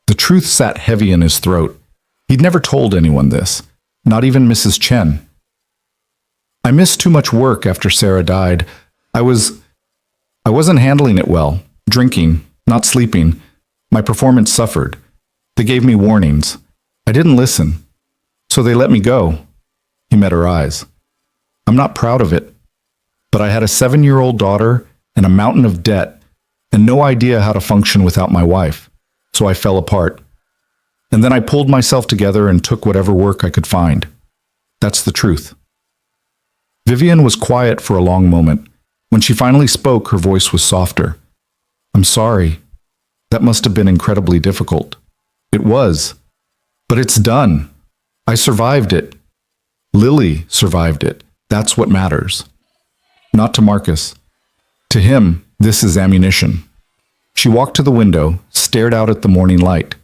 [SPEAKER 1] The truth sat heavy in his throat. He'd never told anyone this, not even Mrs. Chen. I missed too much work after Sarah died. I wasn't handling it well, drinking, not sleeping. My performance suffered. They gave me warnings. I didn't listen. So they let me go. He met her eyes. I'm not proud of it, but I had a 7-year-old daughter and a mountain of debt and no idea how to function without my wife. So I fell apart. And then I pulled myself together and took whatever work I could find. That's the truth. Vivian was quiet for a long moment. When she finally spoke, her voice was softer. I'm sorry. That must have been incredibly difficult. It was. But it's done. I survived it. Lily survived it. That's what matters. Not to Marcus. To him, this is ammunition. She walked to the window, stared out at the morning light.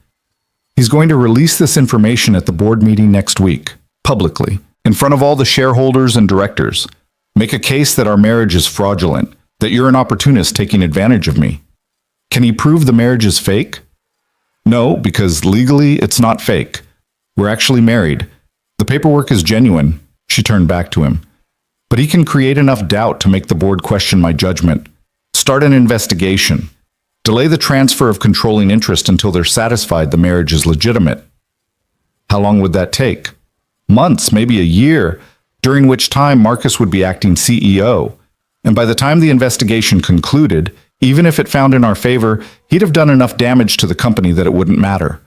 [SPEAKER 1] He's going to release this information at the board meeting next week, publicly, in front of all the shareholders and directors. Make a case that our marriage is fraudulent, that you're an opportunist taking advantage of me. Can he prove the marriage is fake? No, because legally it's not fake. We're actually married. The paperwork is genuine. She turned back to him. But he can create enough doubt to make the board question my judgment. Start an investigation. Delay the transfer of controlling interest until they're satisfied the marriage is legitimate. How long would that take? Months, maybe a year, during which time Marcus would be acting CEO. And by the time the investigation concluded, even if it found in our favor, he'd have done enough damage to the company that it wouldn't matter.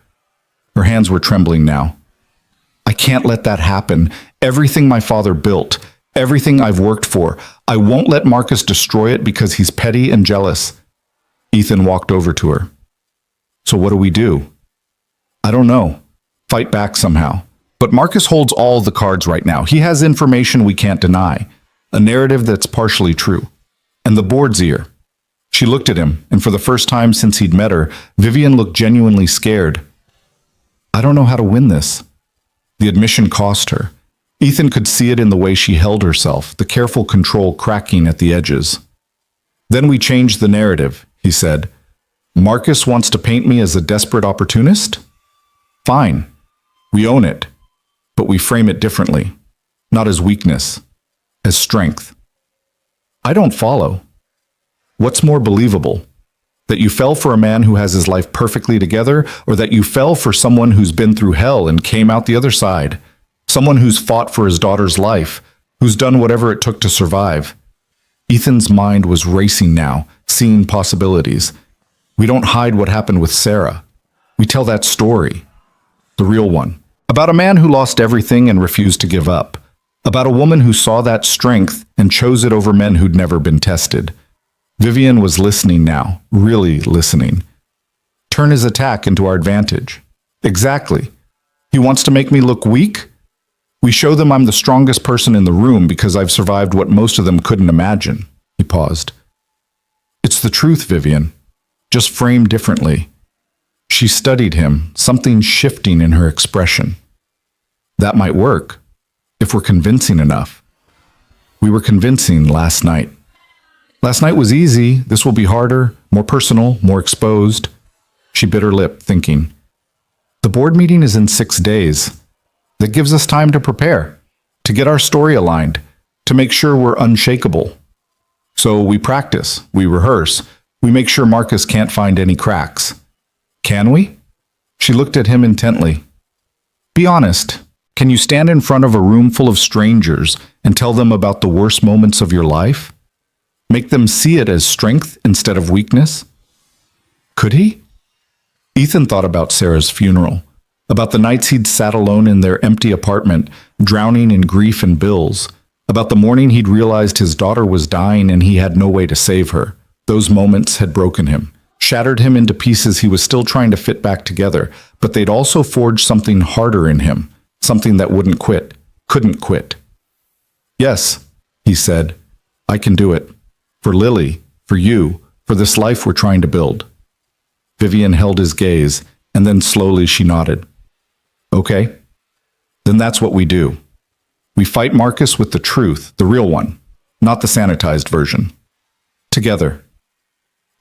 [SPEAKER 1] Her hands were trembling now. I can't let that happen. Everything my father built, everything I've worked for, I won't let Marcus destroy it because he's petty and jealous. Ethan walked over to her. So what do we do? I don't know. Fight back somehow. But Marcus holds all the cards right now. He has information we can't deny, a narrative that's partially true. And the board's ear. She looked at him, and for the first time since he'd met her, Vivian looked genuinely scared. I don't know how to win this. The admission cost her. Ethan could see it in the way she held herself, the careful control cracking at the edges. Then we changed the narrative, he said. Marcus wants to paint me as a desperate opportunist? Fine. We own it. But we frame it differently. Not as weakness, as strength. I don't follow. What's more believable? That you fell for a man who has his life perfectly together, or that you fell for someone who's been through hell and came out the other side? Someone who's fought for his daughter's life, who's done whatever it took to survive. Ethan's mind was racing now, seeing possibilities. We don't hide what happened with Sarah. We tell that story. The real one. About a man who lost everything and refused to give up. About a woman who saw that strength and chose it over men who'd never been tested. Vivian was listening now, really listening. Turn his attack into our advantage. Exactly. He wants to make me look weak? We show them I'm the strongest person in the room because I've survived what most of them couldn't imagine. He paused. It's the truth, Vivian. just framed differently. She studied him, something shifting in her expression. That might work, if we're convincing enough. We were convincing last night. Last night was easy. This will be harder, more personal, more exposed. She bit her lip, thinking. The board meeting is in 6 days. That gives us time to prepare, to get our story aligned, to make sure we're unshakable. So we practice, we rehearse, we make sure Marcus can't find any cracks. Can we? She looked at him intently. Be honest. Can you stand in front of a room full of strangers and tell them about the worst moments of your life? Make them see it as strength instead of weakness? Could he? Ethan thought about Sarah's funeral, about the nights he'd sat alone in their empty apartment, drowning in grief and bills, about the morning he'd realized his daughter was dying and he had no way to save her. Those moments had broken him, shattered him into pieces he was still trying to fit back together, but they'd also forged something harder in him, something that wouldn't quit, couldn't quit. Yes, he said, I can do it. For Lily, for you, for this life we're trying to build. Vivian held his gaze, and then slowly she nodded. Okay, then that's what we do. We fight Marcus with the truth, the real one, not the sanitized version. Together.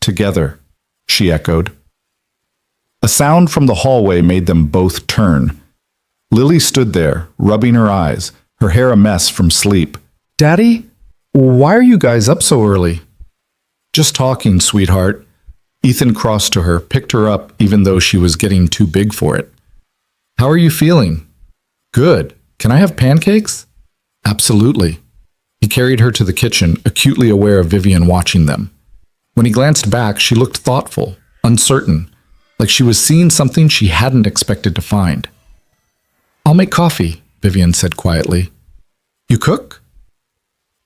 [SPEAKER 1] Together, she echoed. A sound from the hallway made them both turn. Lily stood there, rubbing her eyes, her hair a mess from sleep. Daddy, why are you guys up so early? Just talking, sweetheart. Ethan crossed to her, picked her up even though she was getting too big for it. How are you feeling? Good. Can I have pancakes? Absolutely. He carried her to the kitchen, acutely aware of Vivian watching them. When he glanced back, she looked thoughtful, uncertain, like she was seeing something she hadn't expected to find. I'll make coffee, Vivian said quietly. You cook?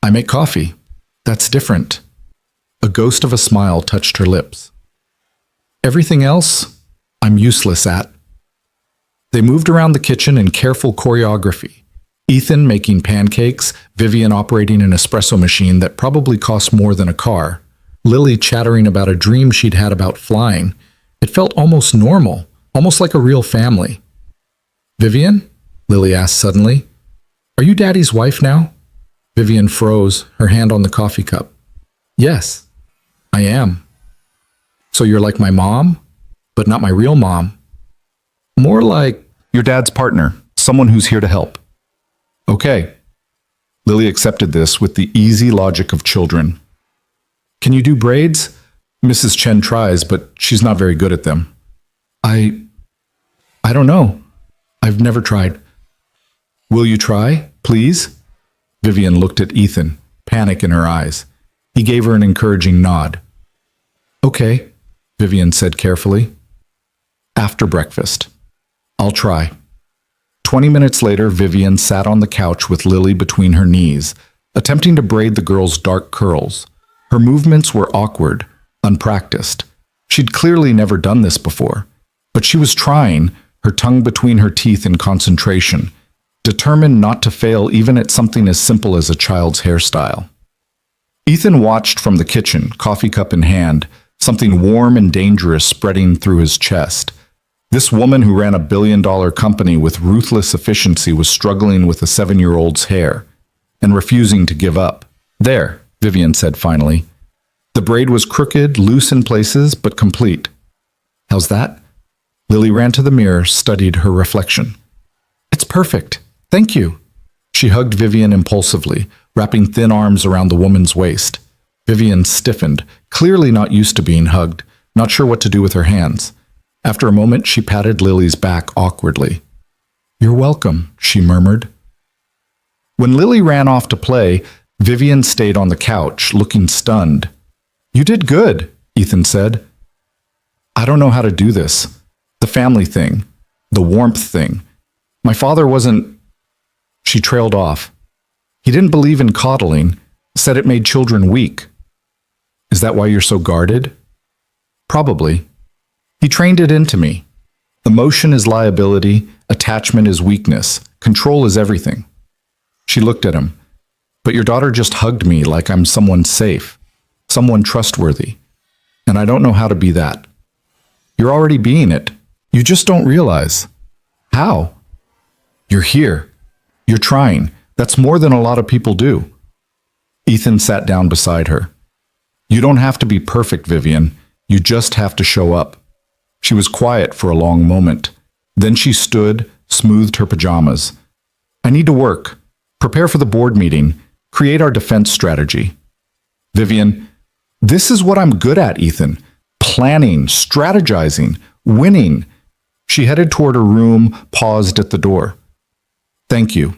[SPEAKER 1] I make coffee. That's different. A ghost of a smile touched her lips. Everything else, I'm useless at. They moved around the kitchen in careful choreography. Ethan making pancakes, Vivian operating an espresso machine that probably cost more than a car, Lily chattering about a dream she'd had about flying. It felt almost normal, almost like a real family. Vivian? Lily asked suddenly. Are you Daddy's wife now? Vivian froze, her hand on the coffee cup. Yes, I am. So you're like my mom, but not my real mom. More like your dad's partner, someone who's here to help. Okay. Lily accepted this with the easy logic of children. Can you do braids? Mrs. Chen tries, but she's not very good at them. I don't know. I've never tried. Will you try, please? Vivian looked at Ethan, panic in her eyes. He gave her an encouraging nod. Okay, Vivian said carefully. After breakfast. I'll try. 20 minutes later, Vivian sat on the couch with Lily between her knees, attempting to braid the girl's dark curls. Her movements were awkward, unpracticed. She'd clearly never done this before, but she was trying, her tongue between her teeth in concentration, determined not to fail even at something as simple as a child's hairstyle. Ethan watched from the kitchen, coffee cup in hand, something warm and dangerous spreading through his chest. This woman who ran a billion-dollar company with ruthless efficiency was struggling with a 7-year-old's hair and refusing to give up. There, Vivian said finally. The braid was crooked, loose in places, but complete. How's that? Lily ran to the mirror, studied her reflection. It's perfect. Thank you. She hugged Vivian impulsively, wrapping thin arms around the woman's waist. Vivian stiffened, clearly not used to being hugged, not sure what to do with her hands. After a moment, she patted Lily's back awkwardly. You're welcome, she murmured. When Lily ran off to play, Vivian stayed on the couch, looking stunned. You did good, Ethan said. I don't know how to do this. The family thing, the warmth thing. My father wasn't... She trailed off. He didn't believe in coddling, said it made children weak. Is that why you're so guarded? Probably. He trained it into me. Emotion is liability, attachment is weakness, control is everything. She looked at him. But your daughter just hugged me like I'm someone safe, someone trustworthy. And I don't know how to be that. You're already being it. You just don't realize. How? You're here. You're trying. That's more than a lot of people do. Ethan sat down beside her. You don't have to be perfect, Vivian. You just have to show up. She was quiet for a long moment. Then she stood, smoothed her pajamas. I need to work. Prepare for the board meeting. Create our defense strategy. Vivian, this is what I'm good at, Ethan. Planning, strategizing, winning. She headed toward her room, paused at the door. Thank you.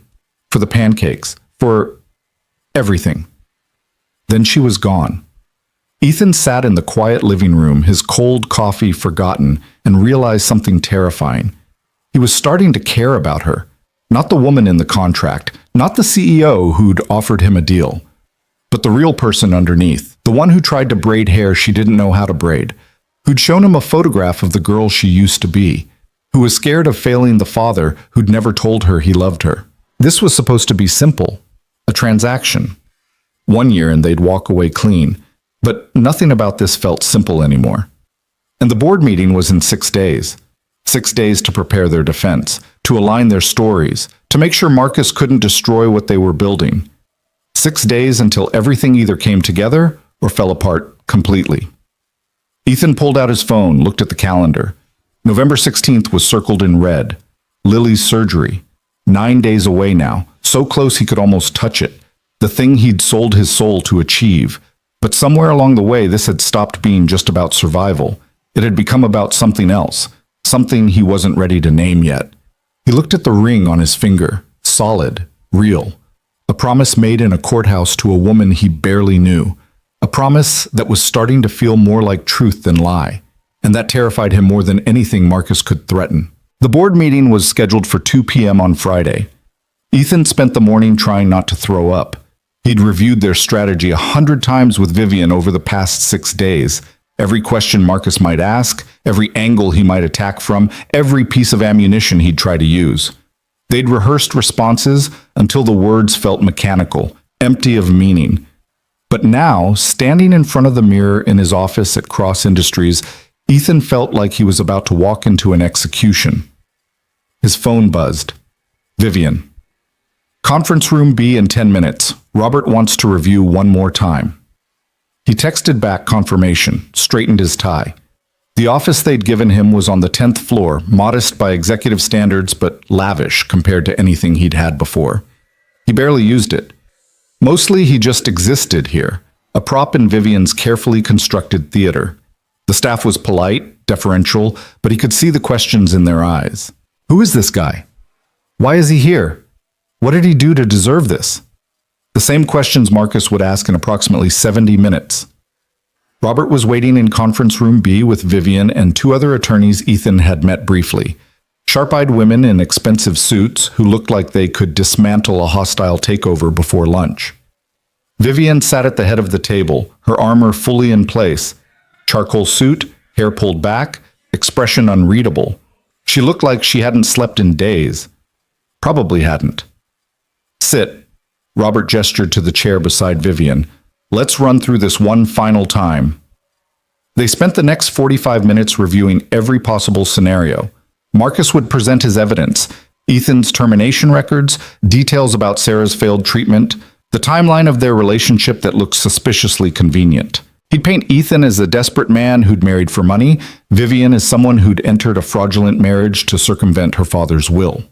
[SPEAKER 1] For the pancakes. For everything. Then she was gone. Ethan sat in the quiet living room, his cold coffee forgotten, and realized something terrifying. He was starting to care about her. Not the woman in the contract, not the CEO who'd offered him a deal, but the real person underneath, the one who tried to braid hair she didn't know how to braid, who'd shown him a photograph of the girl she used to be, who was scared of failing the father who'd never told her he loved her. This was supposed to be simple, a transaction. 1 year and they'd walk away clean. But nothing about this felt simple anymore. And the board meeting was in 6 days. 6 days to prepare their defense, to align their stories, to make sure Marcus couldn't destroy what they were building. 6 days until everything either came together or fell apart completely. Ethan pulled out his phone, looked at the calendar. November 16th was circled in red. Lily's surgery. 9 days away now, so close he could almost touch it. The thing he'd sold his soul to achieve. But somewhere along the way, this had stopped being just about survival. It had become about something else, something he wasn't ready to name yet. He looked at the ring on his finger, solid, real. A promise made in a courthouse to a woman he barely knew. A promise that was starting to feel more like truth than lie. And that terrified him more than anything Marcus could threaten. The board meeting was scheduled for 2 p.m. on Friday. Ethan spent the morning trying not to throw up. He'd reviewed their strategy 100 times with Vivian over the past 6 days. Every question Marcus might ask, every angle he might attack from, every piece of ammunition he'd try to use. They'd rehearsed responses until the words felt mechanical, empty of meaning. But now, standing in front of the mirror in his office at Cross Industries, Ethan felt like he was about to walk into an execution. His phone buzzed. Vivian. Conference room B in 10 minutes. Robert wants to review one more time. He texted back confirmation, straightened his tie. The office they'd given him was on the 10th floor, modest by executive standards, but lavish compared to anything he'd had before. He barely used it. Mostly he just existed here, a prop in Vivian's carefully constructed theater. The staff was polite, deferential, but he could see the questions in their eyes. Who is this guy? Why is he here? What did he do to deserve this? The same questions Marcus would ask in approximately 70 minutes. Robert was waiting in conference room B with Vivian and 2 other attorneys Ethan had met briefly. Sharp-eyed women in expensive suits who looked like they could dismantle a hostile takeover before lunch. Vivian sat at the head of the table, her armor fully in place. Charcoal suit, hair pulled back, expression unreadable. She looked like she hadn't slept in days. Probably hadn't. Sit. Robert gestured to the chair beside Vivian. Let's run through this one final time. They spent the next 45 minutes reviewing every possible scenario. Marcus would present his evidence, Ethan's termination records, details about Sarah's failed treatment, the timeline of their relationship that looked suspiciously convenient. He'd paint Ethan as a desperate man who'd married for money, Vivian as someone who'd entered a fraudulent marriage to circumvent her father's will.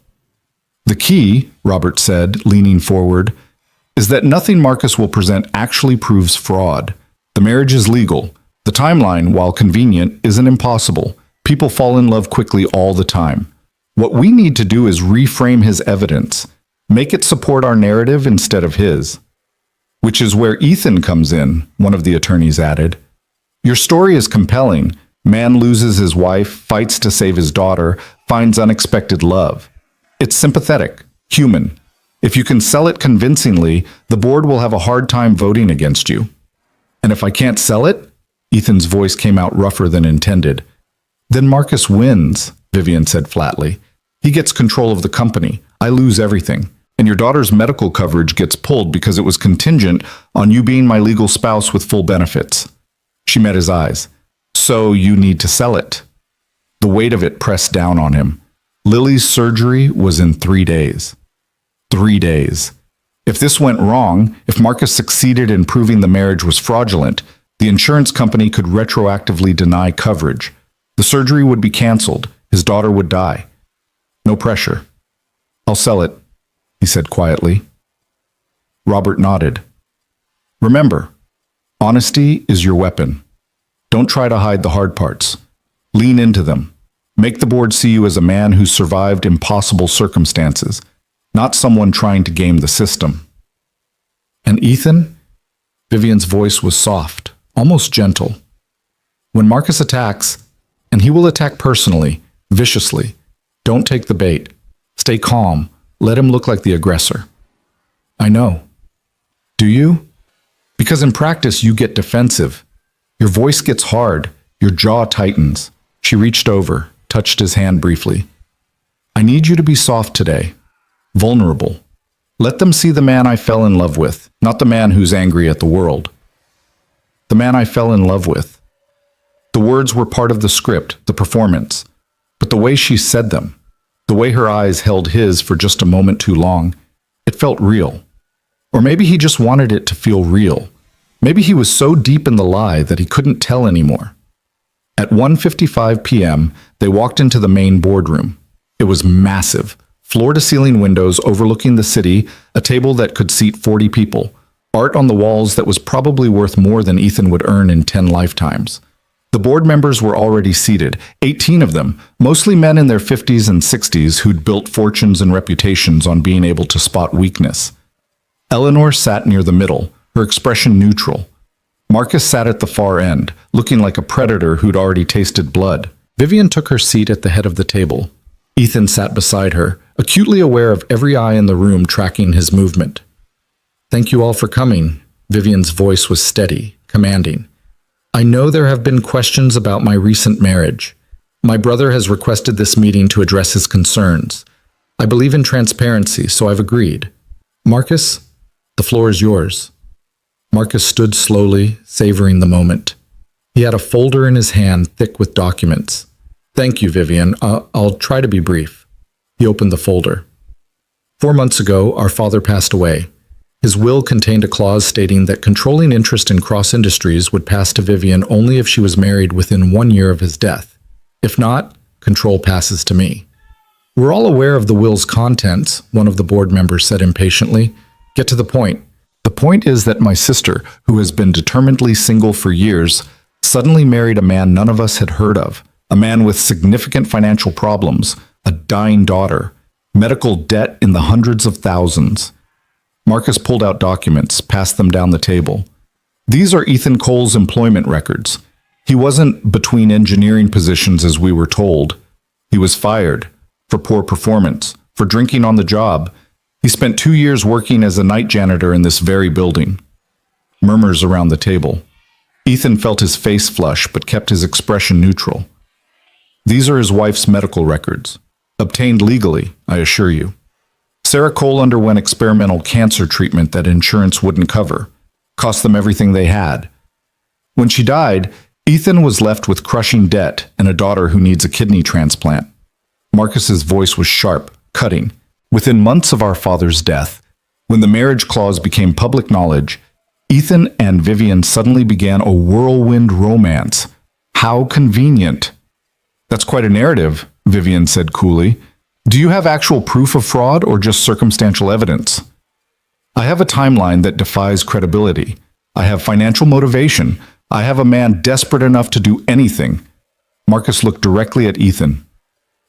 [SPEAKER 1] The key, Robert said, leaning forward, is that nothing Marcus will present actually proves fraud. The marriage is legal. The timeline, while convenient, isn't impossible. People fall in love quickly all the time. What we need to do is reframe his evidence, make it support our narrative instead of his. Which is where Ethan comes in, one of the attorneys added. Your story is compelling. Man loses his wife, fights to save his daughter, finds unexpected love. It's sympathetic, human. If you can sell it convincingly, the board will have a hard time voting against you. And if I can't sell it? Ethan's voice came out rougher than intended. Then Marcus wins, Vivian said flatly. He gets control of the company. I lose everything. And your daughter's medical coverage gets pulled because it was contingent on you being my legal spouse with full benefits. She met his eyes. So you need to sell it. The weight of it pressed down on him. Lily's surgery was in 3 days. 3 days. If this went wrong, if Marcus succeeded in proving the marriage was fraudulent, the insurance company could retroactively deny coverage. The surgery would be canceled. His daughter would die. No pressure. I'll sell it, he said quietly. Robert nodded. Remember, honesty is your weapon. Don't try to hide the hard parts. Lean into them. Make the board see you as a man who survived impossible circumstances, not someone trying to game the system. And Ethan? Vivian's voice was soft, almost gentle. When Marcus attacks, and he will attack personally, viciously, don't take the bait. Stay calm. Let him look like the aggressor. I know. Do you? Because in practice you get defensive. Your voice gets hard. Your jaw tightens. She reached over, touched his hand briefly. I need you to be soft today. Vulnerable. Let them see the man I fell in love with, not the man who's angry at the world. The man I fell in love with. The words were part of the script, the performance. But the way she said them, the way her eyes held his for just a moment too long, it felt real. Or maybe he just wanted it to feel real. Maybe he was so deep in the lie that he couldn't tell anymore. At 1:55 p.m., they walked into the main boardroom. It was massive, floor-to-ceiling windows overlooking the city, a table that could seat 40 people, art on the walls that was probably worth more than Ethan would earn in 10 lifetimes. The board members were already seated, 18 of them, mostly men in their 50s and 60s who'd built fortunes and reputations on being able to spot weakness. Eleanor sat near the middle, her expression neutral. Marcus sat at the far end, looking like a predator who'd already tasted blood. Vivian took her seat at the head of the table. Ethan sat beside her, acutely aware of every eye in the room tracking his movement. Thank you all for coming. Vivian's voice was steady, commanding. I know there have been questions about my recent marriage. My brother has requested this meeting to address his concerns. I believe in transparency, so I've agreed. Marcus, the floor is yours. Marcus stood slowly, savoring the moment. He had a folder in his hand thick with documents. Thank you, Vivian. I'll try to be brief. He opened the folder. 4 months ago, our father passed away. His will contained a clause stating that controlling interest in Cross Industries would pass to Vivian only if she was married within 1 year of his death. If not, control passes to me. We're all aware of the will's contents, one of the board members said impatiently. Get to the point. The point is that my sister, who has been determinedly single for years, suddenly married a man none of us had heard of, a man with significant financial problems, a dying daughter, medical debt in the hundreds of thousands. Marcus pulled out documents, passed them down the table. These are Ethan Cole's employment records. He wasn't between engineering positions as we were told. He was fired for poor performance, for drinking on the job. He spent 2 years working as a night janitor in this very building. Murmurs around the table. Ethan felt his face flush but kept his expression neutral. These are his wife's medical records. Obtained legally, I assure you. Sarah Cole underwent experimental cancer treatment that insurance wouldn't cover. Cost them everything they had. When she died, Ethan was left with crushing debt and a daughter who needs a kidney transplant. Marcus's voice was sharp, cutting. Within months of our father's death, when the marriage clause became public knowledge, Ethan and Vivian suddenly began a whirlwind romance. How convenient. That's quite a narrative, Vivian said coolly. Do you have actual proof of fraud or just circumstantial evidence? I have a timeline that defies credibility. I have financial motivation. I have a man desperate enough to do anything. Marcus looked directly at Ethan.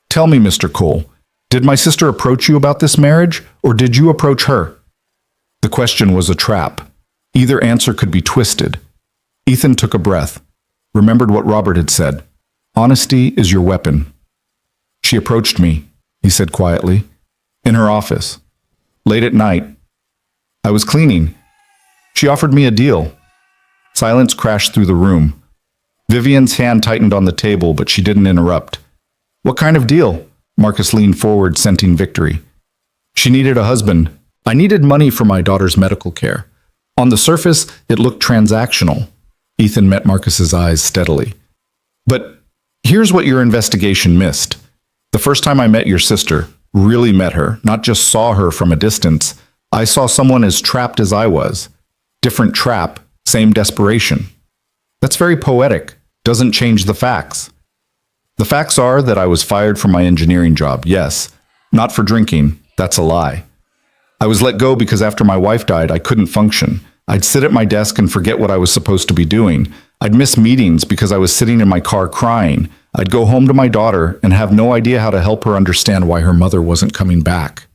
[SPEAKER 1] Tell me, Mr. Cole, did my sister approach you about this marriage, or did you approach her? The question was a trap. Either answer could be twisted. Ethan took a breath, remembered what Robert had said. Honesty is your weapon. She approached me, he said quietly, in her office, late at night. I was cleaning. She offered me a deal. Silence crashed through the room. Vivian's hand tightened on the table, but she didn't interrupt. What kind of deal? Marcus leaned forward, scenting victory. She needed a husband. I needed money for my daughter's medical care. On the surface, it looked transactional. Ethan met Marcus's eyes steadily. But here's what your investigation missed. The first time I met your sister, really met her, not just saw her from a distance, I saw someone as trapped as I was. Different trap, same desperation. That's very poetic, doesn't change the facts. The facts are that I was fired from my engineering job, yes. Not for drinking, that's a lie. I was let go because after my wife died, I couldn't function. I'd sit at my desk and forget what I was supposed to be doing. I'd miss meetings because I was sitting in my car crying. I'd go home to my daughter and have no idea how to help her understand why her mother wasn't coming back.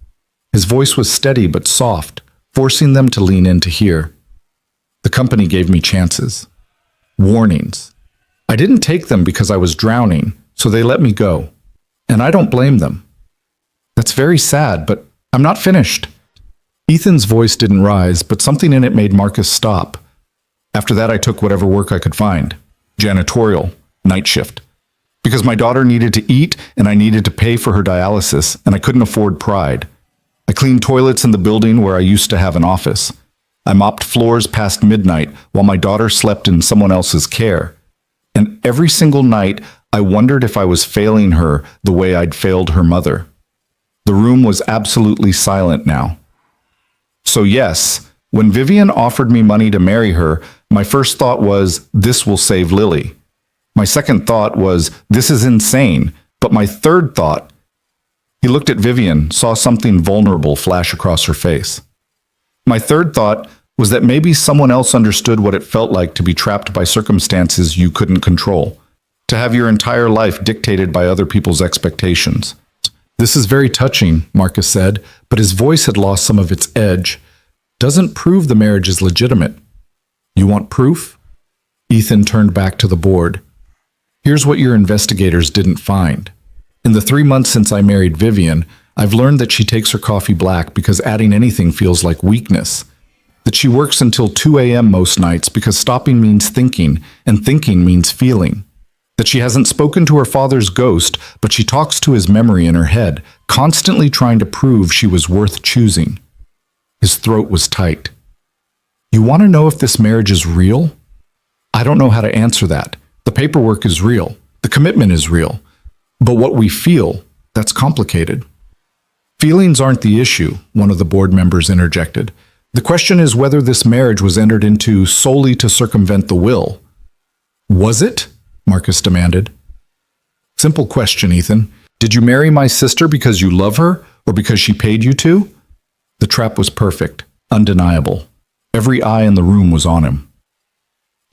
[SPEAKER 1] His voice was steady but soft, forcing them to lean in to hear. The company gave me chances. Warnings. I didn't take them because I was drowning, so they let me go. And I don't blame them. That's very sad, but I'm not finished. Ethan's voice didn't rise, but something in it made Marcus stop. After that, I took whatever work I could find. Janitorial, night shift. Because my daughter needed to eat and I needed to pay for her dialysis, and I couldn't afford pride. I cleaned toilets in the building where I used to have an office. I mopped floors past midnight while my daughter slept in someone else's care. And every single night, I wondered if I was failing her the way I'd failed her mother. The room was absolutely silent now. So yes, when Vivian offered me money to marry her, my first thought was, this will save Lily. My second thought was, this is insane. But my third thought, he looked at Vivian, saw something vulnerable flash across her face. My third thought was that maybe someone else understood what it felt like to be trapped by circumstances you couldn't control, to have your entire life dictated by other people's expectations. This is very touching, Marcus said, but his voice had lost some of its edge. Doesn't prove the marriage is legitimate. You want proof? Ethan turned back to the board. Here's what your investigators didn't find. In the 3 months since I married Vivian, I've learned that she takes her coffee black because adding anything feels like weakness. That she works until 2 a.m. most nights because stopping means thinking, and thinking means feeling. That she hasn't spoken to her father's ghost, but she talks to his memory in her head, constantly trying to prove she was worth choosing. His throat was tight. You want to know if this marriage is real? I don't know how to answer that. The paperwork is real. The commitment is real. But what we feel, that's complicated. Feelings aren't the issue, one of the board members interjected. The question is whether this marriage was entered into solely to circumvent the will. Was it? Marcus demanded. Simple question, Ethan. Did you marry my sister because you love her or because she paid you to? The trap was perfect, undeniable. Every eye in the room was on him.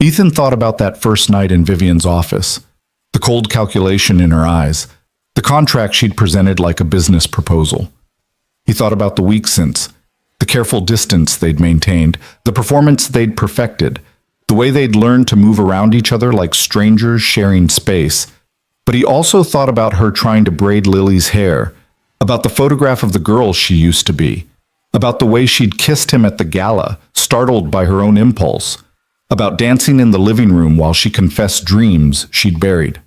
[SPEAKER 1] Ethan thought about that first night in Vivian's office, the cold calculation in her eyes, the contract she'd presented like a business proposal. He thought about the week since, the careful distance they'd maintained, the performance they'd perfected, the way they'd learned to move around each other like strangers sharing space. But he also thought about her trying to braid Lily's hair, about the photograph of the girl she used to be, about the way she'd kissed him at the gala, startled by her own impulse, about dancing in the living room while she confessed dreams she'd buried.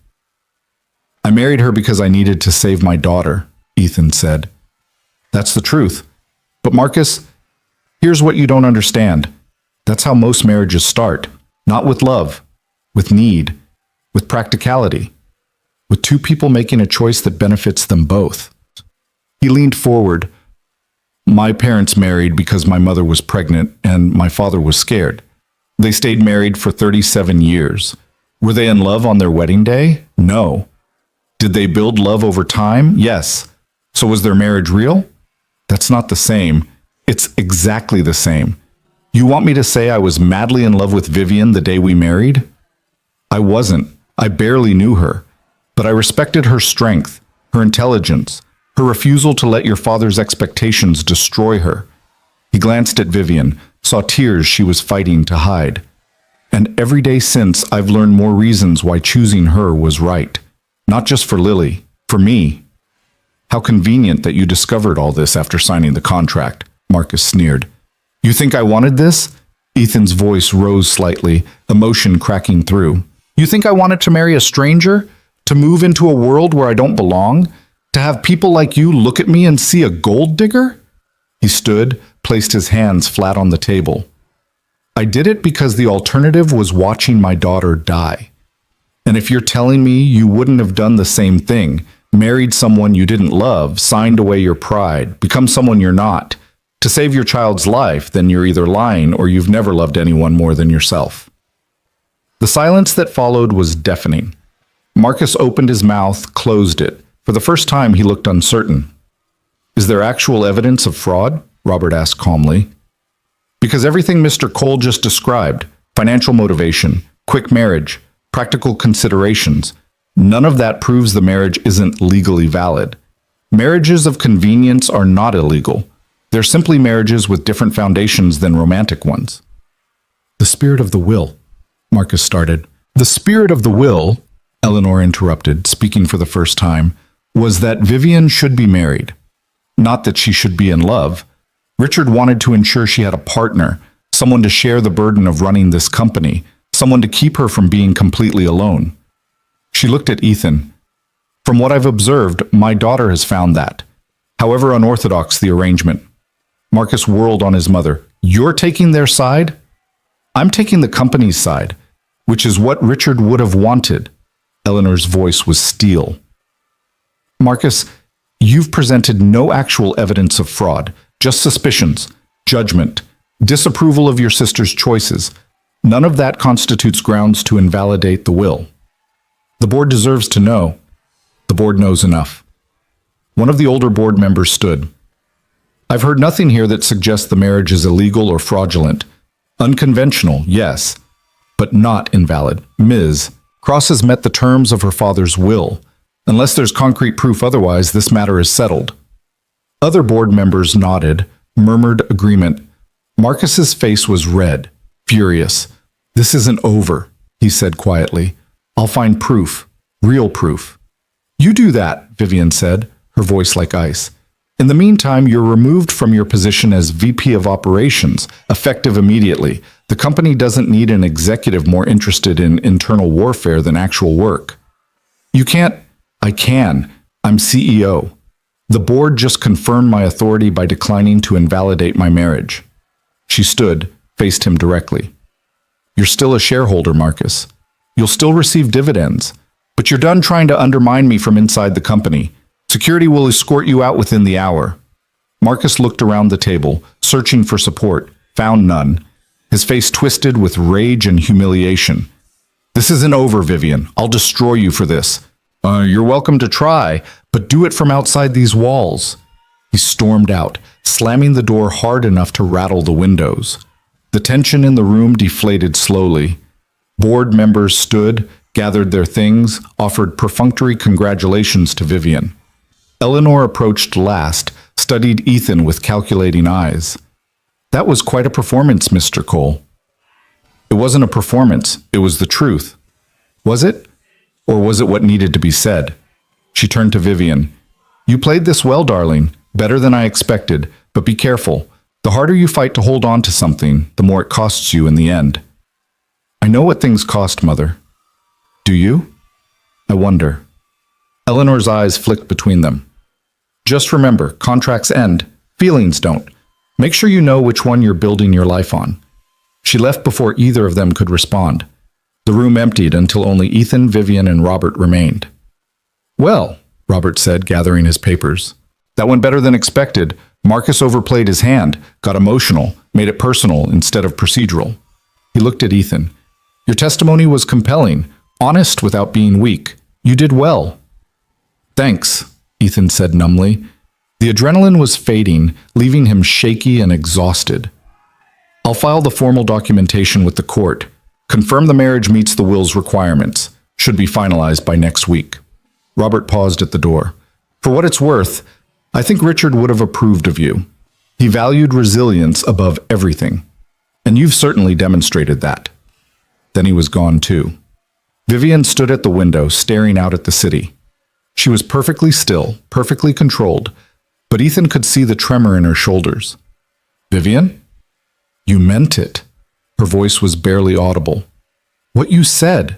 [SPEAKER 1] I married her because I needed to save my daughter, Ethan said. That's the truth. But Marcus, here's what you don't understand. That's how most marriages start. Not with love, with need, with practicality, with two people making a choice that benefits them both. He leaned forward. My parents married because my mother was pregnant and my father was scared. They stayed married for 37 years. Were they in love on their wedding day? No. Did they build love over time? Yes. So was their marriage real? That's not the same. It's exactly the same. You want me to say I was madly in love with Vivian the day we married? I wasn't. I barely knew her. But I respected her strength, her intelligence, her refusal to let your father's expectations destroy her. He glanced at Vivian, saw tears she was fighting to hide. And every day since, I've learned more reasons why choosing her was right. Not just for Lily, for me. How convenient that you discovered all this after signing the contract, Marcus sneered. You think I wanted this? Ethan's voice rose slightly, emotion cracking through. You think I wanted to marry a stranger? To move into a world where I don't belong? To have people like you look at me and see a gold digger? He stood, placed his hands flat on the table. I did it because the alternative was watching my daughter die. And if you're telling me you wouldn't have done the same thing, married someone you didn't love, signed away your pride, become someone you're not, to save your child's life, then you're either lying or you've never loved anyone more than yourself. The silence that followed was deafening. Marcus opened his mouth, closed it. For the first time, he looked uncertain. Is there actual evidence of fraud? Robert asked calmly. Because everything Mr. Cole just described, financial motivation, quick marriage, practical considerations, none of that proves the marriage isn't legally valid. Marriages of convenience are not illegal. They're simply marriages with different foundations than romantic ones. The spirit of the will, Marcus started. The spirit of the will, Eleanor interrupted, speaking for the first time, was that Vivian should be married. Not that she should be in love. Richard wanted to ensure she had a partner, someone to share the burden of running this company, someone to keep her from being completely alone. She looked at Ethan. From what I've observed, my daughter has found that. However unorthodox the arrangement. Marcus whirled on his mother. You're taking their side? I'm taking the company's side, which is what Richard would have wanted. Eleanor's voice was steel. Marcus, you've presented no actual evidence of fraud, just suspicions, judgment, disapproval of your sister's choices. None of that constitutes grounds to invalidate the will. The board deserves to know. The board knows enough. One of the older board members stood. I've heard nothing here that suggests the marriage is illegal or fraudulent. Unconventional, yes, but not invalid. Ms. Cross has met the terms of her father's will. Unless there's concrete proof otherwise, this matter is settled. Other board members nodded, murmured agreement. Marcus's face was red, furious. This isn't over, he said quietly. I'll find proof, real proof. You do that, Vivian said, her voice like ice. In the meantime, you're removed from your position as VP of Operations, effective immediately. The company doesn't need an executive more interested in internal warfare than actual work. You can't. I can. I'm CEO. The board just confirmed my authority by declining to invalidate my marriage. She stood, faced him directly. You're still a shareholder, Marcus. You'll still receive dividends, but you're done trying to undermine me from inside the company. Security will escort you out within the hour. Marcus looked around the table, searching for support, found none. His face twisted with rage and humiliation. This isn't over, Vivian. I'll destroy you for this. You're welcome to try, but do it from outside these walls. He stormed out, slamming the door hard enough to rattle the windows. The tension in the room deflated slowly. Board members stood, gathered their things, offered perfunctory congratulations to Vivian. Eleanor approached last, studied Ethan with calculating eyes. That was quite a performance, Mr. Cole. It wasn't a performance, it was the truth. Was it? Or was it what needed to be said? She turned to Vivian. You played this well, darling, better than I expected, but be careful. The harder you fight to hold on to something, the more it costs you in the end. I know what things cost, Mother. Do you? I wonder. Eleanor's eyes flicked between them. Just remember, contracts end, feelings don't. Make sure you know which one you're building your life on. She left before either of them could respond. The room emptied until only Ethan, Vivian, and Robert remained. Well, Robert said, gathering his papers. That went better than expected. Marcus overplayed his hand, got emotional, made it personal instead of procedural. He looked at Ethan. Your testimony was compelling, honest without being weak. You did well. Thanks, Ethan said numbly. The adrenaline was fading, leaving him shaky and exhausted. I'll file the formal documentation with the court. Confirm the marriage meets the will's requirements. Should be finalized by next week. Robert paused at the door. For what it's worth, I think Richard would have approved of you. He valued resilience above everything. And you've certainly demonstrated that. Then he was gone too. Vivian stood at the window, staring out at the city. She was perfectly still, perfectly controlled, but Ethan could see the tremor in her shoulders. Vivian? You meant it. Her voice was barely audible. What you said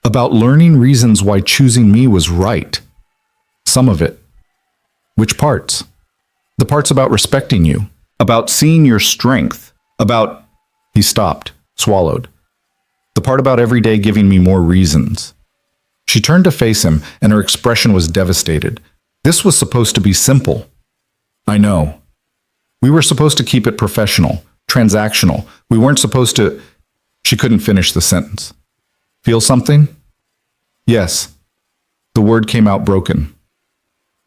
[SPEAKER 1] about learning reasons why choosing me was right. Some of it. Which parts? The parts about respecting you, about seeing your strength, about... He stopped, swallowed. The part about every day giving me more reasons. She turned to face him, and her expression was devastated. This was supposed to be simple. I know. We were supposed to keep it professional, transactional. We weren't supposed to... She couldn't finish the sentence. Feel something? Yes. The word came out broken.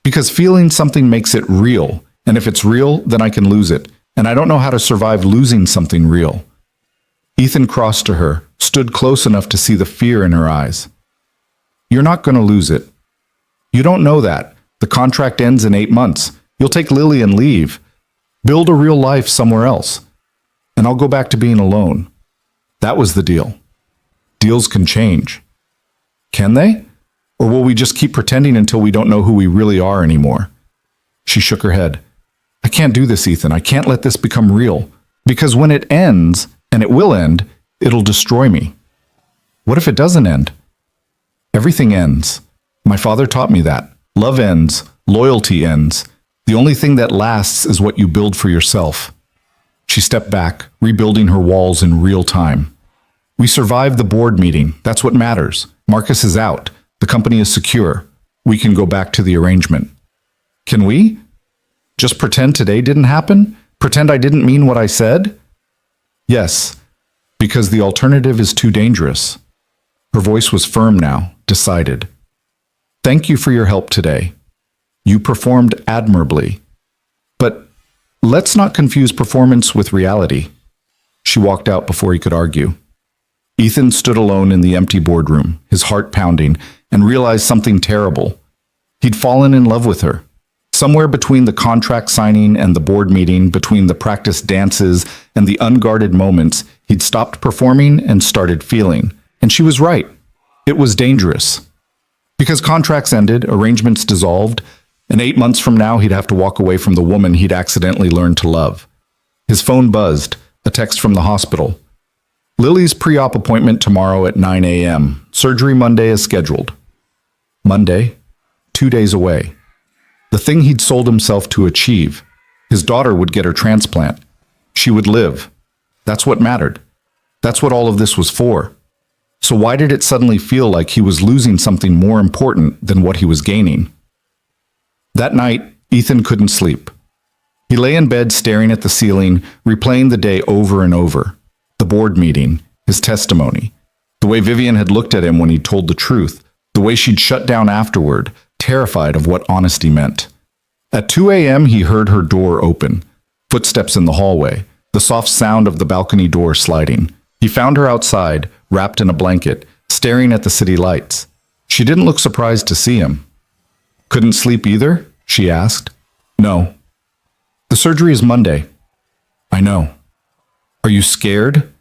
[SPEAKER 1] Because feeling something makes it real, and if it's real, then I can lose it, and I don't know how to survive losing something real. Ethan crossed to her, stood close enough to see the fear in her eyes. You're not going to lose it. You don't know that. The contract ends in 8 months. You'll take Lily and leave. Build a real life somewhere else. And I'll go back to being alone. That was the deal. Deals can change. Can they? Or will we just keep pretending until we don't know who we really are anymore? She shook her head. I can't do this, Ethan. I can't let this become real. Because when it ends, and it will end, it'll destroy me. What if it doesn't end? Everything ends. My father taught me that. Love ends. Loyalty ends. The only thing that lasts is what you build for yourself. She stepped back, rebuilding her walls in real time. We survived the board meeting. That's what matters. Marcus is out. The company is secure. We can go back to the arrangement. Can we? Just pretend today didn't happen? Pretend I didn't mean what I said? Yes, because the alternative is too dangerous. Her voice was firm now, decided. Thank you for your help today. You performed admirably. But let's not confuse performance with reality. She walked out before he could argue. Ethan stood alone in the empty boardroom, his heart pounding, and realized something terrible. He'd fallen in love with her. Somewhere between the contract signing and the board meeting, between the practice dances and the unguarded moments, he'd stopped performing and started feeling. And she was right. It was dangerous. Because contracts ended, arrangements dissolved, and 8 months from now he'd have to walk away from the woman he'd accidentally learned to love. His phone buzzed, a text from the hospital. Lily's pre-op appointment tomorrow at 9 a.m. Surgery Monday as scheduled. Monday, 2 days away. The thing he'd sold himself to achieve. His daughter would get her transplant. She would live. That's what mattered. That's what all of this was for. So why did it suddenly feel like he was losing something more important than what he was gaining? That night, Ethan couldn't sleep. He lay in bed staring at the ceiling, replaying the day over and over. The board meeting, his testimony, the way Vivian had looked at him when he told the truth, the way she'd shut down afterward, terrified of what honesty meant. At 2 a.m., he heard her door open, footsteps in the hallway, the soft sound of the balcony door sliding. He found her outside, wrapped in a blanket, staring at the city lights. She didn't look surprised to see him. Couldn't sleep either? She asked. No. The surgery is Monday. I know. Are you scared?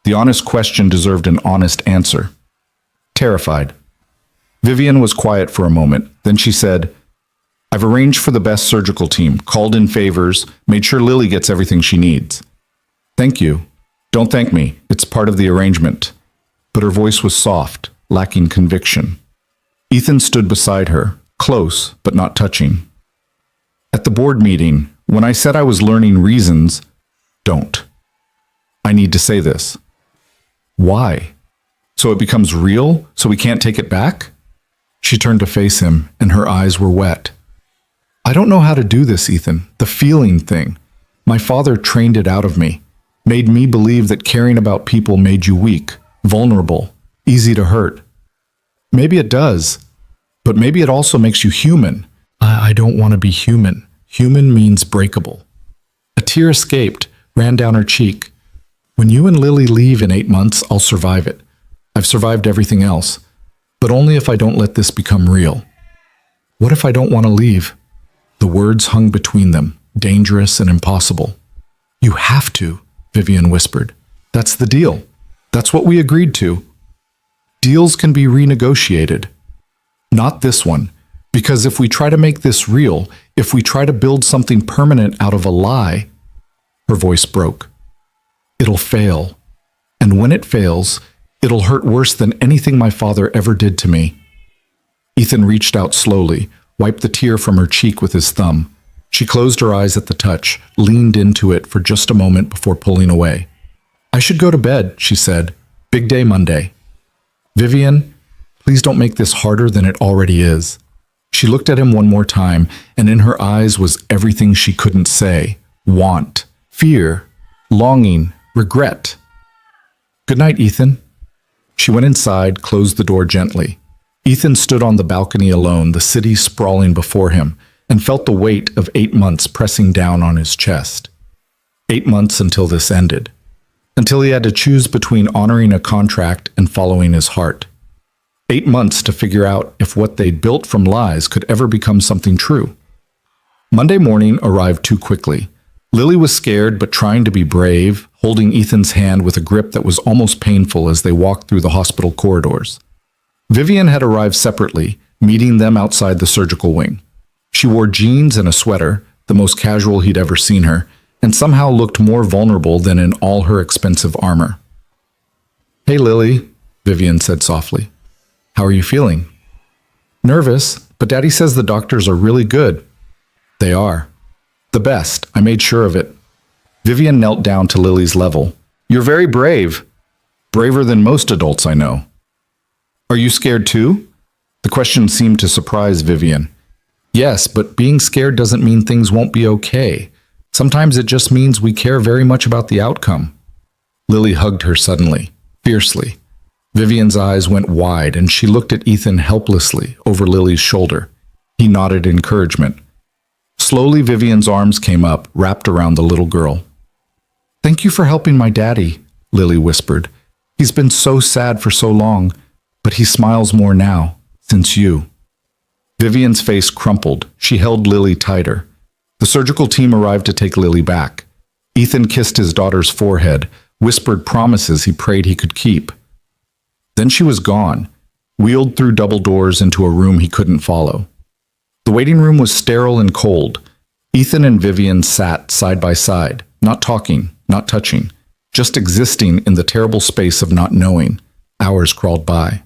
[SPEAKER 1] The honest question deserved an honest answer. Terrified. Vivian was quiet for a moment. Then she said, I've arranged for the best surgical team, called in favors, made sure Lily gets everything she needs. Thank you. Don't thank me. It's part of the arrangement. But her voice was soft, lacking conviction. Ethan stood beside her, close but not touching. At the board meeting, when I said I was learning reasons, don't. I need to say this. Why? So it becomes real, so we can't take it back? She turned to face him, and her eyes were wet. I don't know how to do this, Ethan. The feeling thing. My father trained it out of me. Made me believe that caring about people made you weak, vulnerable, easy to hurt. Maybe it does, but maybe it also makes you human. I don't want to be human. Human means breakable. A tear escaped, ran down her cheek. When you and Lily leave in 8 months, I'll survive it. I've survived everything else, but only if I don't let this become real. What if I don't want to leave? The words hung between them, dangerous and impossible. You have to, Vivian whispered. That's the deal. That's what we agreed to. Deals can be renegotiated. Not this one, because if we try to make this real, if we try to build something permanent out of a lie, her voice broke. It'll fail. And when it fails, it'll hurt worse than anything my father ever did to me. Ethan reached out slowly, wiped the tear from her cheek with his thumb. She closed her eyes at the touch, leaned into it for just a moment before pulling away. I should go to bed, she said. Big day Monday. Vivian, Please don't make this harder than it already is. She looked at him one more time, and in her eyes was everything she couldn't say. Want, fear, longing, regret. Good night, Ethan. She went inside, closed the door gently. Ethan stood on the balcony alone, the city sprawling before him, and felt the weight of 8 months pressing down on his chest. 8 months until this ended. Until he had to choose between honoring a contract and following his heart. 8 months to figure out if what they'd built from lies could ever become something true. Monday morning arrived too quickly. Lily was scared but trying to be brave, holding Ethan's hand with a grip that was almost painful as they walked through the hospital corridors. Vivian had arrived separately, meeting them outside the surgical wing. She wore jeans and a sweater, the most casual he'd ever seen her, and somehow looked more vulnerable than in all her expensive armor. "Hey, Lily," Vivian said softly. "How are you feeling?" "Nervous, but Daddy says the doctors are really good." "They are. The best. I made sure of it." Vivian knelt down to Lily's level. "You're very brave. Braver than most adults I know." "Are you scared too?" The question seemed to surprise Vivian. "Yes, but being scared doesn't mean things won't be okay. Sometimes it just means we care very much about the outcome." Lily hugged her suddenly, fiercely. Vivian's eyes went wide and she looked at Ethan helplessly over Lily's shoulder. He nodded encouragement. Slowly, Vivian's arms came up, wrapped around the little girl. "Thank you for helping my daddy," Lily whispered. "He's been so sad for so long, but he smiles more now, since you." Vivian's face crumpled. She held Lily tighter. The surgical team arrived to take Lily back. Ethan kissed his daughter's forehead, whispered promises he prayed he could keep. Then she was gone, wheeled through double doors into a room he couldn't follow. The waiting room was sterile and cold. Ethan and Vivian sat side by side, not talking, not touching, just existing in the terrible space of not knowing. Hours crawled by.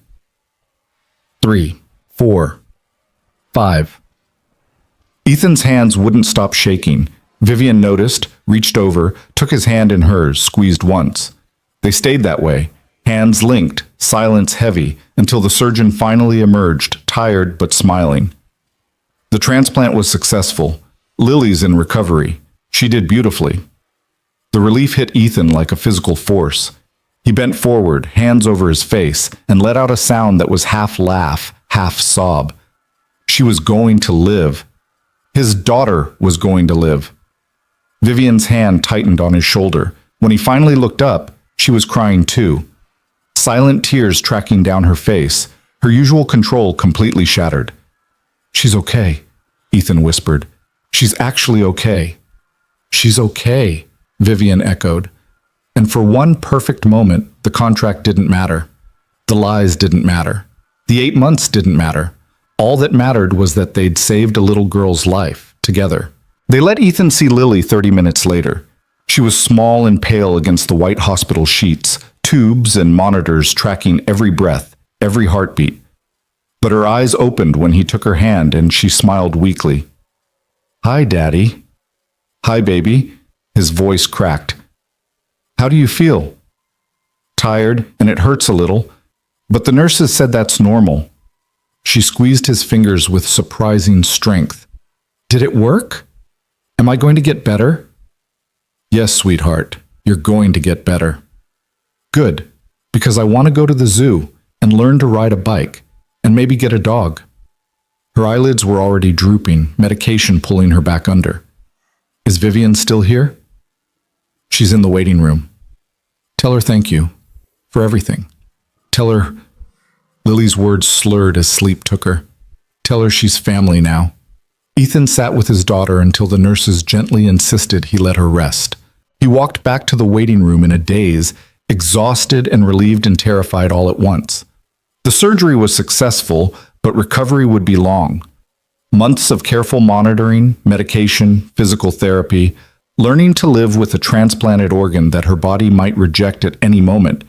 [SPEAKER 1] 3, 4, 5. Ethan's hands wouldn't stop shaking. Vivian noticed, reached over, took his hand in hers, squeezed once. They stayed that way, hands linked, silence heavy, until the surgeon finally emerged, tired but smiling. The transplant was successful. Lily's in recovery. She did beautifully. The relief hit Ethan like a physical force. He bent forward, hands over his face, and let out a sound that was half laugh, half sob. She was going to live. His daughter was going to live. Vivian's hand tightened on his shoulder. When he finally looked up, she was crying too. Silent tears tracking down her face, her usual control completely shattered. "She's okay," Ethan whispered. "She's actually okay." "She's okay," Vivian echoed. And for one perfect moment, the contract didn't matter. The lies didn't matter. The 8 months didn't matter. All that mattered was that they'd saved a little girl's life, together. They let Ethan see Lily 30 minutes later. She was small and pale against the white hospital sheets, tubes and monitors tracking every breath, every heartbeat. But her eyes opened when he took her hand and she smiled weakly. "Hi, Daddy." "Hi, baby." His voice cracked. "How do you feel?" "Tired, and it hurts a little, but the nurses said that's normal." She squeezed his fingers with surprising strength. "Did it work? Am I going to get better?" "Yes, sweetheart, you're going to get better." "Good, because I want to go to the zoo and learn to ride a bike and maybe get a dog." Her eyelids were already drooping, medication pulling her back under. "Is Vivian still here?" "She's in the waiting room." "Tell her thank you for everything. Tell her..." Lily's words slurred as sleep took her. "Tell her she's family now." Ethan sat with his daughter until the nurses gently insisted he let her rest. He walked back to the waiting room in a daze, exhausted and relieved and terrified all at once. The surgery was successful, but recovery would be long. Months of careful monitoring, medication, physical therapy, learning to live with a transplanted organ that her body might reject at any moment.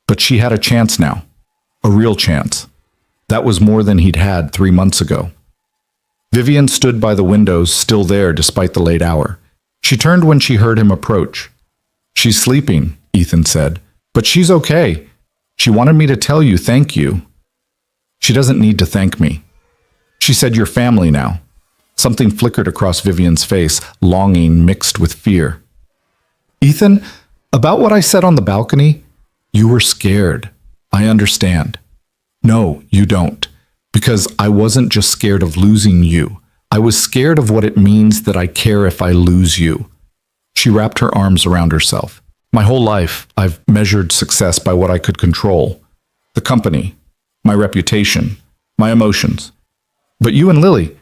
[SPEAKER 1] But she had a chance now. A real chance. That was more than he'd had 3 months ago. Vivian stood by the windows, still there despite the late hour. She turned when she heard him approach. "She's sleeping," Ethan said, "but she's okay. She wanted me to tell you thank you." She doesn't need to thank me. She said, "You're family now." Something flickered across Vivian's face, longing mixed with fear. "Ethan, about what I said on the balcony, you were scared. I understand." "No, you don't. Because I wasn't just scared of losing you. I was scared of what it means that I care if I lose you." She wrapped her arms around herself. "My whole life, I've measured success by what I could control. The company, my reputation, my emotions. But you and Lily,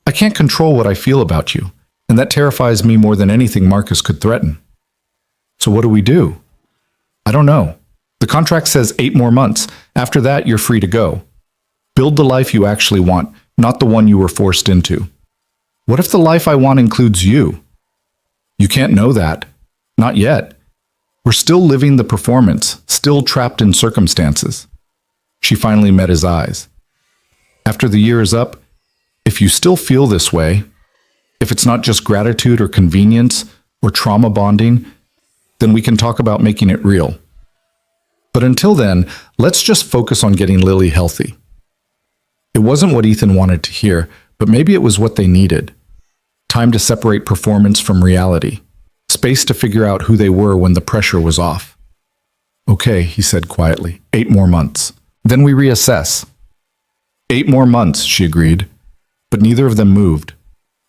[SPEAKER 1] I can't control what I feel about you, and that terrifies me more than anything Marcus could threaten. So what do we do?" "I don't know. The contract says 8 more months. After that, you're free to go. Build the life you actually want, not the one you were forced into." "What if the life I want includes you?" "You can't know that. Not yet. We're still living the performance, still trapped in circumstances." She finally met his eyes. "After the year is up, if you still feel this way, if it's not just gratitude or convenience or trauma bonding, then we can talk about making it real. But until then, let's just focus on getting Lily healthy." It wasn't what Ethan wanted to hear, but maybe it was what they needed. Time to separate performance from reality. Space to figure out who they were when the pressure was off. "Okay," he said quietly. 8 more months. Then we reassess." 8 more months, she agreed. But neither of them moved.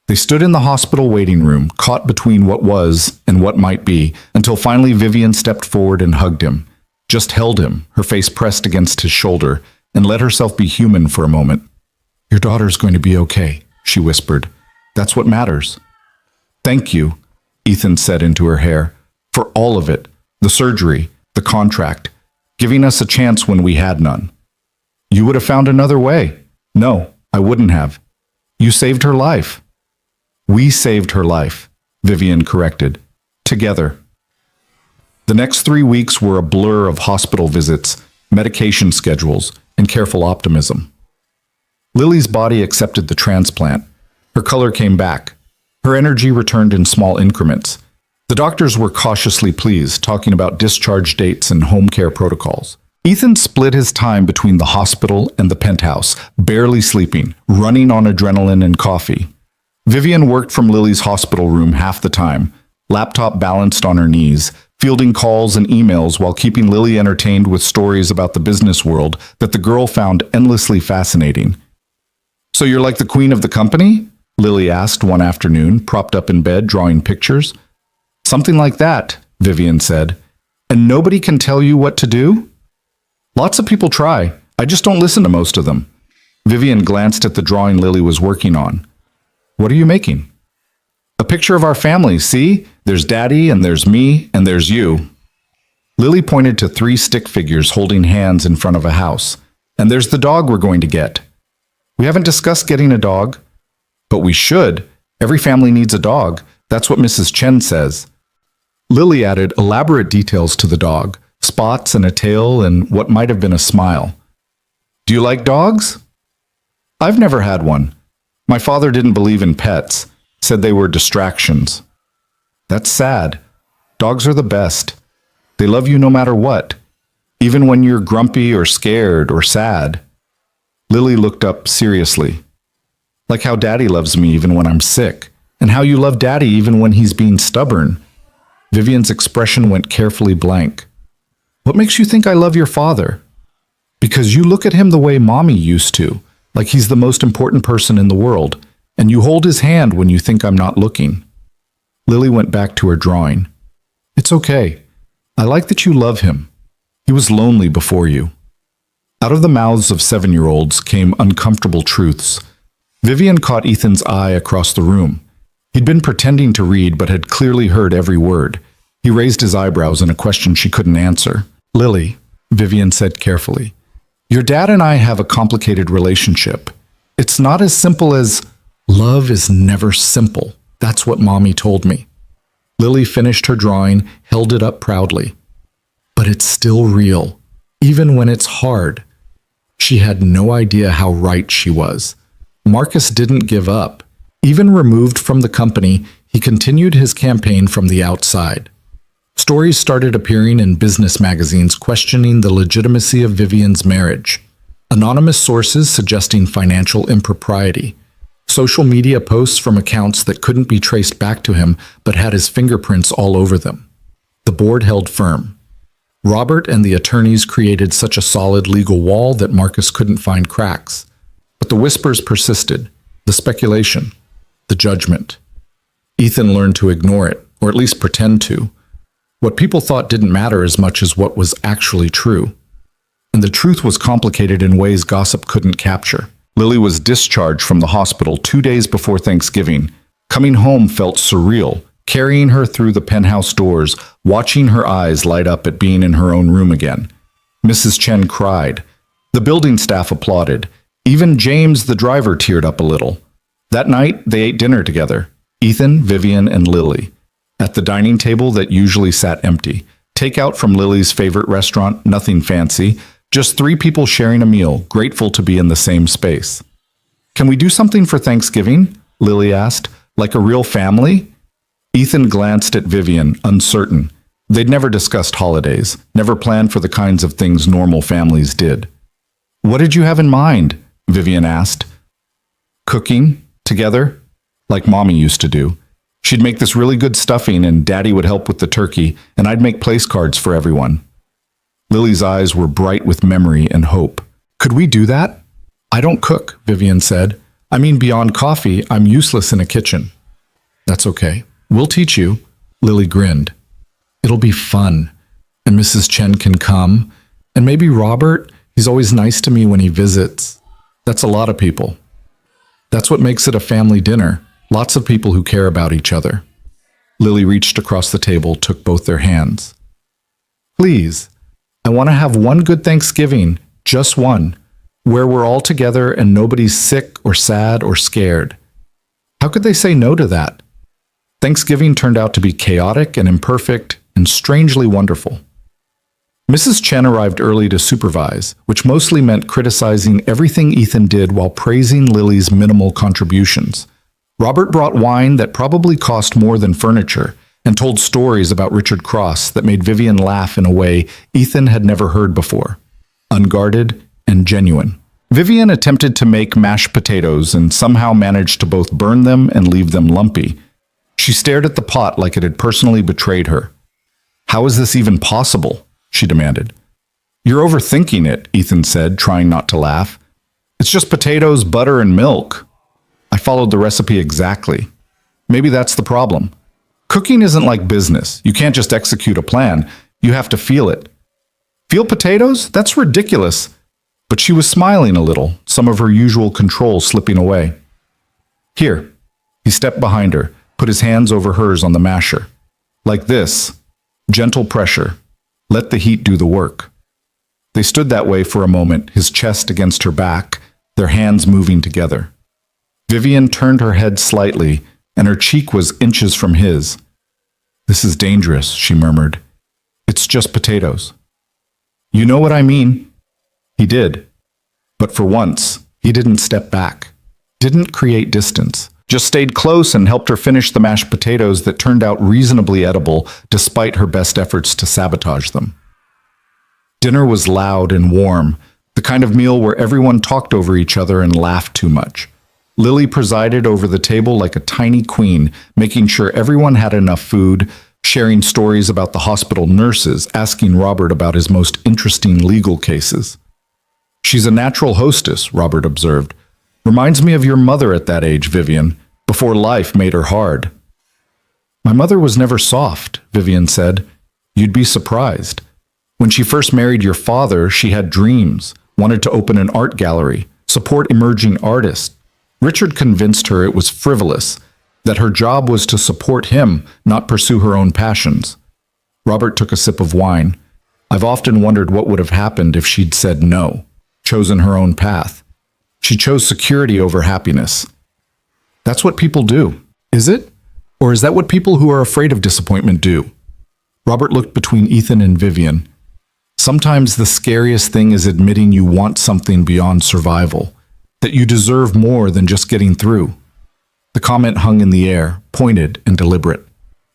[SPEAKER 1] They stood in the hospital waiting room, caught between what was and what might be, until finally Vivian stepped forward and hugged him. Just held him, her face pressed against his shoulder, and let herself be human for a moment. "Your daughter's going to be okay," she whispered. "That's what matters." "Thank you," Ethan said into her hair, "for all of it, the surgery, the contract, giving us a chance when we had none. You would have found another way." "No, I wouldn't have. You saved her life." "We saved her life," Vivian corrected. "Together." The next 3 weeks were a blur of hospital visits, medication schedules, and careful optimism. Lily's body accepted the transplant. Her color came back. Her energy returned in small increments. The doctors were cautiously pleased, talking about discharge dates and home care protocols. Ethan split his time between the hospital and the penthouse, barely sleeping, running on adrenaline and coffee. Vivian worked from Lily's hospital room half the time, laptop balanced on her knees, fielding calls and emails while keeping Lily entertained with stories about the business world that the girl found endlessly fascinating. "So you're like the queen of the company?" Lily asked one afternoon, propped up in bed drawing pictures. "Something like that," Vivian said. "And nobody can tell you what to do?" "Lots of people try. I just don't listen to most of them." Vivian glanced at the drawing Lily was working on. "What are you making?" "A picture of our family, see? There's Daddy, and there's me, and there's you." Lily pointed to 3 stick figures holding hands in front of a house. "And there's the dog we're going to get." "We haven't discussed getting a dog." "But we should. Every family needs a dog. That's what Mrs. Chen says." Lily added elaborate details to the dog, spots and a tail and what might have been a smile. "Do you like dogs?" "I've never had one. My father didn't believe in pets, said they were distractions." "That's sad. Dogs are the best. They love you no matter what, even when you're grumpy or scared or sad." Lily looked up seriously. "Like how Daddy loves me even when I'm sick, and how you love Daddy even when he's being stubborn." Vivian's expression went carefully blank. "What makes you think I love your father?" "Because you look at him the way Mommy used to, like he's the most important person in the world, and you hold his hand when you think I'm not looking." Lily went back to her drawing. "It's okay. I like that you love him. He was lonely before you." Out of the mouths of 7-year-olds came uncomfortable truths. Vivian caught Ethan's eye across the room. He'd been pretending to read, but had clearly heard every word. He raised his eyebrows in a question she couldn't answer. "Lily," Vivian said carefully, "your dad and I have a complicated relationship. It's not as simple as, love is never simple. That's what Mommy told me." Lily finished her drawing, held it up proudly. "But it's still real, even when it's hard." She had no idea how right she was. Marcus didn't give up. Even removed from the company, he continued his campaign from the outside. Stories started appearing in business magazines questioning the legitimacy of Vivian's marriage. Anonymous sources suggesting financial impropriety. Social media posts from accounts that couldn't be traced back to him but had his fingerprints all over them. The board held firm. Robert and the attorneys created such a solid legal wall that Marcus couldn't find cracks. But the whispers persisted, the speculation, the judgment. Ethan learned to ignore it, or at least pretend to. What people thought didn't matter as much as what was actually true. And the truth was complicated in ways gossip couldn't capture. Lily was discharged from the hospital 2 days before Thanksgiving. Coming home felt surreal, carrying her through the penthouse doors, watching her eyes light up at being in her own room again. Mrs. Chen cried. The building staff applauded. Even James, the driver, teared up a little. That night, they ate dinner together. Ethan, Vivian, and Lily. At the dining table that usually sat empty. Takeout from Lily's favorite restaurant, nothing fancy. Just 3 people sharing a meal, grateful to be in the same space. Can we do something for Thanksgiving? Lily asked. Like a real family? Ethan glanced at Vivian, uncertain. They'd never discussed holidays, never planned for the kinds of things normal families did. What did you have in mind? Vivian asked. Cooking, together, like Mommy used to do. She'd make this really good stuffing and Daddy would help with the turkey, and I'd make place cards for everyone. Lily's eyes were bright with memory and hope. Could we do that? I don't cook, Vivian said. I mean, beyond coffee, I'm useless in a kitchen. That's okay. We'll teach you. Lily grinned. It'll be fun. And Mrs. Chen can come. And maybe Robert, he's always nice to me when he visits. That's a lot of people. That's what makes it a family dinner. Lots of people who care about each other. Lily reached across the table, took both their hands. Please, I want to have one good Thanksgiving, just one, where we're all together and nobody's sick or sad or scared. How could they say no to that? Thanksgiving turned out to be chaotic and imperfect and strangely wonderful. Mrs. Chen arrived early to supervise, which mostly meant criticizing everything Ethan did while praising Lily's minimal contributions. Robert brought wine that probably cost more than furniture and told stories about Richard Cross that made Vivian laugh in a way Ethan had never heard before. Unguarded and genuine. Vivian attempted to make mashed potatoes and somehow managed to both burn them and leave them lumpy. She stared at the pot like it had personally betrayed her. How is this even possible? She demanded. You're overthinking it, Ethan said, trying not to laugh. It's just potatoes, butter, and milk. I followed the recipe exactly. Maybe that's the problem. Cooking isn't like business. You can't just execute a plan. You have to feel it. Feel potatoes? That's ridiculous. But she was smiling a little, some of her usual control slipping away. Here. He stepped behind her, put his hands over hers on the masher. Like this. Gentle pressure. Let the heat do the work. They stood that way for a moment, his chest against her back, their hands moving together. Vivian turned her head slightly, and her cheek was inches from his. This is dangerous, she murmured. It's just potatoes. You know what I mean? He did. But for once, he didn't step back, didn't create distance, just stayed close and helped her finish the mashed potatoes that turned out reasonably edible despite her best efforts to sabotage them. Dinner was loud and warm, the kind of meal where everyone talked over each other and laughed too much. Lily presided over the table like a tiny queen, making sure everyone had enough food, sharing stories about the hospital nurses, asking Robert about his most interesting legal cases. She's a natural hostess, Robert observed. Reminds me of your mother at that age, Vivian, before life made her hard. My mother was never soft, Vivian said. You'd be surprised. When she first married your father, she had dreams, wanted to open an art gallery, support emerging artists. Richard convinced her it was frivolous, that her job was to support him, not pursue her own passions. Robert took a sip of wine. I've often wondered what would have happened if she'd said no, chosen her own path. She chose security over happiness. That's what people do, is it? Or is that what people who are afraid of disappointment do? Robert looked between Ethan and Vivian. Sometimes the scariest thing is admitting you want something beyond survival, that you deserve more than just getting through. The comment hung in the air, pointed and deliberate.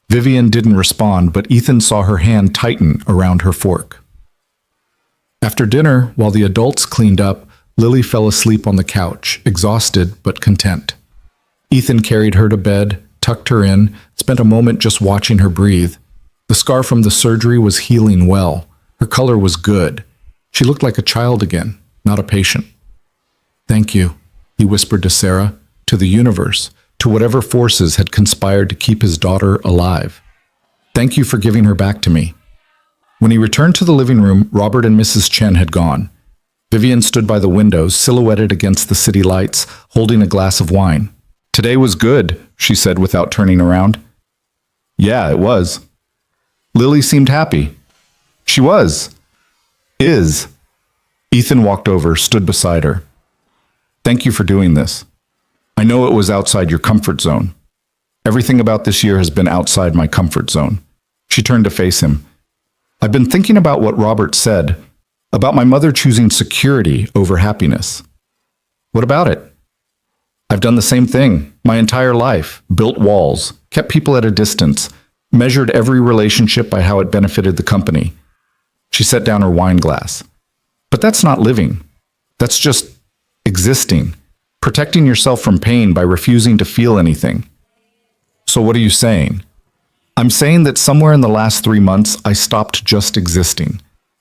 [SPEAKER 1] Vivian didn't respond, but Ethan saw her hand tighten around her fork. After dinner, while the adults cleaned up, Lily fell asleep on the couch, exhausted but content. Ethan carried her to bed, tucked her in, spent a moment just watching her breathe. The scar from the surgery was healing well. Her color was good. She looked like a child again, not a patient. "Thank you," he whispered to Sarah, to the universe, to whatever forces had conspired to keep his daughter alive. "Thank you for giving her back to me." When he returned to the living room, Robert and Mrs. Chen had gone. Vivian stood by the window, silhouetted against the city lights, holding a glass of wine. "Today was good," she said without turning around. "Yeah, it was." Lily seemed happy. "She was. Is." Ethan walked over, stood beside her. "Thank you for doing this. I know it was outside your comfort zone. Everything about this year has been outside my comfort zone." She turned to face him. "I've been thinking about what Robert said, about my mother choosing security over happiness. What about it? I've done the same thing my entire life, built walls, kept people at a distance, measured every relationship by how it benefited the company." She set down her wine glass. "But that's not living. That's just existing, protecting yourself from pain by refusing to feel anything." "So what are you saying?" "I'm saying that somewhere in the last 3 months, I stopped just existing.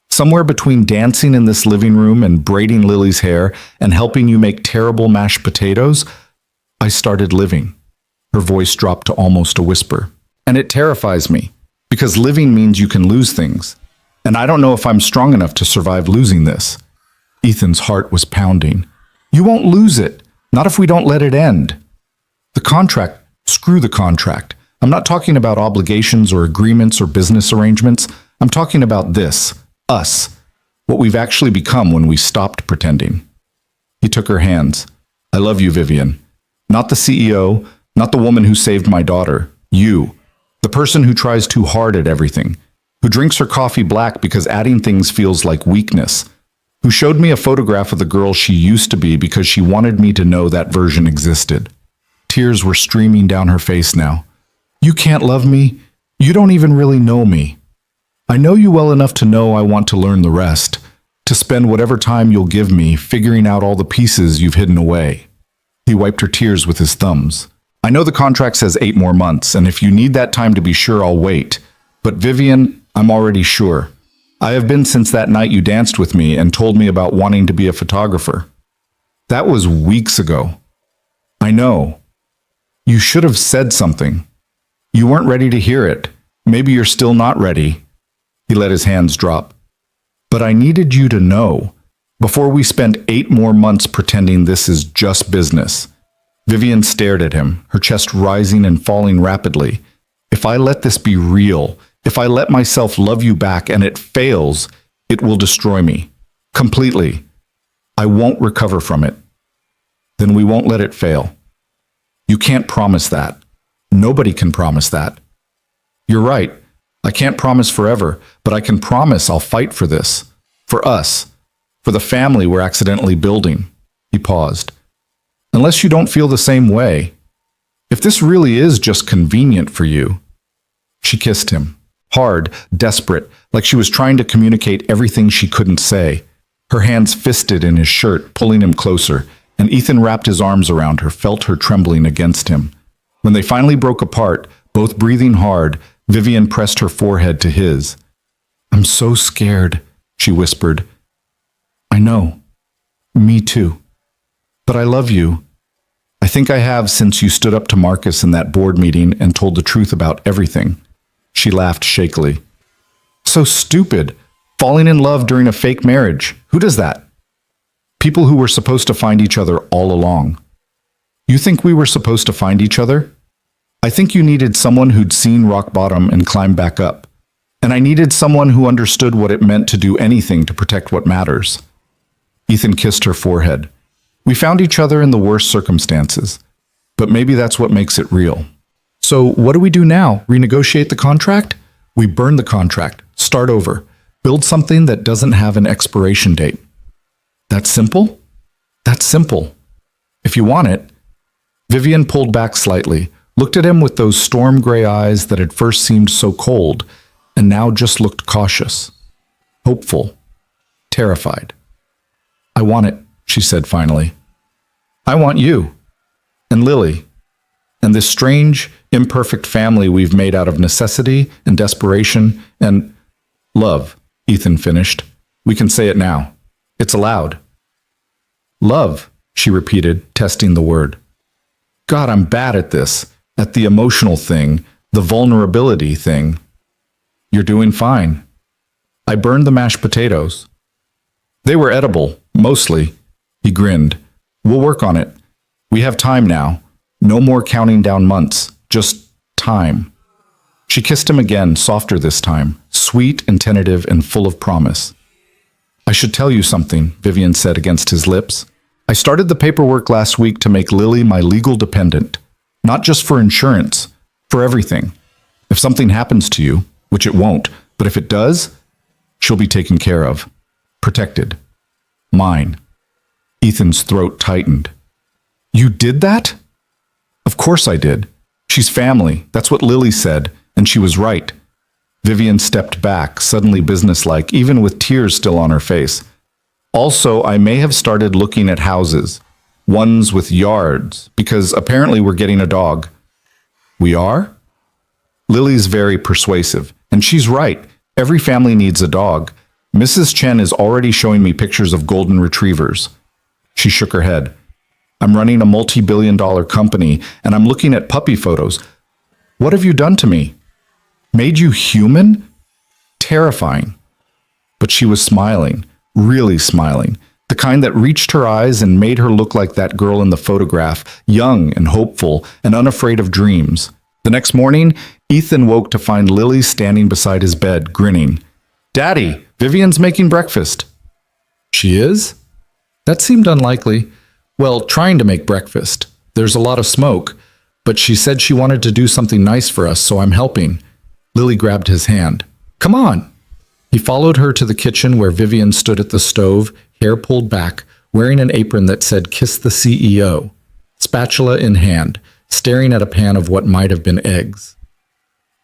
[SPEAKER 1] Somewhere between dancing in this living room and braiding Lily's hair and helping you make terrible mashed potatoes, I started living." Her voice dropped to almost a whisper. "And it terrifies me, because living means you can lose things. And I don't know if I'm strong enough to survive losing this." Ethan's heart was pounding. "You won't lose it, not if we don't let it end. The contract, screw the contract. I'm not talking about obligations or agreements or business arrangements. I'm talking about this, us, what we've actually become when we stopped pretending." He took her hands. "I love you, Vivian. Not the CEO, not the woman who saved my daughter. You, the person who tries too hard at everything, who drinks her coffee black because adding things feels like weakness, who showed me a photograph of the girl she used to be because she wanted me to know that version existed." Tears were streaming down her face now. "You can't love me. You don't even really know me. I know you well enough to know I want to learn the rest, to spend whatever time you'll give me figuring out all the pieces you've hidden away." He wiped her tears with his thumbs. "I know the contract says 8 more months, and if you need that time to be sure, I'll wait. But Vivian, I'm already sure. I have been since that night you danced with me and told me about wanting to be a photographer. That was weeks ago. I know. You should have said something. You weren't ready to hear it. Maybe you're still not ready." He let his hands drop. "But I needed you to know, before we spend 8 more months pretending this is just business." Vivian stared at him, her chest rising and falling rapidly. "If I let this be real, if I let myself love you back and it fails, it will destroy me. Completely. I won't recover from it. Then we won't let it fail. You can't promise that. Nobody can promise that. You're right. I can't promise forever, but I can promise I'll fight for this. For us. For the family we're accidentally building." He paused. "Unless you don't feel the same way. If this really is just convenient for you." She kissed him. Hard, desperate, like she was trying to communicate everything she couldn't say. Her hands fisted in his shirt, pulling him closer, and Ethan wrapped his arms around her, felt her trembling against him. When they finally broke apart, both breathing hard, Vivian pressed her forehead to his. "I'm so scared," she whispered. "I know. Me too. But I love you. I think I have since you stood up to Marcus in that board meeting and told the truth about everything." She laughed shakily. "So stupid. Falling in love during a fake marriage. Who does that? People who were supposed to find each other all along. You think we were supposed to find each other? I think you needed someone who'd seen rock bottom and climbed back up. And I needed someone who understood what it meant to do anything to protect what matters." Ethan kissed her forehead. "We found each other in the worst circumstances. But maybe that's what makes it real." "So what do we do now? Renegotiate the contract?" "We burn the contract. Start over. Build something that doesn't have an expiration date." "That's simple?" "That's simple. If you want it." Vivian pulled back slightly, looked at him with those storm-gray eyes that had first seemed so cold, and now just looked cautious, hopeful, terrified. "I want it," she said finally. I want you, and Lily, and this strange, imperfect family we've made out of necessity and desperation and love, Ethan finished. We can say it now. It's allowed. Love, she repeated, testing the word. God, I'm bad at this, at the emotional thing, the vulnerability thing. You're doing fine. I burned the mashed potatoes. They were edible, mostly. He grinned. We'll work on it. We have time now. No more counting down months. Just time. She kissed him again, softer this time, sweet and tentative and full of promise. I should tell you something, Vivian said against his lips. I started the paperwork last week to make Lily my legal dependent. Not just for insurance, for everything. If something happens to you, which it won't, but if it does, she'll be taken care of. Protected. Mine. Ethan's throat tightened. You did that? Of course I did. She's family. That's what Lily said, and she was right. Vivian stepped back, suddenly businesslike, even with tears still on her face. Also, I may have started looking at houses, ones with yards, because apparently we're getting a dog. We are? Lily's very persuasive, and she's right. Every family needs a dog. Mrs. Chen is already showing me pictures of golden retrievers. She shook her head. I'm running a multi-billion-dollar company, and I'm looking at puppy photos. What have you done to me? Made you human? Terrifying. But she was smiling, really smiling, the kind that reached her eyes and made her look like that girl in the photograph, young and hopeful and unafraid of dreams. The next morning, Ethan woke to find Lily standing beside his bed, grinning. Daddy, Vivian's making breakfast. She is? That seemed unlikely. Well, trying to make breakfast. There's a lot of smoke, but she said she wanted to do something nice for us, so I'm helping. Lily grabbed his hand. Come on. He followed her to the kitchen where Vivian stood at the stove, hair pulled back, wearing an apron that said Kiss the CEO, spatula in hand, staring at a pan of what might have been eggs.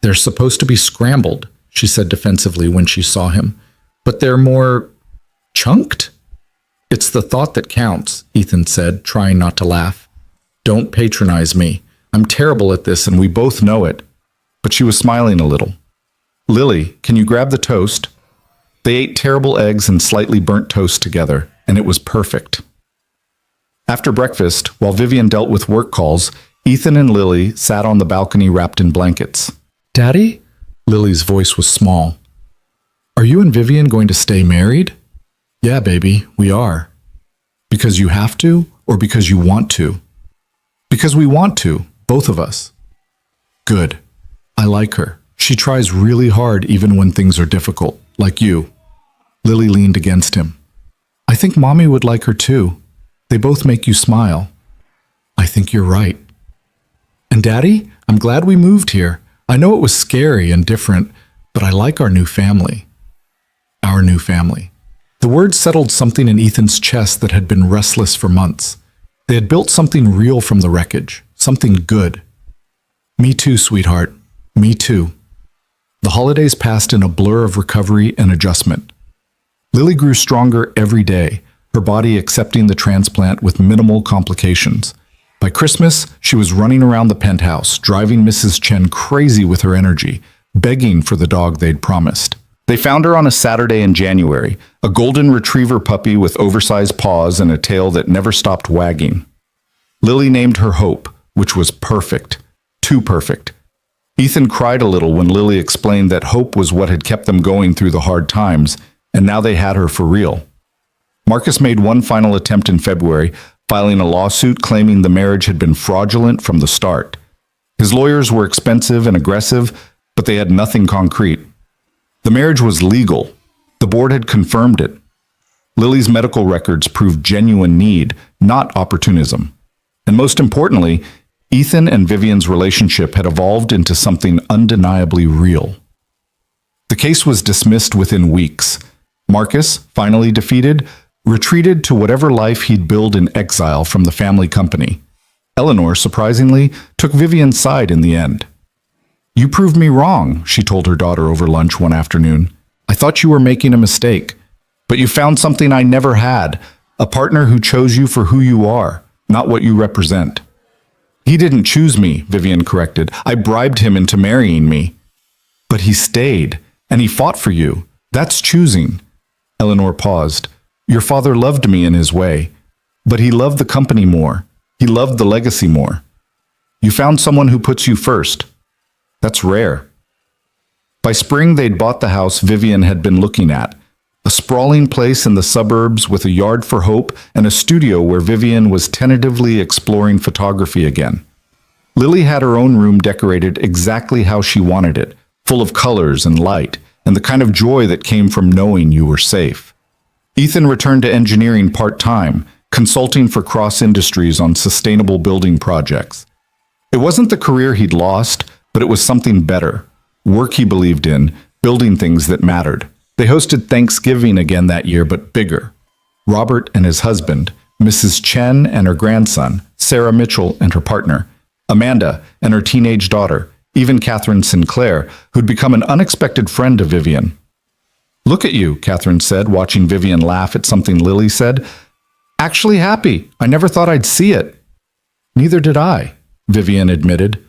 [SPEAKER 1] They're supposed to be scrambled, she said defensively when she saw him, but they're more chunked? It's the thought that counts, Ethan said, trying not to laugh. Don't patronize me. I'm terrible at this and we both know it. But she was smiling a little. Lily, can you grab the toast? They ate terrible eggs and slightly burnt toast together, and it was perfect. After breakfast, while Vivian dealt with work calls, Ethan and Lily sat on the balcony wrapped in blankets. Daddy? Lily's voice was small. Are you and Vivian going to stay married? Yeah, baby, we are. Because you have to, or because you want to? Because we want to, both of us. Good. I like her. She tries really hard even when things are difficult, like you. Lily leaned against him. I think Mommy would like her too. They both make you smile. I think you're right. And Daddy, I'm glad we moved here. I know it was scary and different, but I like our new family. Our new family. The word settled something in Ethan's chest that had been restless for months. They had built something real from the wreckage, something good. Me too, sweetheart. Me too. The holidays passed in a blur of recovery and adjustment. Lily grew stronger every day, her body accepting the transplant with minimal complications. By Christmas, she was running around the penthouse, driving Mrs. Chen crazy with her energy, begging for the dog they'd promised. They found her on a Saturday in January, a golden retriever puppy with oversized paws and a tail that never stopped wagging. Lily named her Hope, which was perfect. Too perfect. Ethan cried a little when Lily explained that Hope was what had kept them going through the hard times, and now they had her for real. Marcus made one final attempt in February, filing a lawsuit claiming the marriage had been fraudulent from the start. His lawyers were expensive and aggressive, but they had nothing concrete. The marriage was legal. The board had confirmed it. Lily's medical records proved genuine need, not opportunism. And most importantly, Ethan and Vivian's relationship had evolved into something undeniably real. The case was dismissed within weeks. Marcus, finally defeated, retreated to whatever life he'd built in exile from the family company. Eleanor, surprisingly, took Vivian's side in the end. You proved me wrong, she told her daughter over lunch one afternoon. I thought you were making a mistake, but you found something I never had, A partner who chose you for who you are, not what you represent. He didn't choose me, Vivian corrected. I bribed him into marrying me. But he stayed, and he fought for you. That's choosing. Eleanor paused. Your father loved me in his way, but he loved the company more. He loved the legacy more. You found someone who puts you first. That's rare. By spring, they'd bought the house Vivian had been looking at, a sprawling place in the suburbs with a yard for hope and a studio where Vivian was tentatively exploring photography again. Lily had her own room decorated exactly how she wanted it, full of colors and light, and the kind of joy that came from knowing you were safe. Ethan returned to engineering part-time, consulting for Cross Industries on sustainable building projects. It wasn't the career he'd lost, but it was something better. Work he believed in, building things that mattered. They hosted Thanksgiving again that year, but bigger. Robert and his husband, Mrs. Chen and her grandson, Sarah Mitchell and her partner, Amanda and her teenage daughter, even Catherine Sinclair, who'd become an unexpected friend of Vivian. Look at you, Catherine said, watching Vivian laugh at something Lily said. Actually happy. I never thought I'd see it. Neither did I, Vivian admitted.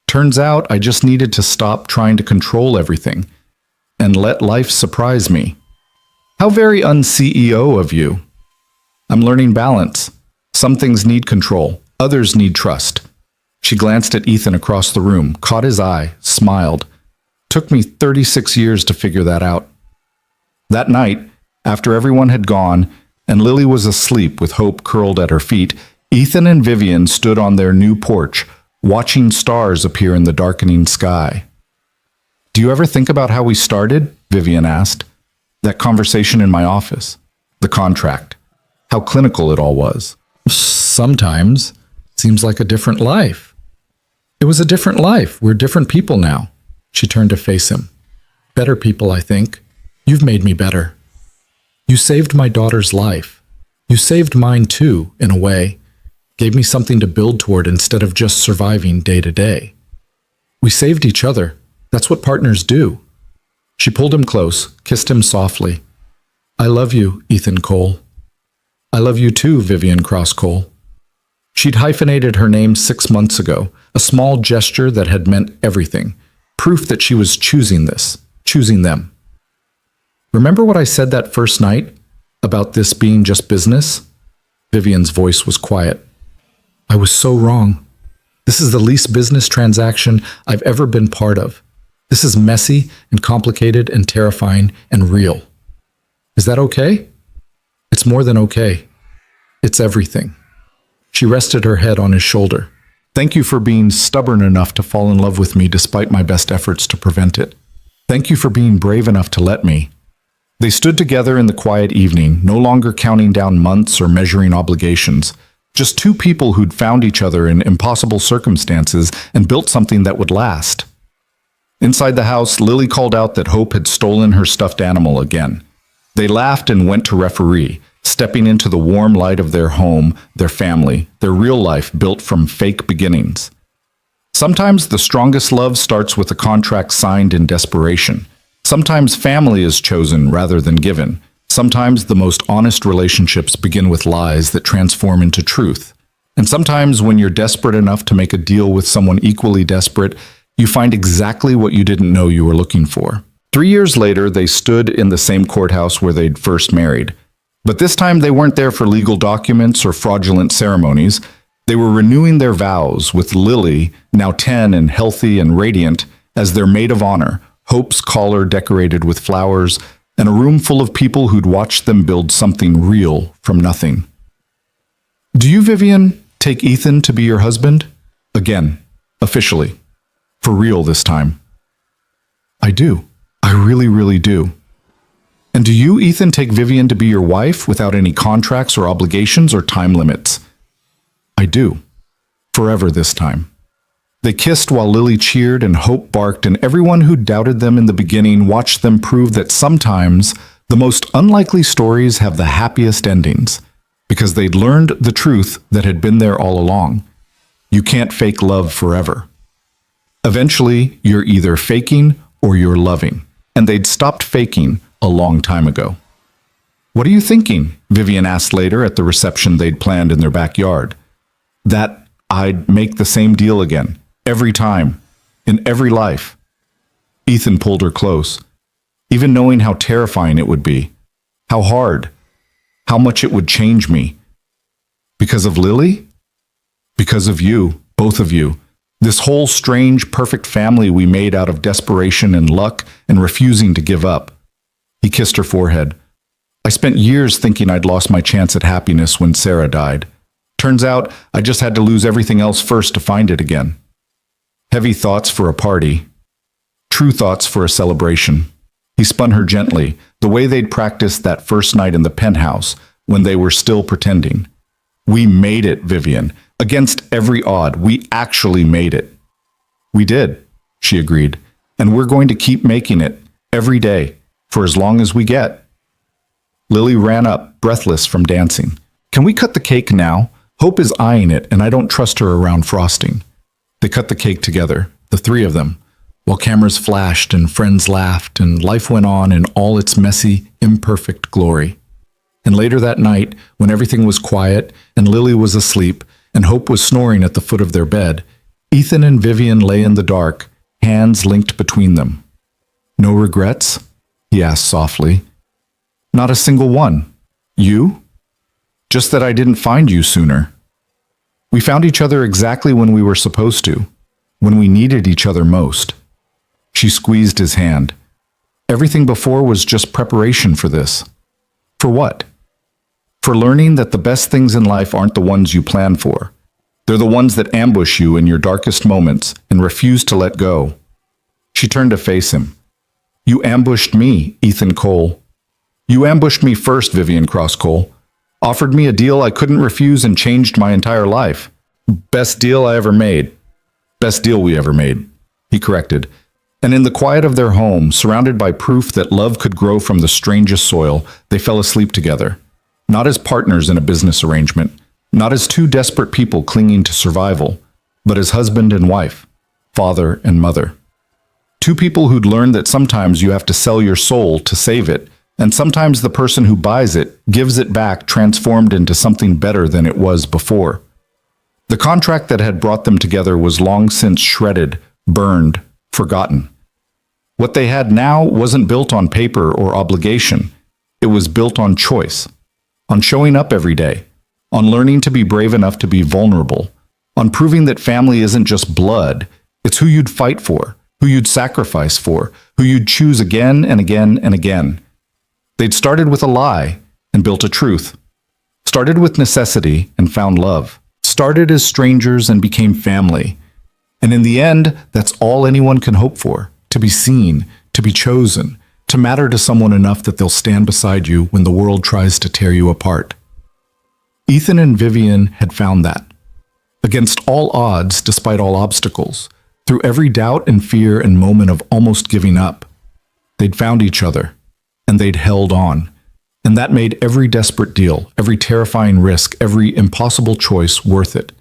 [SPEAKER 1] Turns out I just needed to stop trying to control everything and let life surprise me. How very un-CEO of you. I'm learning balance. Some things need control, others need trust. She glanced at Ethan across the room, caught his eye, smiled. Took me 36 years to figure that out. That night, after everyone had gone and Lily was asleep with Hope curled at her feet, Ethan and Vivian stood on their new porch, watching stars appear in the darkening sky. Do you ever think about how we started? Vivian asked. That conversation in my office. The contract. How clinical it all was. Sometimes. Seems like a different life. It was a different life. We're different people now. She turned to face him. Better people, I think. You've made me better. You saved my daughter's life. You saved mine too, in a way. Gave me something to build toward instead of just surviving day to day. We saved each other. That's what partners do. She pulled him close, kissed him softly. I love you, Ethan Cole. I love you too, Vivian Cross Cole. She'd hyphenated her name 6 months ago, a small gesture that had meant everything, proof that she was choosing this, choosing them. Remember what I said that first night about this being just business? Vivian's voice was quiet. I was so wrong. This is the least business transaction I've ever been part of. This is messy and complicated and terrifying and real. Is that okay? It's more than okay. It's everything. She rested her head on his shoulder. Thank you for being stubborn enough to fall in love with me despite my best efforts to prevent it. Thank you for being brave enough to let me. They stood together in the quiet evening, no longer counting down months or measuring obligations. Just two people who'd found each other in impossible circumstances and built something that would last. Inside the house, Lily called out that Hope had stolen her stuffed animal again. They laughed and went to referee, stepping into the warm light of their home, their family, their real life built from fake beginnings. Sometimes the strongest love starts with a contract signed in desperation. Sometimes family is chosen rather than given. Sometimes the most honest relationships begin with lies that transform into truth. And sometimes when you're desperate enough to make a deal with someone equally desperate, you find exactly what you didn't know you were looking for. 3 years later, they stood in the same courthouse where they'd first married. But this time they weren't there for legal documents or fraudulent ceremonies. They were renewing their vows with Lily, now 10 and healthy and radiant, as their maid of honor, Hope's collar decorated with flowers, and a room full of people who'd watched them build something real from nothing. Do you, Vivian, take Ethan to be your husband? Again, officially. For real this time. I do. I really, really do. And do you, Ethan, take Vivian to be your wife without any contracts or obligations or time limits? I do. Forever this time. They kissed while Lily cheered and Hope barked, and everyone who doubted them in the beginning watched them prove that sometimes the most unlikely stories have the happiest endings, because they'd learned the truth that had been there all along. You can't fake love forever. Eventually, you're either faking or you're loving, and they'd stopped faking a long time ago. "What are you thinking?" Vivian asked later at the reception they'd planned in their backyard. That I'd make the same deal again, every time, in every life. Ethan pulled her close, even knowing how terrifying it would be, how hard, how much it would change me. Because of Lily? Because of you, both of you. This whole strange, perfect family we made out of desperation and luck and refusing to give up. He kissed her forehead. I spent years thinking I'd lost my chance at happiness when Sarah died. Turns out I just had to lose everything else first to find it again. Heavy thoughts for a party. True thoughts for a celebration. He spun her gently, the way they'd practiced that first night in the penthouse when they were still pretending. We made it, Vivian. Against every odd, we actually made it. We did, she agreed. And we're going to keep making it, every day, for as long as we get. Lily ran up, breathless from dancing. Can we cut the cake now? Hope is eyeing it, and I don't trust her around frosting. They cut the cake together, the three of them, while cameras flashed and friends laughed and life went on in all its messy, imperfect glory. And later that night, when everything was quiet and Lily was asleep and Hope was snoring at the foot of their bed, Ethan and Vivian lay in the dark, hands linked between them. No regrets? He asked softly. Not a single one. You? Just that I didn't find you sooner. We found each other exactly when we were supposed to, when we needed each other most. She squeezed his hand. Everything before was just preparation for this. For what? For learning that the best things in life aren't the ones you plan for. They're the ones that ambush you in your darkest moments and refuse to let go. She turned to face him. You ambushed me, Ethan Cole. You ambushed me first, Vivian Cross-Cole. Offered me a deal I couldn't refuse and changed my entire life. Best deal I ever made. Best deal we ever made, he corrected. And in the quiet of their home, surrounded by proof that love could grow from the strangest soil, they fell asleep together. Not as partners in a business arrangement, not as two desperate people clinging to survival, but as husband and wife, father and mother. Two people who'd learned that sometimes you have to sell your soul to save it, and sometimes the person who buys it gives it back transformed into something better than it was before. The contract that had brought them together was long since shredded, burned, forgotten. What they had now wasn't built on paper or obligation. It was built on choice, on showing up every day, on learning to be brave enough to be vulnerable, on proving that family isn't just blood, it's who you'd fight for, who you'd sacrifice for, who you'd choose again and again and again. They'd started with a lie and built a truth. Started with necessity and found love. Started as strangers and became family. And in the end, that's all anyone can hope for. To be seen, to be chosen, to matter to someone enough that they'll stand beside you when the world tries to tear you apart. Ethan and Vivian had found that. Against all odds, despite all obstacles, through every doubt and fear and moment of almost giving up, they'd found each other. And they'd held on. And that made every desperate deal, every terrifying risk, every impossible choice worth it.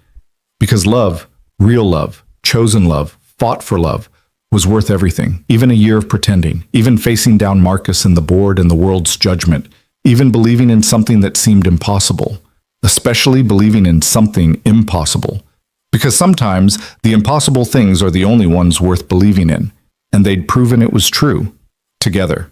[SPEAKER 1] Because love, real love, chosen love, fought for love, was worth everything. Even a year of pretending, even facing down Marcus and the board and the world's judgment, even believing in something that seemed impossible, especially believing in something impossible. Because sometimes the impossible things are the only ones worth believing in, and they'd proven it was true, together.